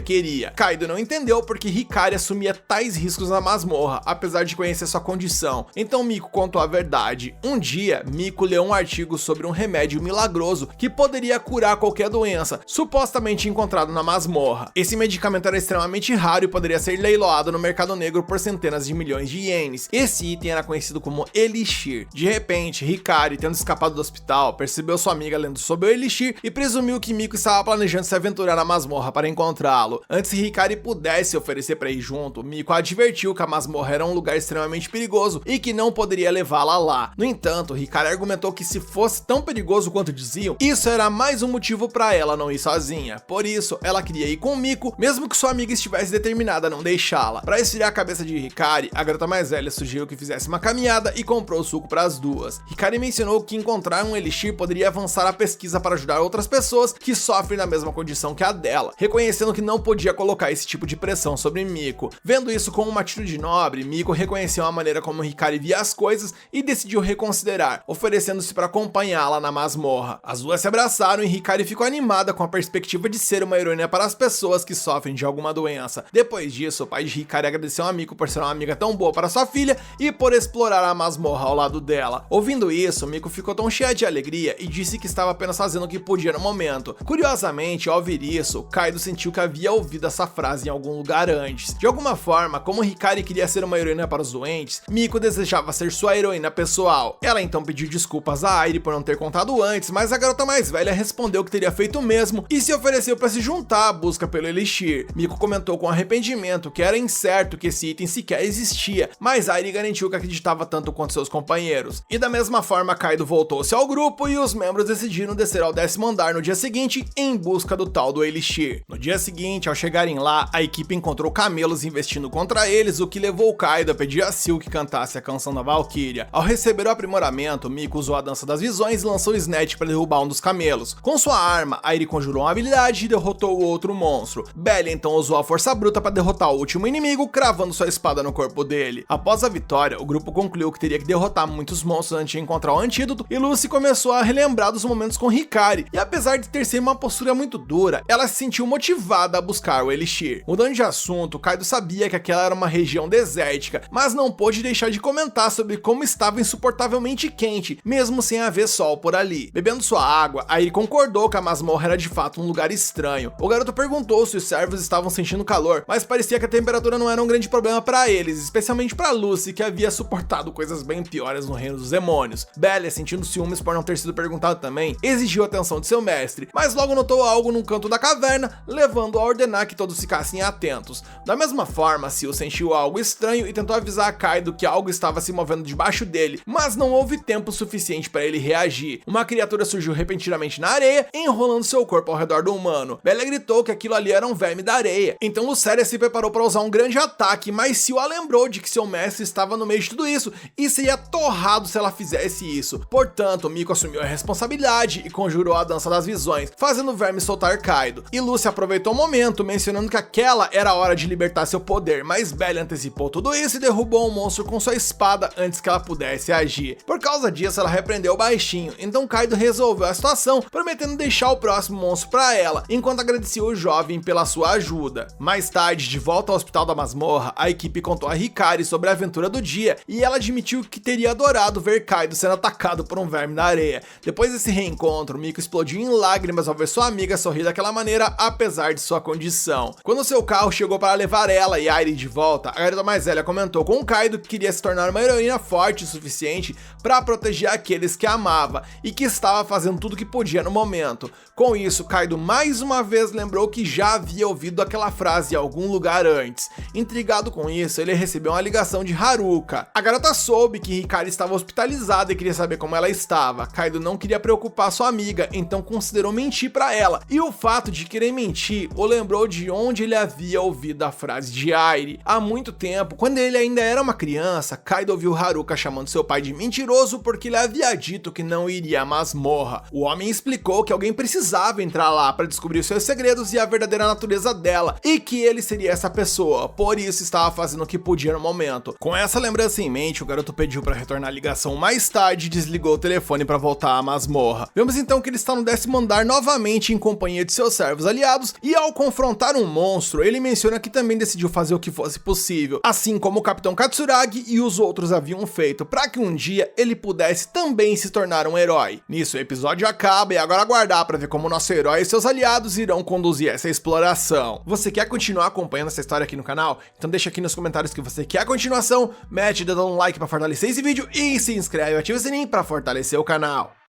queria. Kaido não entendeu porque Hikari assumia tais riscos na masmorra, apesar de conhecer sua condição. Então Miko contou a verdade. Um dia, Miko leu um artigo sobre um remédio milagroso que poderia curar qualquer doença, supostamente encontrado na masmorra. Esse medicamento era extremamente raro e poderia ser leiloado no mercado negro por centenas de milhões de ienes. Esse item era conhecido como Elixir. De repente, Hikari, tendo escapado do hospital, percebeu sua amiga lendo sobre o Elixir e presumiu que Miko estava planejando se aventurar na masmorra para encontrá-lo. Antes que Hikari pudesse oferecer para ir junto, Miko advertiu que a masmorra era um lugar extremamente perigoso e que não poderia levá-la lá. No entanto, Hikari argumentou que se fosse tão perigoso quanto diziam, isso era mais um motivo para ela não ir sozinha. Por isso, ela queria ir com Miko, mesmo que sua amiga estivesse determinada a não deixá-la. Para esfriar a cabeça de Hikari, a garota mais velha sugeriu que fizesse uma caminhada e comprou suco para as duas. Hikari mencionou que encontrar um Elixir poderia avançar a pesquisa para ajudar outras pessoas que sofrem da mesma condição que a dela, reconhecendo que não podia colocar esse tipo de pressão sobre Miko. Vendo isso como uma atitude nobre, Miko reconheceu a maneira como Hikari via as coisas e decidiu reconsiderar, oferecendo-se para acompanhá-la na masmorra. As duas se abraçaram e Hikari ficou animada com a perspectiva de ser uma heroína para as pessoas que sofrem de alguma doença. Depois disso, o pai de Hikari agradeceu a Miko por ser uma amiga tão boa para sua filha e por explorar a masmorra ao lado dela. Ouvindo isso, Miko ficou tão cheia de alegria e disse que estava apenas fazendo o que podia no momento. Curiosamente, ao ouvir isso, Kaido sentiu que havia ouvido essa frase em algum lugar antes. De alguma forma, como Hikari queria ser uma heroína para os doentes, Miko desejava ser sua heroína pessoal. Ela então pediu desculpas a Airi por não ter contado antes, mas a garota mais velha respondeu que teria feito o mesmo e se ofereceu para se juntar à busca pelo Elixir. Miko comentou com arrependimento que era incerto que esse item sequer existia, mas Airi garantiu que acreditava tanto quanto seus companheiros. E da mesma forma, Kaido voltou-se ao grupo e os membros decidiram descer ao 10º andar no dia seguinte em busca do tal do Elixir. No dia seguinte, ao chegarem lá, a equipe encontrou camelos investindo contra eles, o que levou Kaido a pedir a Silk que cantasse a canção da Valkyria. Ao receber o aprimoramento, Miko usou a dança das visões e lançou o Snatch para derrubar um dos camelos. Com sua arma, Airi conjurou uma habilidade e derrotou o outro monstro. Belly então usou a força bruta para derrotar o último inimigo, cravando sua espada no corpo dele. Após a vitória, o grupo concluiu que teria que derrotar muitos monstros antes de encontrar o antídoto, e Lucy começou a relembrar dos momentos com Hikari, e apesar de ter sido uma postura muito dura, ela se sentiu motivada a buscar o Elixir. Mudando de assunto, Kaido sabia que aquela era uma região desértica, mas não pôde deixar de comentar sobre como estava insuportavelmente quente, mesmo sem haver sol por ali. Bebendo sua água, Airi concordou que a masmorra era de fato um lugar estranho. O garoto perguntou se os servos estavam sentindo calor, mas parecia que a temperatura não era um grande problema para eles, especialmente para Lucy, que havia suportado coisas bem piores no reino dos demônios. Belly, sentindo ciúmes por não ter sido perguntado também, exigiu a atenção de seu mestre, mas logo notou algo num canto da caverna, levando a ordenar que todos ficassem atentos. Da mesma forma, Seal sentiu algo estranho e tentou avisar a Kaido que algo estava se movendo debaixo dele, mas não houve tempo suficiente para ele reagir. Uma criatura surgiu repentinamente na areia, enrolando seu corpo ao redor do humano. Belly gritou que aquilo ali era um verme da areia, então Luceria se preparou para usar um grande ataque, mas Seal a lembrou de que seu mestre estava no meio de tudo isso e seria torrado se ela fizesse isso. Portanto, Miko assumiu a responsabilidade e conjurou a dança das visões, fazendo o verme soltar Kaido. E Lucy aproveitou o momento, mencionando que aquela era a hora de libertar seu poder, mas Belly antecipou tudo isso e derrubou o monstro com sua espada antes que ela pudesse agir. Por causa disso, ela repreendeu o baixinho, então Kaido resolveu a situação, prometendo deixar o próximo monstro para ela, enquanto agradecia o jovem pela sua ajuda. Mais tarde, de volta ao hospital da masmorra, a equipe contou a Hikari sobre a aventura do dia, e ela admitiu que teria adorado ver Kaido sendo atacado por um verme na areia. Depois desse reencontro, Miko explodiu em lágrimas ao ver sua amiga sorrir daquela maneira, apesar de sua condição. Quando seu carro chegou para levar ela e Airi de volta, a garota mais velha comentou com Kaido que queria se tornar uma heroína forte o suficiente para proteger aqueles que amava, e que estava fazendo tudo que podia no momento. Com isso, Kaido mais uma vez lembrou que já havia ouvido aquela frase em algum lugar antes. Intrigado com isso, ele recebeu uma ligação de Haruka. A garota soube que Hikari estava hospitalizada e queria saber como ela estava. Kaido não queria preocupar sua amiga, então considerou mentir para ela, e o fato de querer mentir o lembrou de onde ele havia ouvido a frase de Airi. Há muito tempo, quando ele ainda era uma criança, Kaido ouviu Haruka chamando seu pai de mentiroso porque ele havia dito que não iria à masmorra. O homem explicou que alguém precisava entrar lá para descobrir seus segredos e a verdadeira natureza dela, e que ele seria essa pessoa, por isso estava fazendo o que podia no momento. Com essa lembrança em mente, o garoto pediu para retornar a ligação mais tarde e desligou o telefone para voltar à masmorra. Vemos então que ele está no 10º andar novamente em companhia de seus servos aliados, e ao confrontar um monstro, ele menciona que também decidiu fazer o que fosse possível, assim como o Capitão Katsuragi e os outros haviam feito, para que um dia ele pudesse também se tornar um herói. Nisso, o episódio acaba e agora aguardar para ver como nosso herói e seus aliados irão conduzir essa exploração. Você quer continuar acompanhando essa história aqui no canal? Então deixa aqui nos comentários que você quer a continuação, mete o dedo no like para fortalecer esse vídeo e se inscreve e ativa o sininho para fortalecer o canal.